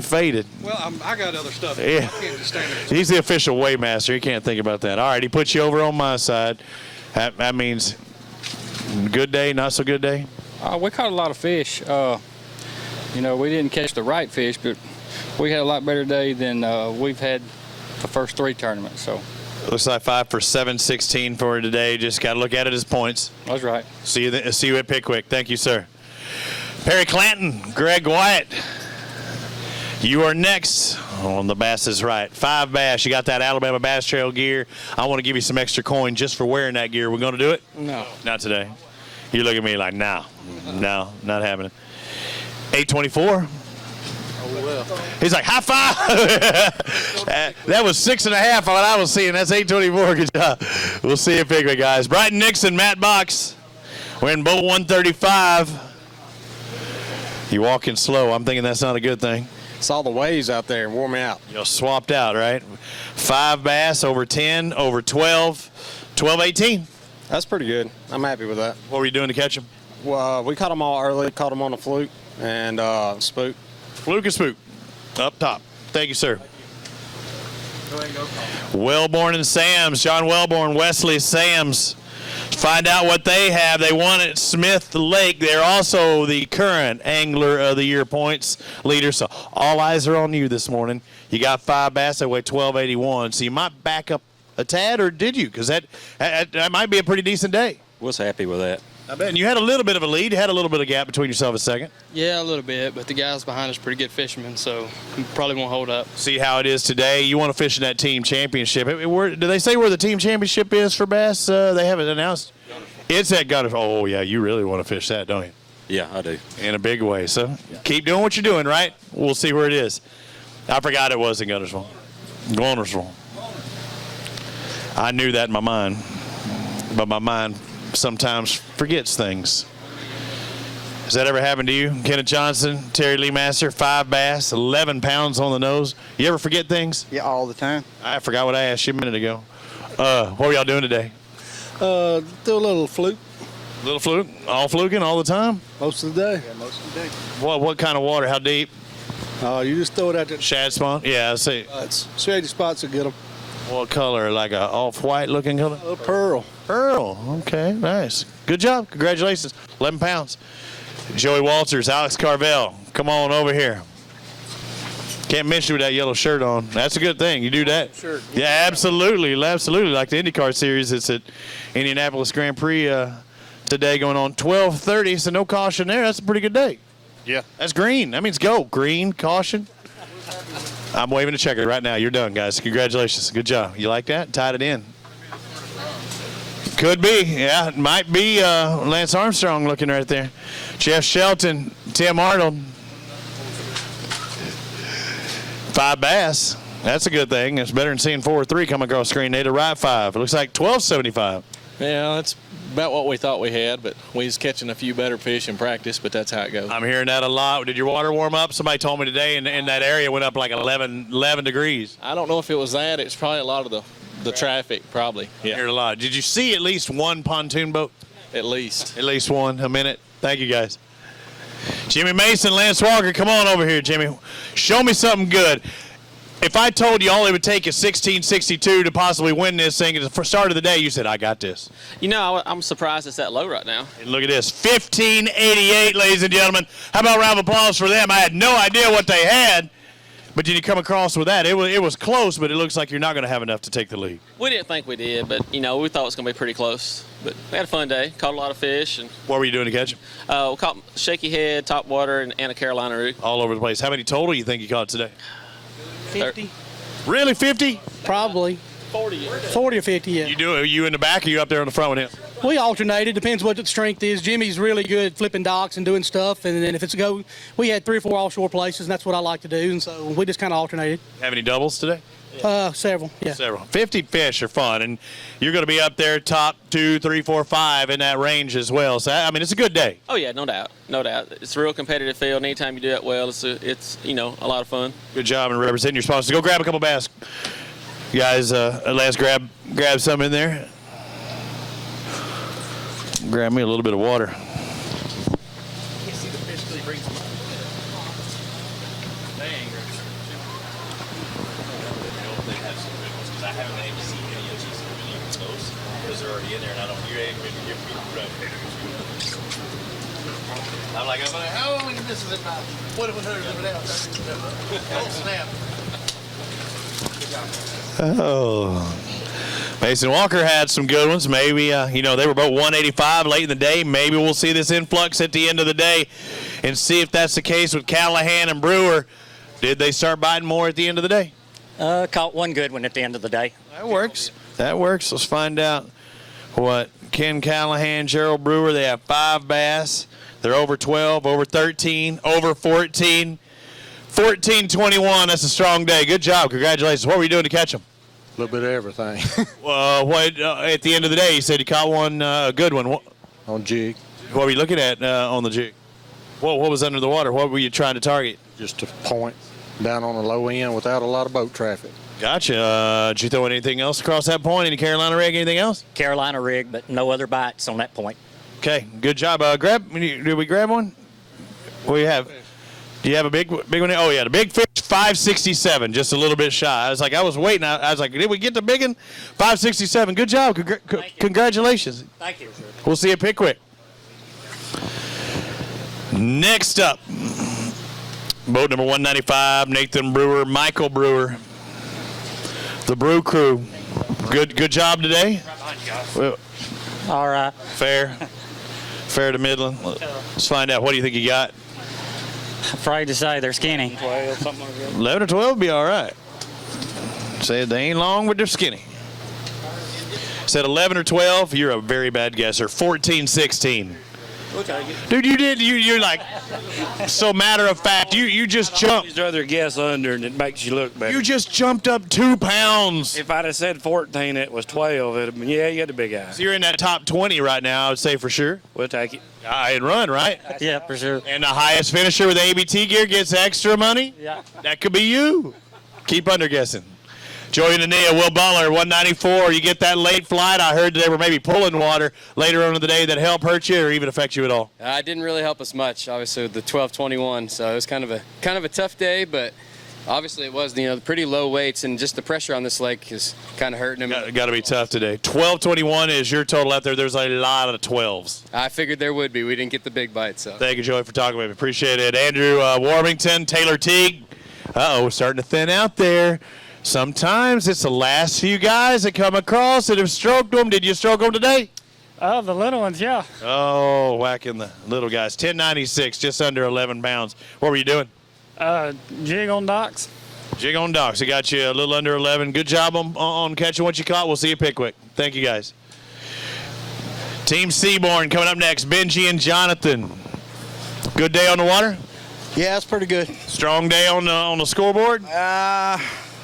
faded. Well, I got other stuff. Yeah. I can't just stand there. He's the official weighmaster. He can't think about that. All right, he puts you over on my side. That means good day, not so good day. We caught a lot of fish. We didn't catch the right fish, but we had a lot better day than we've had the first 3 tournaments. So Looks like 5 for 716 for today. Just got to look at it as points. that's right. See you at Pickwick. Thank you, sir. Perry Clanton, Greg Wyatt. You are next on the Bass is Right. 5 bass. You got that Alabama Bass Trail gear. I want to give you some extra coin just for wearing that gear. We're going to do it? No. Not today. You look at me like, no, not happening. 824. Oh, well. He's like, high five. That was 6.5 on what I was seeing. That's 824. Good job. We'll see you at Pickwick, guys. Brighton Nixon, Matt Box. We're in boat 135. You walking slow. I'm thinking that's not a good thing. Saw the waves out there and wore me out. You're swapped out, right? 5 bass, over 10, over 12, 12-18. That's pretty good. I'm happy with that. What were you doing to catch them? Well, we caught them all early. Caught them on a fluke and spook. Fluke and spook. Up top. Thank you, sir. Wellborn and Sams. John Wellborn, Wesley Sams. Find out what they have. They won at Smith Lake. They're also the current Angler of the Year points leader. So all eyes are on you this morning. You got 5 bass. They weigh 1281. So you might back up a tad, or did you? Because that might be a pretty decent day. Was happy with that. I bet. And you had a little bit of a lead. You had a little bit of gap between yourself and second. Yeah, a little bit, but the guys behind us are pretty good fishermen, so we probably won't hold up. See how it is today. You want to fish in that team championship. Do they say where the team championship is for bass? They haven't announced. It's at Gunner. Oh, yeah, you really want to fish that, don't you? Yeah, I do. In a big way. So keep doing what you're doing, right? We'll see where it is. I forgot it was in Gunnersville. I knew that in my mind, but my mind sometimes forgets things. Has that ever happened to you? Kenneth Johnson, Terry Lee Master, 5 bass, 11 pounds on the nose. You ever forget things? Yeah, all the time. I forgot what I asked you a minute ago. What were y'all doing today? Do a little fluke. Little fluke? All fluking all the time? Most of the day. Yeah, most of the day. What kind of water? How deep? You just throw it out there. Shad spawn? Yeah, I see. Shady spots will get them. What color? Like a off-white looking color? Pearl. Pearl. Okay, nice. Good job. Congratulations. 11 pounds. Joey Walters, Alex Carvel, come on over here. Can't miss you with that yellow shirt on. That's a good thing. You do that. Sure. Yeah, absolutely. Absolutely. Like the IndyCar series, it's at Indianapolis Grand Prix today going on 12:30, so no caution there. That's a pretty good day. Yeah. That's green. That means go. Green, caution. I'm waving a checker right now. You're done, guys. Congratulations. Good job. You like that? Tied it in. Could be. Yeah, it might be Lance Armstrong looking right there. Jeff Shelton, Tim Arnold. 5 bass. That's a good thing. It's better than seeing 4 or 3 come across the screen. They had a right 5. It looks like 12.75. Yeah, that's about what we thought we had, but we was catching a few better fish in practice, but that's how it goes. I'm hearing that a lot. Did your water warm up? Somebody told me today in that area went up like 11 degrees. I don't know if it was that. It's probably a lot of the traffic, probably. Yeah. I heard a lot. Did you see at least one pontoon boat? At least. At least one. A minute. Thank you, guys. Jimmy Mason, Lance Walker, come on over here, Jimmy. Show me something good. If I told you all it would take is 16.62 to possibly win this thing at the start of the day, you said, I got this. You know, I'm surprised it's that low right now. And look at this, 15.88, ladies and gentlemen. How about a round of applause for them? I had no idea what they had, but did you come across with that? It was close, but it looks like you're not going to have enough to take the lead. We didn't think we did, but, you know, we thought it was going to be pretty close. But we had a fun day, caught a lot of fish. And what were you doing to catch them? We caught shaky head, top water, and a Carolina root. All over the place. How many total you think you caught today? 50. Really, 50? Probably. 40 or 50, yeah. Are you in the back or you up there on the front with him? We alternated. Depends what the strength is. Jimmy's really good at flipping docks and doing stuff. And then if it's a go, we had 3 or 4 offshore places, and that's what I like to do. And so we just kind of alternated. Have any doubles today? Several, yeah. Several. 50 fish are fun, and you're going to be up there top 2, 3, 4, 5 in that range as well. So, I mean, it's a good day. Oh yeah, no doubt. It's a real competitive field. Anytime you do it well, it's a lot of fun. Good job in representing your sponsors. Go grab a couple bass. You guys, let's grab some in there. Grab me a little bit of water. I'm like, how many misses it now? What if it Oh. Mason Walker had some good ones. Maybe, they were about 185 late in the day. Maybe we'll see this influx at the end of the day and see if that's the case with Callahan and Brewer. Did they start biting more at the end of the day? Caught one good one at the end of the day. That works. Let's find out what Ken Callahan, Gerald Brewer, they have 5 bass. They're over 12, over 13, over 14. 14-21, that's a strong day. Good job. Congratulations. What were you doing to catch them? A little bit of everything. At the end of the day, you said you caught one, a good one. On jig. What were you looking at on the jig? What was under the water? What were you trying to target? Just a point down on the low end without a lot of boat traffic. Gotcha. Did you throw anything else across that point? Any Carolina rig, anything else? Carolina rig, but no other bites on that point. Okay, good job. Did we grab one? What do you have? Do you have a big one? Oh, yeah, the big fish, 567, just a little bit shy. I was waiting. I was like, did we get the big one? 567. Good job. Congratulations. Thank you, sir. We'll see you at Pickwick. Next up, boat number 195, Nathan Brewer, Michael Brewer, the Brew Crew. Good job today. All right. Fair to middling. Let's find out. What do you think you got? Afraid to say they're skinny. 12, something like that. 11 or 12 would be all right. Said they ain't long, but they're skinny. Said 11 or 12. You're a very bad guesser. 14-16. Dude, you're like so matter of fact. You just jumped. I'd rather guess under, and it makes you look better. You just jumped up 2 pounds. If I'd have said 14, it was 12. It'd have been, yeah, you had a big eye. So you're in that top 20 right now, I would say for sure. We'll take it. And run, right? Yeah, for sure. And the highest finisher with ABT gear gets extra money? Yeah. That could be you. Keep under guessing. Joey Nania, Will Butler, 194. You get that late flight. I heard they were maybe pulling water later on in the day that help hurt you or even affect you at all. It didn't really help us much, obviously, with the 12-21. So it was kind of a tough day, but obviously it was, the pretty low weights, and just the pressure on this lake is kind of hurting him. Got to be tough today. 12-21 is your total out there. There's a lot of 12s. I figured there would be. We didn't get the big bite. So thank you, Joey, for talking with me. Appreciate it. Andrew Warmington, Taylor Teague. Starting to thin out there. Sometimes it's the last few guys that come across that have stroked them. Did you stroke them today? The little ones, yeah. Oh, whacking the little guys. 1096, just under 11 pounds. What were you doing? Jig on docks. Jig on docks. I got you a little under 11. Good job on catching what you caught. We'll see you at Pickwick. Thank you, guys. Team Seaborn coming up next. Benji and Jonathan. Good day on the water? Yeah, it's pretty good. Strong day on the scoreboard?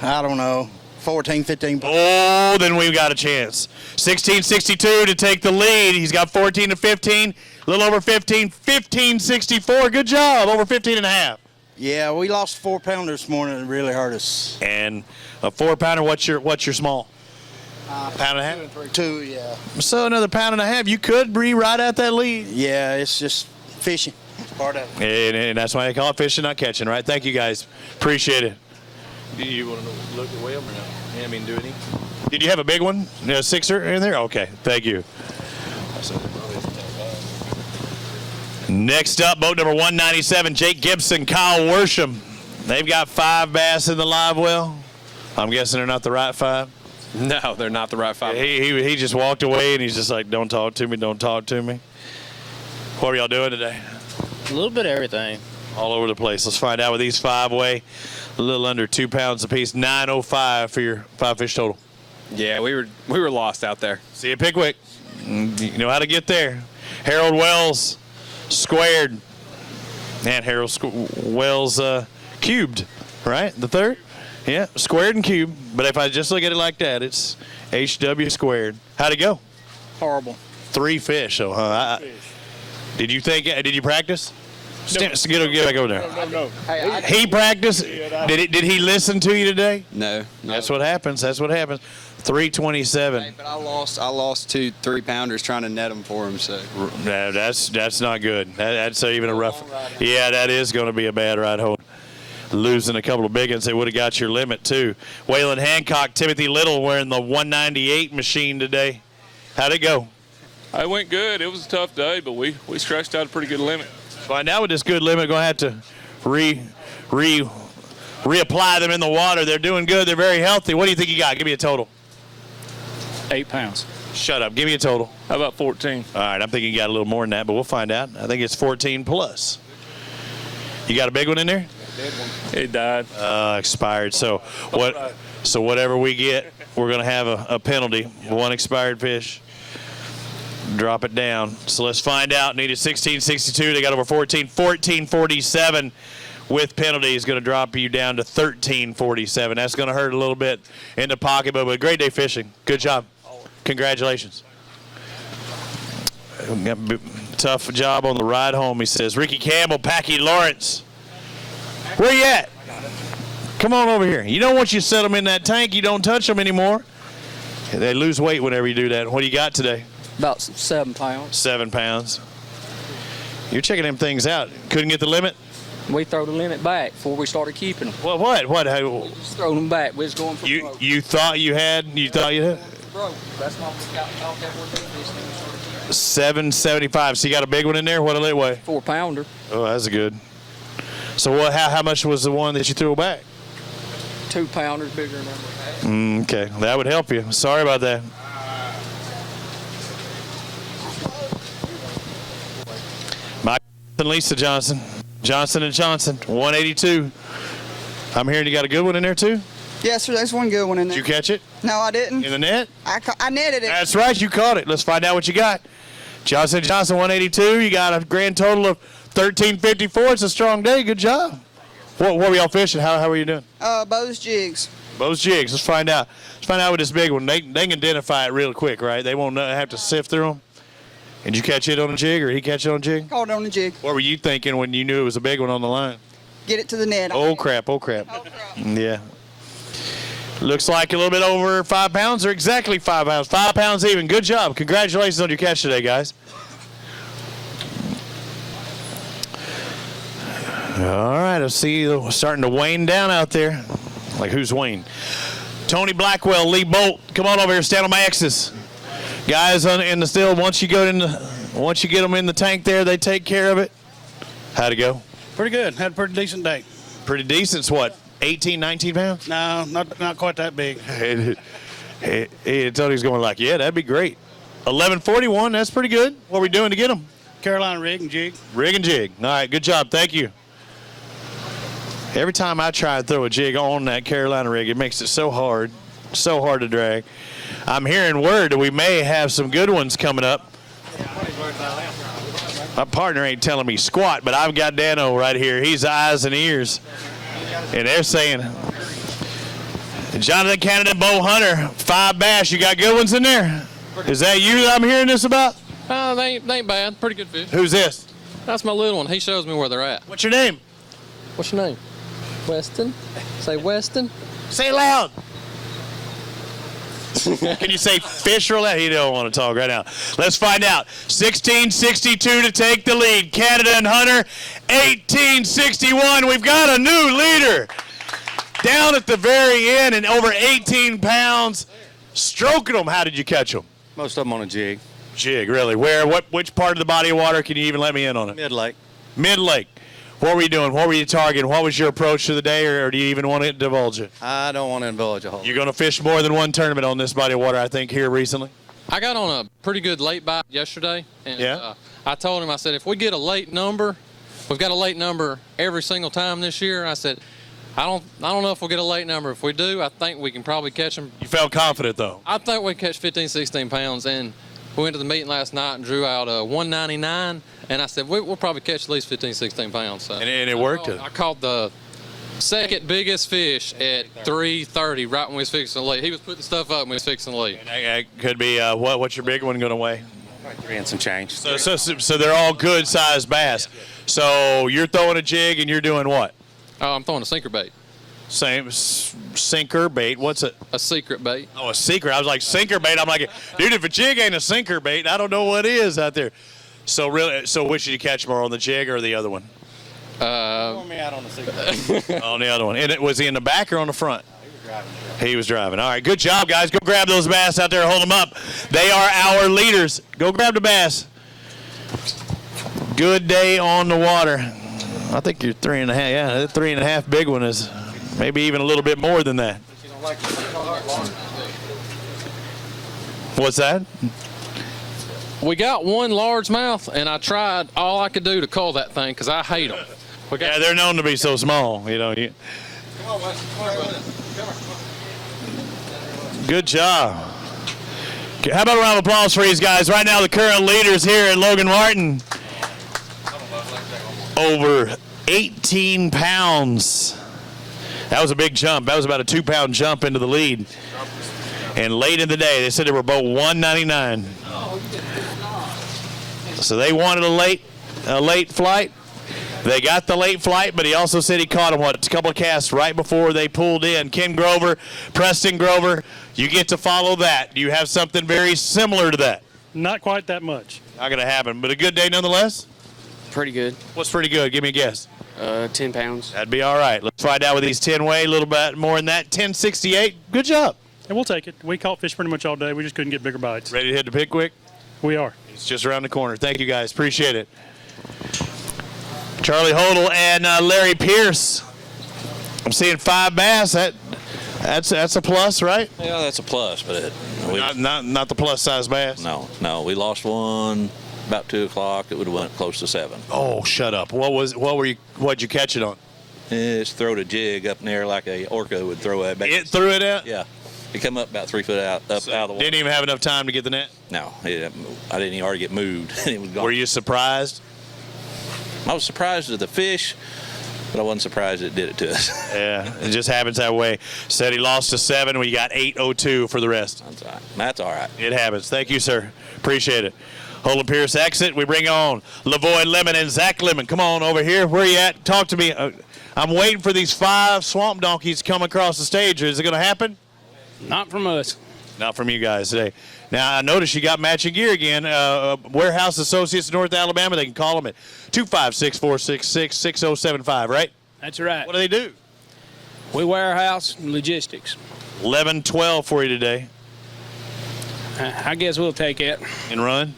I don't know. 14, 15. Oh, then we've got a chance. 16-62 to take the lead. He's got 14 to 15. A little over 15. 15-64. Good job. Over 15 and a half. Yeah, we lost 4 pounder this morning. It really hurt us. And a 4 pounder, what's your small? Pound and a half? 2, yeah. So another pound and a half. You could be right at that lead. Yeah, it's just fishing. It's part of it. And that's why they call it fishing, not catching, right? Thank you, guys. Appreciate it. Do you want to look at William or no? Yeah, I mean, do any? Did you have a big one? A 6er in there? Okay, thank you. Next up, boat number 197, Jake Gibson, Kyle Worsham. They've got 5 bass in the live well. I'm guessing they're not the right 5. No, they're not the right 5. He just walked away and he's just like, don't talk to me, don't talk to me. What are y'all doing today? A little bit of everything. All over the place. Let's find out what these 5 weigh. A little under 2 pounds apiece. 905 for your 5 fish total. Yeah, we were lost out there. See you, Pickwick. You know how to get there. Harold Wells squared. And Harold Wells cubed, right? The third? Yeah, squared and cubed. But if I just look at it like that, it's HW squared. How'd it go? Horrible. 3 fish, so huh? Did you practice? Get back over there. No. He practiced. Did he listen to you today? No. That's what happens. 327. Hey, but I lost 2 3-pounders trying to net them for him. So No, that's not good. That's even a rough. Yeah, that is going to be a bad ride home. Losing a couple of big ones, they would have got your limit too. Waylon Hancock, Timothy Little wearing the 198 machine today. How'd it go? It went good. It was a tough day, but we stretched out a pretty good limit. Find out with this good limit, going to have to reapply them in the water. They're doing good. They're very healthy. What do you think you got? Give me a total. 8 pounds. Shut up. Give me a total. How about 14? All right, I'm thinking you got a little more than that, but we'll find out. I think it's 14 plus. You got a big one in there? It died. Expired. So what? So whatever we get, we're going to have a penalty. 1 expired fish. Drop it down. So let's find out. Needed 16.62. They got over 14. 14.47 with penalty is going to drop you down to 13.47. That's going to hurt a little bit in the pocket, but a great day fishing. Good job. Congratulations. Tough job on the ride home, he says. Ricky Campbell, Packy Lawrence. Where you at? Come on over here. You know, once you set them in that tank, you don't touch them anymore. They lose weight whenever you do that. What do you got today? About 7 pounds. 7 pounds. You're checking them things out. Couldn't get the limit? We throw the limit back before we started keeping them. Well, what? Just throw them back. We was going for broke. You thought you had? You thought you had? Broke. That's not what we got out there with this thing. 775. So you got a big one in there? What'll it weigh? 4-pounder. Oh, that's good. So what? How much was the one that you threw back? 2-pounders, bigger than that. Okay, that would help you. Sorry about that. Mike and Lisa Johnson. Johnson & Johnson, 182. I'm hearing you got a good one in there too? Yes, sir. There's one good one in there. Did you catch it? No, I didn't. In the net? I netted it. That's right, you caught it. Let's find out what you got. Johnson & Johnson, 182. You got a grand total of 1354. It's a strong day. Good job. What were y'all fishing? How were you doing? Bows jigs. Bows jigs. Let's find out. Let's find out with this big one. They can identify it real quick, right? They won't have to sift through them. And did you catch it on a jig, or he catch it on a jig? Caught it on a jig. What were you thinking when you knew it was a big one on the line? Get it to the net. Oh crap! Yeah. Looks like a little bit over 5 pounds, or exactly 5 pounds. 5 pounds even. Good job. Congratulations on your catch today, guys. All right, I see you starting to wane down out there. Like, who's Wayne? Tony Blackwell, Lee Bolt. Come on over here, stand on my X's. Guys in the still, once you get them in the tank there, they take care of it. How'd it go? Pretty good. Had a pretty decent day. Pretty decent. It's what, 18, 19 pounds? No, not quite that big. Tony's going like, yeah, that'd be great. 1141, that's pretty good. What are we doing to get them? Carolina rig and jig. Rig and jig. All right, good job. Thank you. Every time I try to throw a jig on that Carolina rig, it makes it so hard to drag. I'm hearing word that we may have some good ones coming up. My partner ain't telling me squat, but I've got Dano right here. He's eyes and ears. And they're saying, Jonathan Canada, Bo Hunter, 5 bass. You got good ones in there? Is that you that I'm hearing this about? They ain't bad. Pretty good fish. Who's this? That's my little one. He shows me where they're at. What's your name? What's your name? Weston. Say Weston. Say it loud. Can you say fish or loud? He don't want to talk right now. Let's find out. 16:62 to take the lead. Canada and Hunter, 18:61. We've got a new leader. Down at the very end and over 18 pounds. Stroking them. How did you catch them? Most of them on a jig. Jig, really? Where? Which part of the body of water? Can you even let me in on it? Mid-lake. Mid-lake. What were you doing? What were you targeting? What was your approach to the day, or do you even want to divulge it? I don't want to divulge a whole lot. You're going to fish more than one tournament on this body of water, I think, here recently? I got on a pretty good late bite yesterday. And, yeah? I told him, I said, if we get a late number, we've got a late number every single time this year. I said, I don't know if we'll get a late number. If we do, I think we can probably catch them. You felt confident, though? I think we can catch 15, 16 pounds. And we went to the meeting last night and drew out 199. And I said, we'll probably catch at least 15, 16 pounds. So and it worked? I caught the second biggest fish at 3:30 right when we was fixing to leave. He was putting stuff up when we was fixing to leave. Could be, what's your big one going to weigh? Probably 3 and some change. So they're all good-sized bass. So you're throwing a jig and you're doing what? Oh, I'm throwing a sinker bait. Same sinker bait. What's it? A secret bait. Oh, a secret. I was like, sinker bait. I'm like, dude, if a jig ain't a sinker bait, I don't know what is out there. So really, which did you catch more, on the jig or the other one? Me out on the secret. On the other one. And was he in the back or on the front? He was driving. All right, good job, guys. Go grab those bass out there. Hold them up. They are our leaders. Go grab the bass. Good day on the water. I think you're 3.5. Yeah, that 3.5 big one is maybe even a little bit more than that. What's that? We got one largemouth, and I tried all I could do to call that thing because I hate them. Yeah, they're known to be so small. You know. Good job. How about a round of applause for these guys? Right now, the current leaders here at Logan Martin. Over 18 pounds. That was a big jump. That was about a 2-pound jump into the lead. And late in the day, they said they were about 199. So they wanted a late flight. They got the late flight, but he also said he caught him, a couple of casts right before they pulled in. Ken Grover, Preston Grover, you get to follow that. Do you have something very similar to that? Not quite that much. Not going to happen, but a good day nonetheless? Pretty good. What's pretty good? Give me a guess. 10 pounds. That'd be all right. Let's find out with these 10 weigh, a little bit more than that. 1068. Good job. And we'll take it. We caught fish pretty much all day. We just couldn't get bigger bites. Ready to head to Pickwick? We are. It's just around the corner. Thank you, guys. Appreciate it. Charlie Hodel and Larry Pierce. I'm seeing 5 bass. That's a plus, right? Yeah, that's a plus, but not the plus size bass. No, we lost one about 2 o'clock. It would have went close to 7. Oh, shut up! What'd you catch it on? It's throwed a jig up in there like a orca would throw it back. It threw it out? Yeah. It come up about 3 foot out of the water. Didn't even have enough time to get the net? No, I didn't even already get moved. It was gone. Were you surprised? I was surprised at the fish, but I wasn't surprised it did it to us. Yeah, it just happens that way. Said he lost to 7. We got 8:02 for the rest. That's all right. It happens. Thank you, sir. Appreciate it. Holden Pierce exit. We bring on Lavoy Lemon and Zach Lemon. Come on over here. Where are you at? Talk to me. I'm waiting for these 5 swamp donkeys to come across the stage. Is it going to happen? Not from us. Not from you guys today. Now, I noticed you got matching gear again. Warehouse Associates of North Alabama. They can call them at 256-466-6075, right? That's right. What do they do? We warehouse logistics. 11-12 for you today. I guess we'll take it. And run?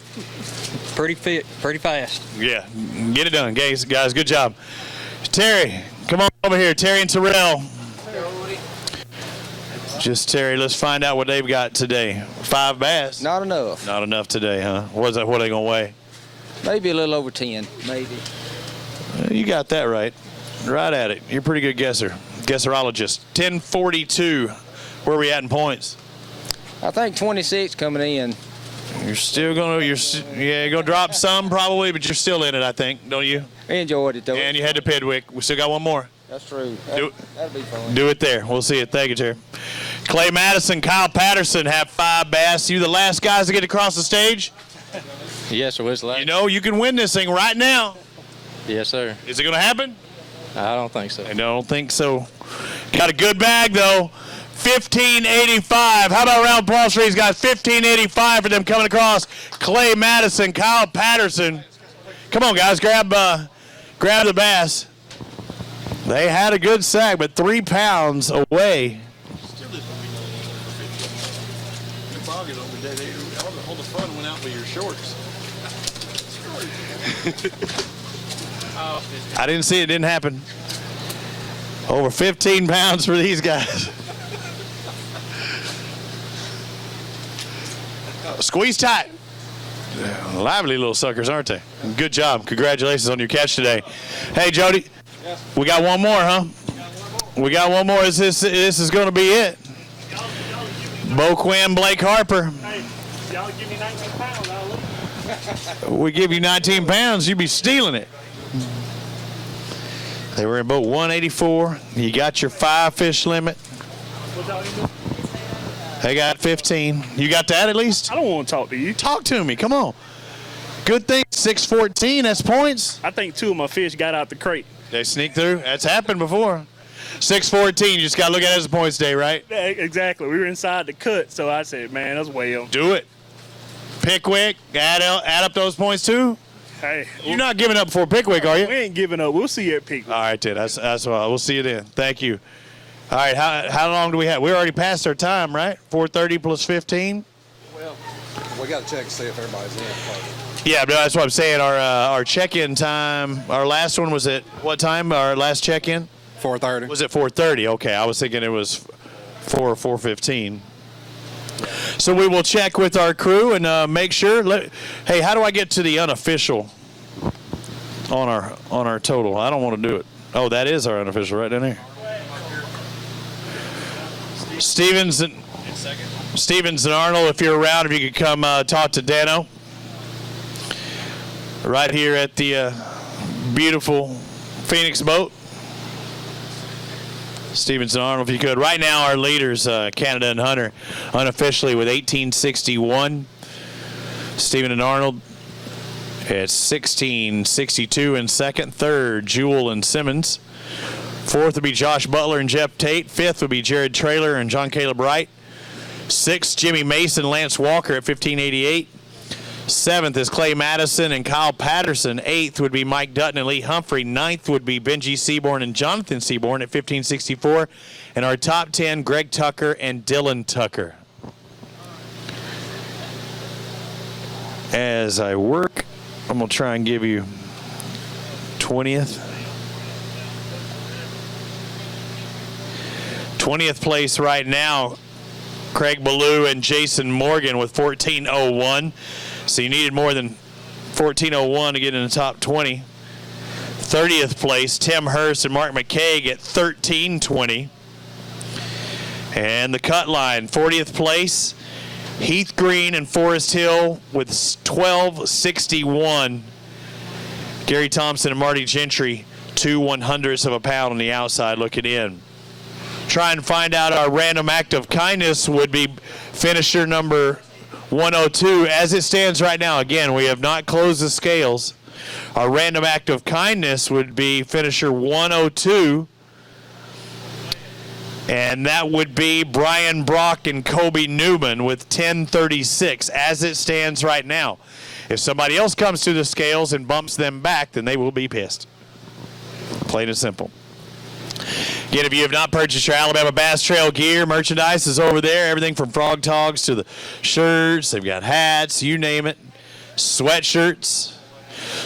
Pretty fast. Yeah. Get it done, guys. Good job. Terry, come on over here. Terry and Terrell. Just Terry, let's find out what they've got today. 5 bass. Not enough. Not enough today, huh? What are they going to weigh? Maybe a little over 10, maybe. You got that right. Right at it. You're a pretty good guesser. Guesserologist. 1042. Where are we at in points? I think 26 coming in. You're still going to, you're going to drop some probably, but you're still in it, I think, don't you? I enjoyed it, though. And you head to Pickwick. We still got one more. That's true. That'll be fun. Do it there. We'll see it. Thank you, Terry. Clay Madison, Kyle Patterson have 5 bass. You the last guys to get across the stage? Yes, sir. What's last? You know, you can win this thing right now. Yes, sir. Is it going to happen? I don't think so. I don't think so. Got a good bag, though. 1585. How about a round of applause for these guys? 1585 for them coming across. Clay Madison, Kyle Patterson. Come on, guys. Grab the bass. They had a good sag, but 3 pounds away. All the fun went out with your shorts. I didn't see it. Didn't happen. Over 15 pounds for these guys. Squeeze tight. Lively little suckers, aren't they? Good job. Congratulations on your catch today. Hey, Jody. We got one more, huh? We got one more. This is going to be it. Bo Quinn, Blake Harper. Hey, y'all give me 19 pounds, I'll leave. We give you 19 pounds, you'd be stealing it. They were in boat 184. You got your 5 fish limit. They got 15. You got that at least? I don't want to talk to you. Talk to me. Come on. Good thing. 614. That's points. I think 2 of my fish got out the crate. They sneak through. That's happened before. 614. You just got to look at it as a points day, right? Yeah, exactly. We were inside the cut, so I said, man, that's well. Do it. Pickwick. Add up those points too. Hey, you're not giving up before Pickwick, are you? We ain't giving up. We'll see you at Pickwick. All right, then. That's why. We'll see you then. Thank you. All right, how long do we have? We're already past our time, right? 4:30 plus 15. Well, we got to check and see if everybody's in. Yeah, but that's what I'm saying. Our check-in time. Our last one was at what time? Our last check-in. 4:30. Was it 4:30? Okay, I was thinking it was 4:15. So we will check with our crew and make sure. Hey, how do I get to the unofficial on our total? I don't want to do it. Oh, that is our unofficial right down here. Stevens and Arnold, if you're around, if you could come talk to Dano right here at the beautiful Phoenix boat. Stevens and Arnold, if you could. Right now, our leaders, Canada and Hunter, unofficially with 1861. Steven and Arnold at 1662 in second. Third, Jewell and Simmons. Fourth would be Josh Butler and Jeff Tate. Fifth would be Jared Traylor and John Caleb Wright. Sixth, Jimmy Mason, Lance Walker at 1588. Seventh is Clay Madison and Kyle Patterson. Eighth would be Mike Dutton and Lee Humphrey. Ninth would be Benji Seaborn and Jonathan Seaborn at 1564. And our top 10, Greg Tucker and Dylan Tucker. As I work, I'm going to try and give you 20th. 20th place right now, Craig Ballou and Jason Morgan with 1401. So you needed more than 1401 to get in the top 20. 30th place, Tim Hurst and Mark McCaig at 1320. And the cut line, 40th place, Heath Green and Forest Hill with 1261. Gary Thompson and Marty Gentry, 2/100ths of a pound on the outside looking in. Try and find out our random act of kindness would be finisher number 102. As it stands right now, again, we have not closed the scales. Our random act of kindness would be finisher 102. And that would be Brian Brock and Kobe Newman with 1036 as it stands right now. If somebody else comes to the scales and bumps them back, then they will be pissed. Plain and simple. Again, if you have not purchased your Alabama Bass Trail gear, merchandise is over there. Everything from frog togs to the shirts. They've got hats, you name it. Sweatshirts.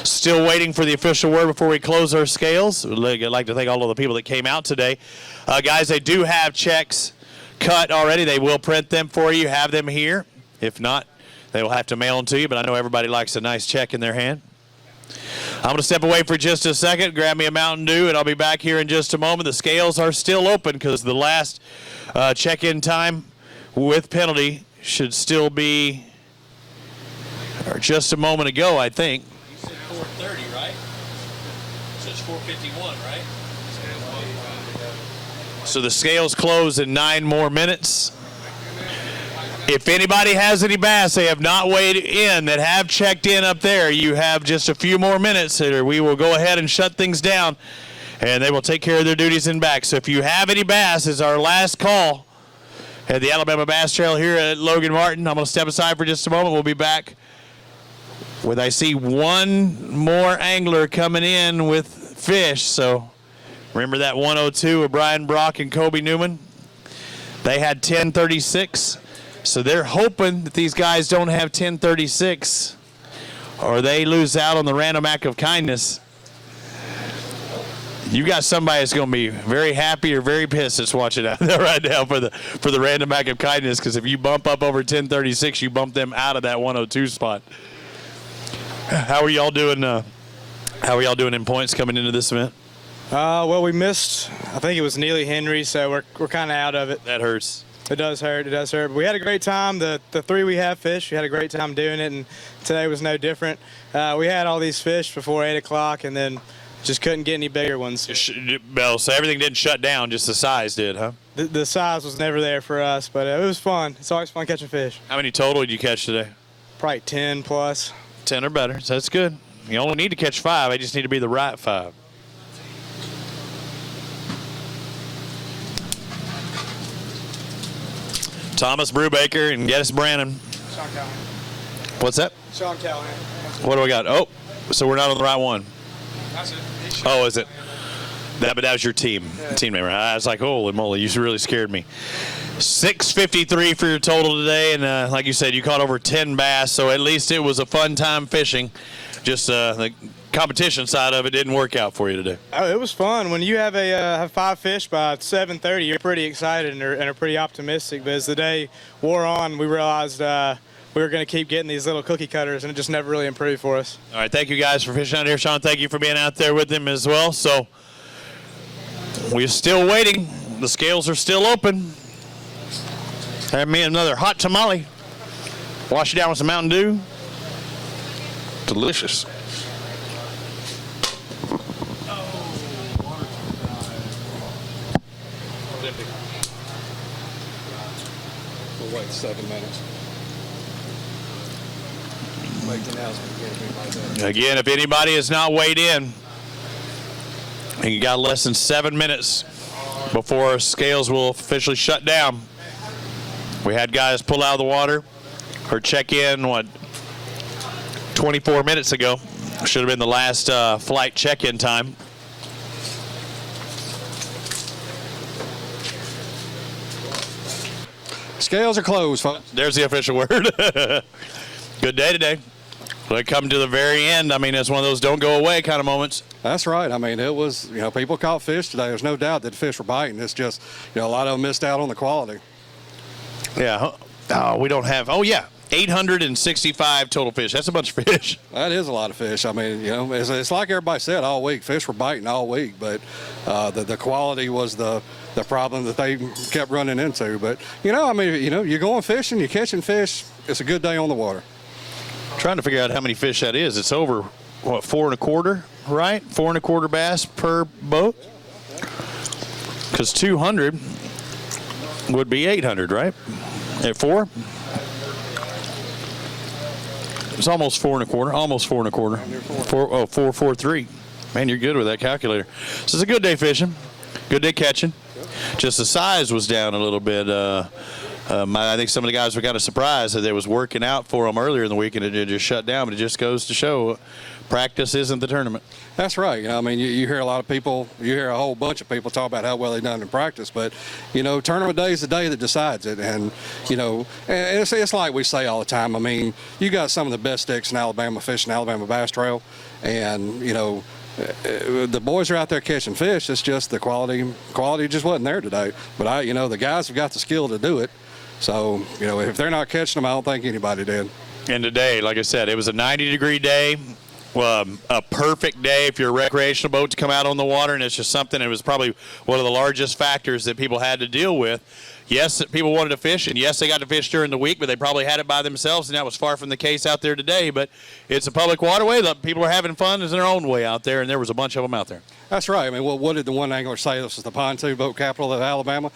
Still waiting for the official word before we close our scales. I'd like to thank all of the people that came out today. Guys, they do have checks cut already. They will print them for you, have them here. If not, they will have to mail them to you, but I know everybody likes a nice check in their hand. I'm going to step away for just a second, grab me a Mountain Dew, and I'll be back here in just a moment. The scales are still open because the last check-in time with penalty should still be just a moment ago, I think. You said 4:30, right? So it's 4:51, right? So the scales close in 9 more minutes. If anybody has any bass they have not weighed in that have checked in up there, you have just a few more minutes, or we will go ahead and shut things down, and they will take care of their duties in back. So if you have any bass, it's our last call at the Alabama Bass Trail here at Logan Martin. I'm going to step aside for just a moment. We'll be back with, I see, one more angler coming in with fish. So remember that 102 of Brian Brock and Kobe Newman? They had 1036. So they're hoping that these guys don't have 1036 or they lose out on the random act of kindness. You got somebody that's going to be very happy or very pissed that's watching out there right now for the random act of kindness, because if you bump up over 1036, you bump them out of that 102 spot. How are y'all doing? How are y'all doing in points coming into this event? Well, we missed, I think it was Neely Henry, so we're kind of out of it. That hurts. It does hurt. It does hurt. But we had a great time. The three we have fished, we had a great time doing it, and today was no different. We had all these fish before 8 o'clock, and then just couldn't get any bigger ones. Well, so everything didn't shut down, just the size did, huh? The size was never there for us, but it was fun. It's always fun catching fish. How many total did you catch today? Probably 10 plus. 10 or better, so that's good. You only need to catch 5. I just need to be the right 5. Thomas Brubaker and Geddes Brannon. Sean Callahan. What's that? Sean Callahan. What do we got? Oh, so we're not on the right one. That's it. Oh, is it? But that was your team member. I was like, holy moly, you really scared me. 653 for your total today, and like you said, you caught over 10 bass, so at least it was a fun time fishing. Just the competition side of it didn't work out for you today. Oh, it was fun. When you have 5 fish by 7:30, you're pretty excited and are pretty optimistic. But as the day wore on, we realized we were going to keep getting these little cookie cutters, and it just never really improved for us. All right, thank you guys for fishing out here. Sean, thank you for being out there with them as well. So we're still waiting. The scales are still open. Have me another hot tamale. Wash it down with some Mountain Dew. Delicious. We'll wait 7 minutes. Again, if anybody has not weighed in, and you got less than 7 minutes before scales will officially shut down. We had guys pull out of the water or check in, 24 minutes ago. Should have been the last flight check-in time. Scales are closed, folks. There's the official word. Good day today. They come to the very end. I mean, it's one of those don't go away kind of moments. That's right. I mean, it was, people caught fish today. There's no doubt that fish were biting. It's just, a lot of them missed out on the quality. Yeah. Oh, we don't have, 865 total fish. That's a bunch of fish. That is a lot of fish. I mean, it's like everybody said all week. Fish were biting all week, but the quality was the problem that they kept running into. But, you're going fishing, you're catching fish. It's a good day on the water. Trying to figure out how many fish that is. It's over, 4 1/4, right? 4 1/4 bass per boat? Because 200 would be 800, right? At 4? It's almost 4 1/4. Almost 4 1/4. 443. Man, you're good with that calculator. So it's a good day fishing. Good day catching. Just the size was down a little bit. I think some of the guys were kind of surprised that it was working out for them earlier in the week and it just shut down. But it just goes to show practice isn't the tournament. That's right. I mean, you hear a lot of people, you hear a whole bunch of people talk about how well they've done in practice. But, tournament day is the day that decides it. And, and it's like we say all the time. I mean, you got some of the best sticks in Alabama fishing Alabama Bass Trail. And, the boys are out there catching fish. It's just the quality just wasn't there today. But, the guys have got the skill to do it. So, if they're not catching them, I don't think anybody did. And today, like I said, it was a 90-degree day. A perfect day if you're a recreational boat to come out on the water, and it's just something. It was probably one of the largest factors that people had to deal with. Yes, people wanted to fish, and yes, they got to fish during the week, but they probably had it by themselves, and that was far from the case out there today. But it's a public waterway. People are having fun in their own way out there, and there was a bunch of them out there. That's right. I mean, what did the one angler say? This is the pontoon boat capital of Alabama.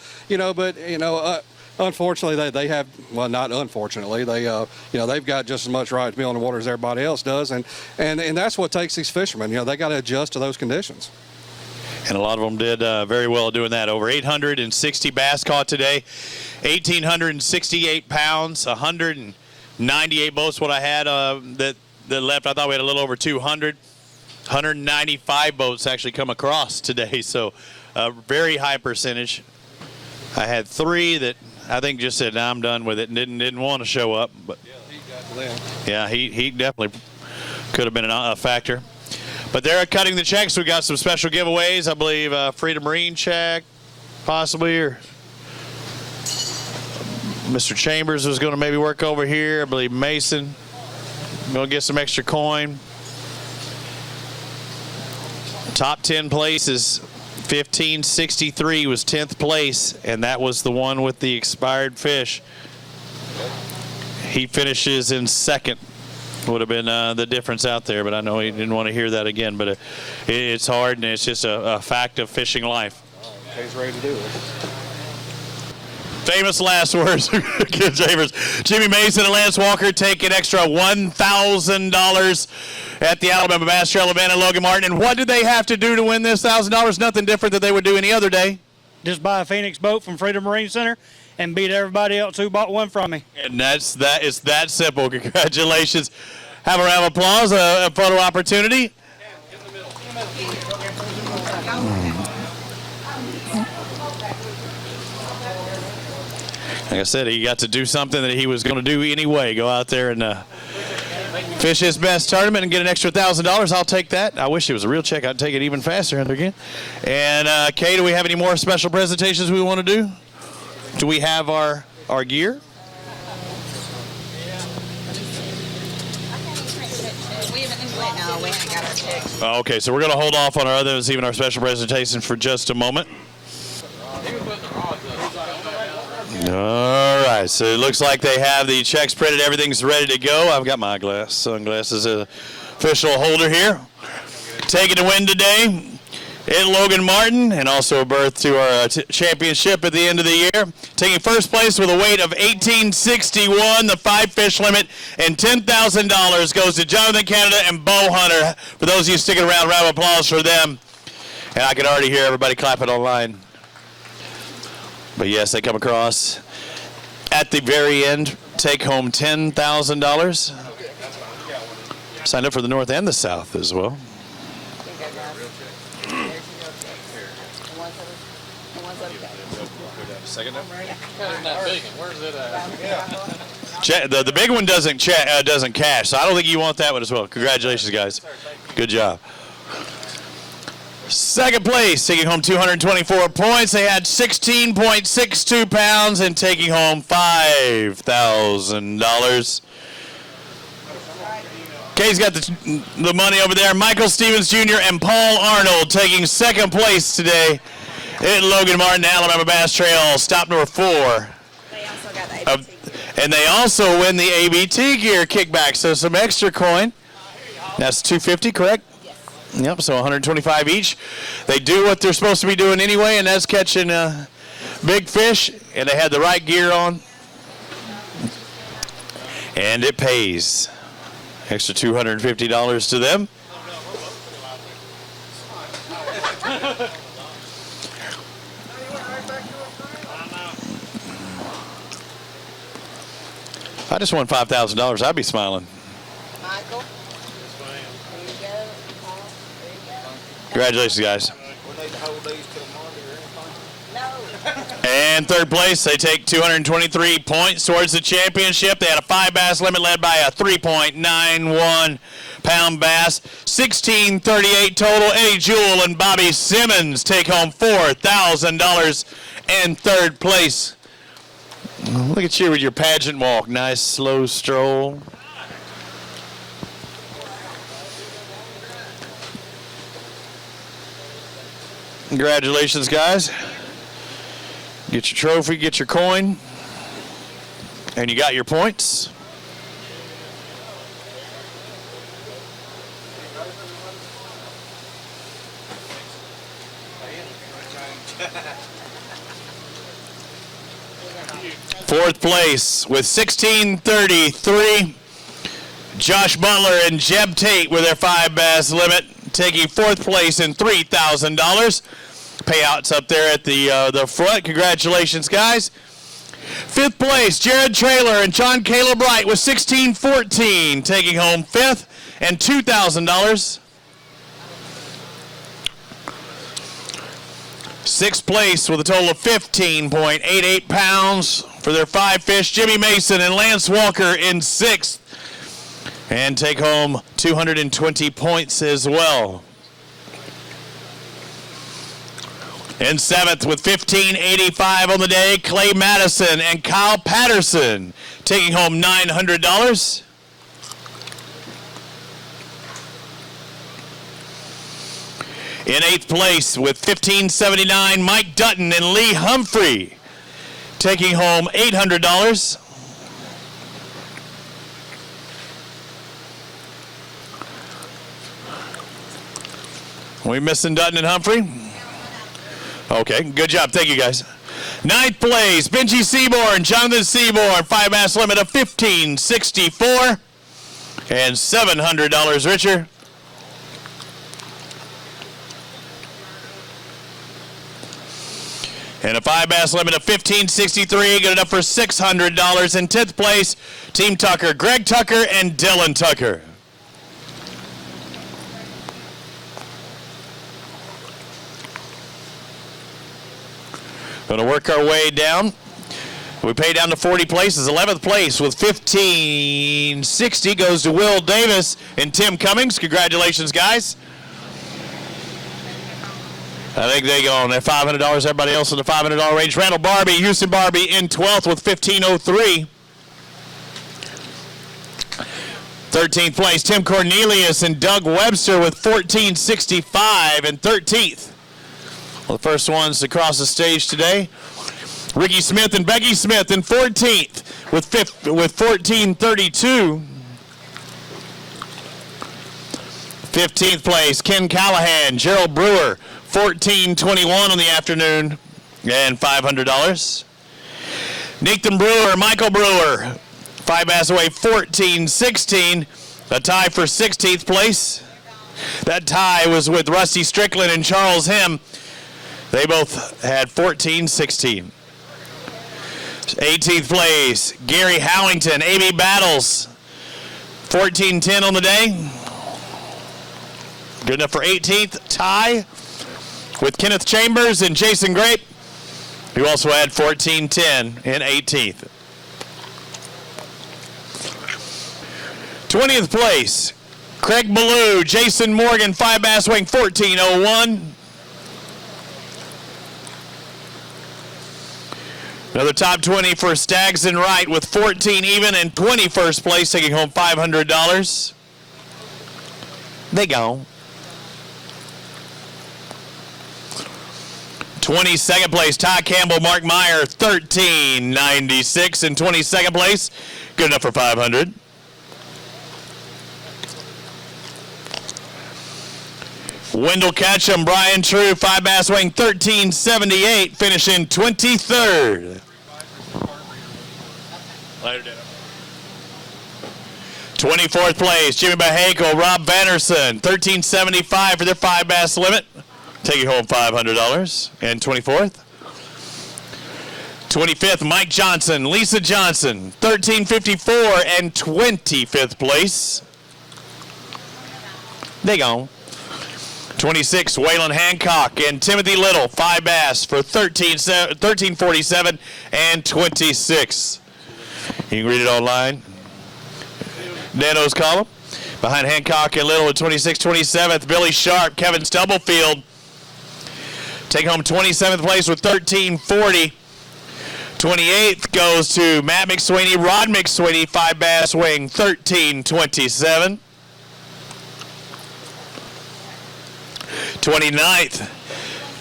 Unfortunately, they have, well, not unfortunately, they've got just as much right to be on the water as everybody else does, and that's what takes these fishermen. They got to adjust to those conditions. And a lot of them did very well doing that. Over 860 bass caught today, 1,868 pounds, 198 boats. What I had that left, I thought we had a little over 200. 195 boats actually come across today, so a very high percentage. I had 3 that I think just said, nah, I'm done with it, and didn't want to show up. But yeah, he definitely could have been a factor. But they're cutting the checks. We got some special giveaways. I believe Freedom Marine check, possibly, or Mr. Chambers was going to maybe work over here. I believe Mason going to get some extra coin. Top 10 place is 1563 was 10th place, and that was the one with the expired fish. He finishes in second. Would have been the difference out there, but I know he didn't want to hear that again. But it's hard, and it's just a fact of fishing life. He's ready to do it. Famous last words. Jimmy Mason and Lance Walker take an extra $1,000 at the Alabama Bass Trail event in Logan Martin. And what did they have to do to win this $1,000? Nothing different than they would do any other day. Just buy a Phoenix boat from Freedom Marine Center and beat everybody else who bought one from me. And it's that simple. Congratulations. Have a round of applause, a photo opportunity. Like I said, he got to do something that he was going to do anyway. Go out there and fish his best tournament and get an extra $1,000. I'll take that. I wish it was a real check. I'd take it even faster again. And Kay, do we have any more special presentations we want to do? Do we have our gear? No, we ain't got our checks. Okay, so we're going to hold off on our others, even our special presentation, for just a moment. All right, so it looks like they have the checks printed. Everything's ready to go. I've got my sunglasses, official holder here. Taking the win today in Logan Martin, and also a berth to our championship at the end of the year. Taking first place with a weight of 1861, the 5-fish limit, and $10,000 goes to Jonathan Canada and Bo Hunter. For those of you sticking around, round of applause for them. And I can already hear everybody clapping online. But yes, they come across at the very end, take home $10,000. Signed up for the North and the South as well. The big one doesn't cash, so I don't think you want that one as well. Congratulations, guys. Good job. Second place, taking home 224 points. They had 16.62 pounds and taking home $5,000. Kay's got the money over there. Michael Stevens Jr. and Paul Arnold taking second place today at Logan Martin Alabama Bass Trail, stop number 4. They also got the ABT. And they also win the ABT gear kickback, so some extra coin. That's $250, correct? Yep, so 125 each. They do what they're supposed to be doing anyway, and that's catching big fish, and they had the right gear on. And it pays. Extra $250 to them. If I just won $5,000, I'd be smiling. Michael. Congratulations, guys. And third place, they take 223 points towards the championship. They had a 5-bass limit led by a 3.91-pound bass. 1638 total. Eddie Jewell and Bobby Simmons take home $4,000 and third place. Look at you with your pageant walk. Nice, slow stroll. Congratulations, guys. Get your trophy, get your coin, and you got your points. Fourth place with 1633. Josh Butler and Jeb Tate with their 5-bass limit, taking fourth place in $3,000. Payouts up there at the front. Congratulations, guys. Fifth place, Jared Traylor and John Caleb Wright with 1614, taking home fifth and $2,000. Sixth place with a total of 15.88 pounds for their 5 fish. Jimmy Mason and Lance Walker in sixth, and take home 220 points as well. In seventh with 1585 on the day, Clay Madison and Kyle Patterson taking home $900. In 8th place with $15.79, Mike Dutton and Lee Humphrey taking home $800. We missing Dutton and Humphrey? Okay, good job. Thank you, guys. 9th place, Benji Seaborn, Jonathan Seaborn, 5-bass limit of $15.64 and $700 richer. And a 5-bass limit of $15.63, good enough for $600. In 10th place, Team Tucker, Greg Tucker and Dylan Tucker. Going to work our way down. We pay down to 40 places. 11th place with $15.60 goes to Will Davis and Tim Cummings. Congratulations, guys. I think they go on there. $500. Everybody else in the $500 range. Randall Barbie, Houston Barbie in 12th with $15.03. 13th place, Tim Cornelius and Doug Webster with $14.65 and 13th. Well, the first ones to cross the stage today. Ricky Smith and Becky Smith in 14th with $14.32. 15th place, Ken Callahan, Gerald Brewer, $14.21 on the afternoon and $500. Nathan Brewer, Michael Brewer, 5-bass away, $14.16. A tie for 16th place. That tie was with Rusty Strickland and Charles Him. They both had $14.16. 18th place, Gary Howington, A.B. Battles, $14.10 on the day. Good enough for 18th. Tie with Kenneth Chambers and Jason Grape, who also had $14.10 in 18th. 20th place, Craig Ballou, Jason Morgan, 5-bass wing, $14.01. Another top 20 for Staggs and Wright with 14 even and 21st place, taking home $500. They go. 22nd place, Ty Campbell, Mark Meyer, $13.96 in 22nd place. Good enough for $500. Wendell Ketchum, Brian True, 5-bass wing, $13.78, finishing 23rd. Later, Dad. 24th place, Jimmy Bahako, Rob Vanderson, $13.75 for their 5-bass limit, taking home $500. And 24th. 25th, Mike Johnson, Lisa Johnson, $13.54 and 25th place. They go. 26, Waylon Hancock and Timothy Little, 5-bass for $13.47 and 26. You can read it online. Nano's column. Behind Hancock and Little at 26, 27th, Billy Sharp, Kevin Stubblefield. Take home 27th place with $13.40. 28th goes to Matt McSweeney, Rod McSweeney, 5-bass wing, $13.27. 29th,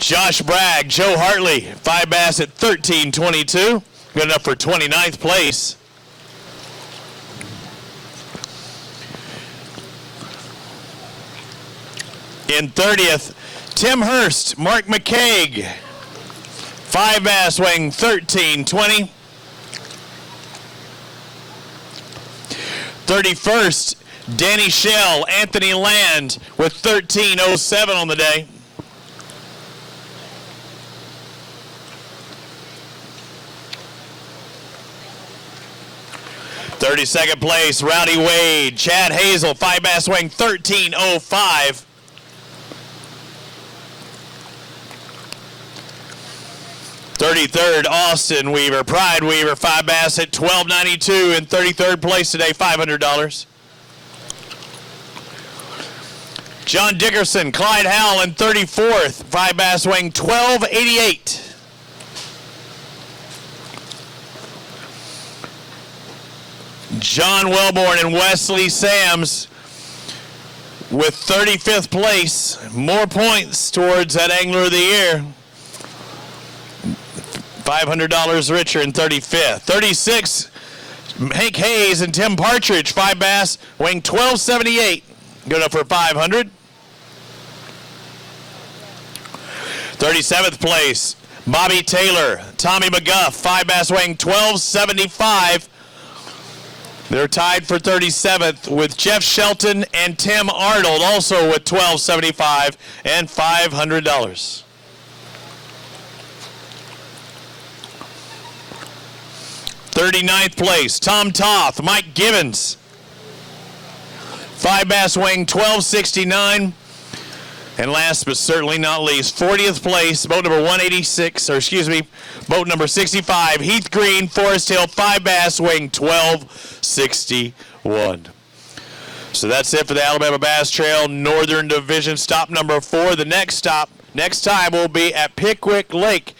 Josh Bragg, Joe Hartley, 5-bass at $13.22. Good enough for 29th place. In 30th, Tim Hurst, Mark McCaig, 5-bass wing, $13.20. 31st, Danny Shell, Anthony Land with $13.07 on the day. '32nd place, Rowdy Wade, Chad Hazel, 5-bass wing, $13.05. 33rd, Austin Weaver, Pride Weaver, 5-bass at $12.92 in 33rd place today, $500. John Dickerson, Clyde Howell in 34th, 5-bass wing, $12.88. John Wellborn and Wesley Sams with 35th place. More points towards that Angler of the Year. $500 richer in 35th. 36, Hank Hayes and Tim Partridge, 5 bass, weighing 1278. Good enough for 500. 37th place, Bobby Taylor, Tommy McGuff, 5 bass, weighing 1275. They're tied for 37th with Jeff Shelton and Tim Arnold, also with 1275 and $500. 39th place, Tom Toth, Mike Gibbons. 5 bass, weighing 1269. And last but certainly not least, 40th place, boat number 186, or excuse me, boat number 65, Heath Green, Forest Hill, 5 bass, weighing 1261. So that's it for the Alabama Bass Trail Northern Division, stop number 4. The next stop, next time, will be at Pickwick Lake.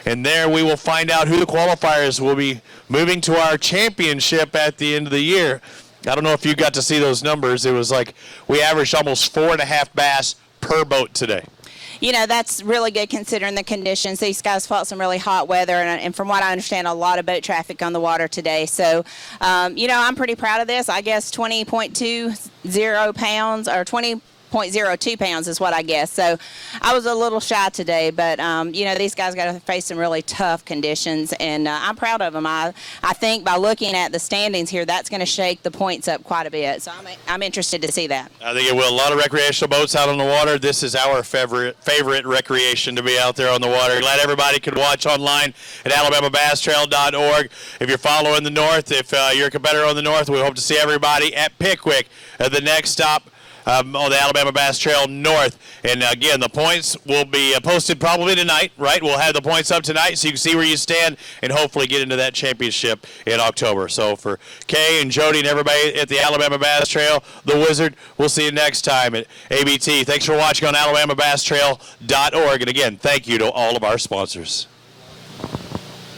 And there we will find out who the qualifiers will be moving to our championship at the end of the year. I don't know if you got to see those numbers. It was like we averaged almost 4.5 bass per boat today. You know, that's really good considering the conditions. These guys fought some really hot weather, and from what I understand, a lot of boat traffic on the water today. So, you know, I'm pretty proud of this. I guess 20.20 pounds or 20.02 pounds is what I guess. So I was a little shy today, but, you know, these guys got to face some really tough conditions, and I'm proud of them. I think by looking at the standings here, that's going to shake the points up quite a bit. So I'm interested to see that. I think it will. A lot of recreational boats out on the water. This is our favorite recreation, to be out there on the water. Glad everybody could watch online at alabamabasstrail.org. If you're following the North, if you're a competitor on the North, we hope to see everybody at Pickwick at the next stop on the Alabama Bass Trail North. And again, the points will be posted probably tonight, right? We'll have the points up tonight so you can see where you stand and hopefully get into that championship in October. So for Kay and Jody and everybody at the Alabama Bass Trail, the Wizard, we'll see you next time at ABT. Thanks for watching on alabamabasstrail.org. And again, thank you to all of our sponsors.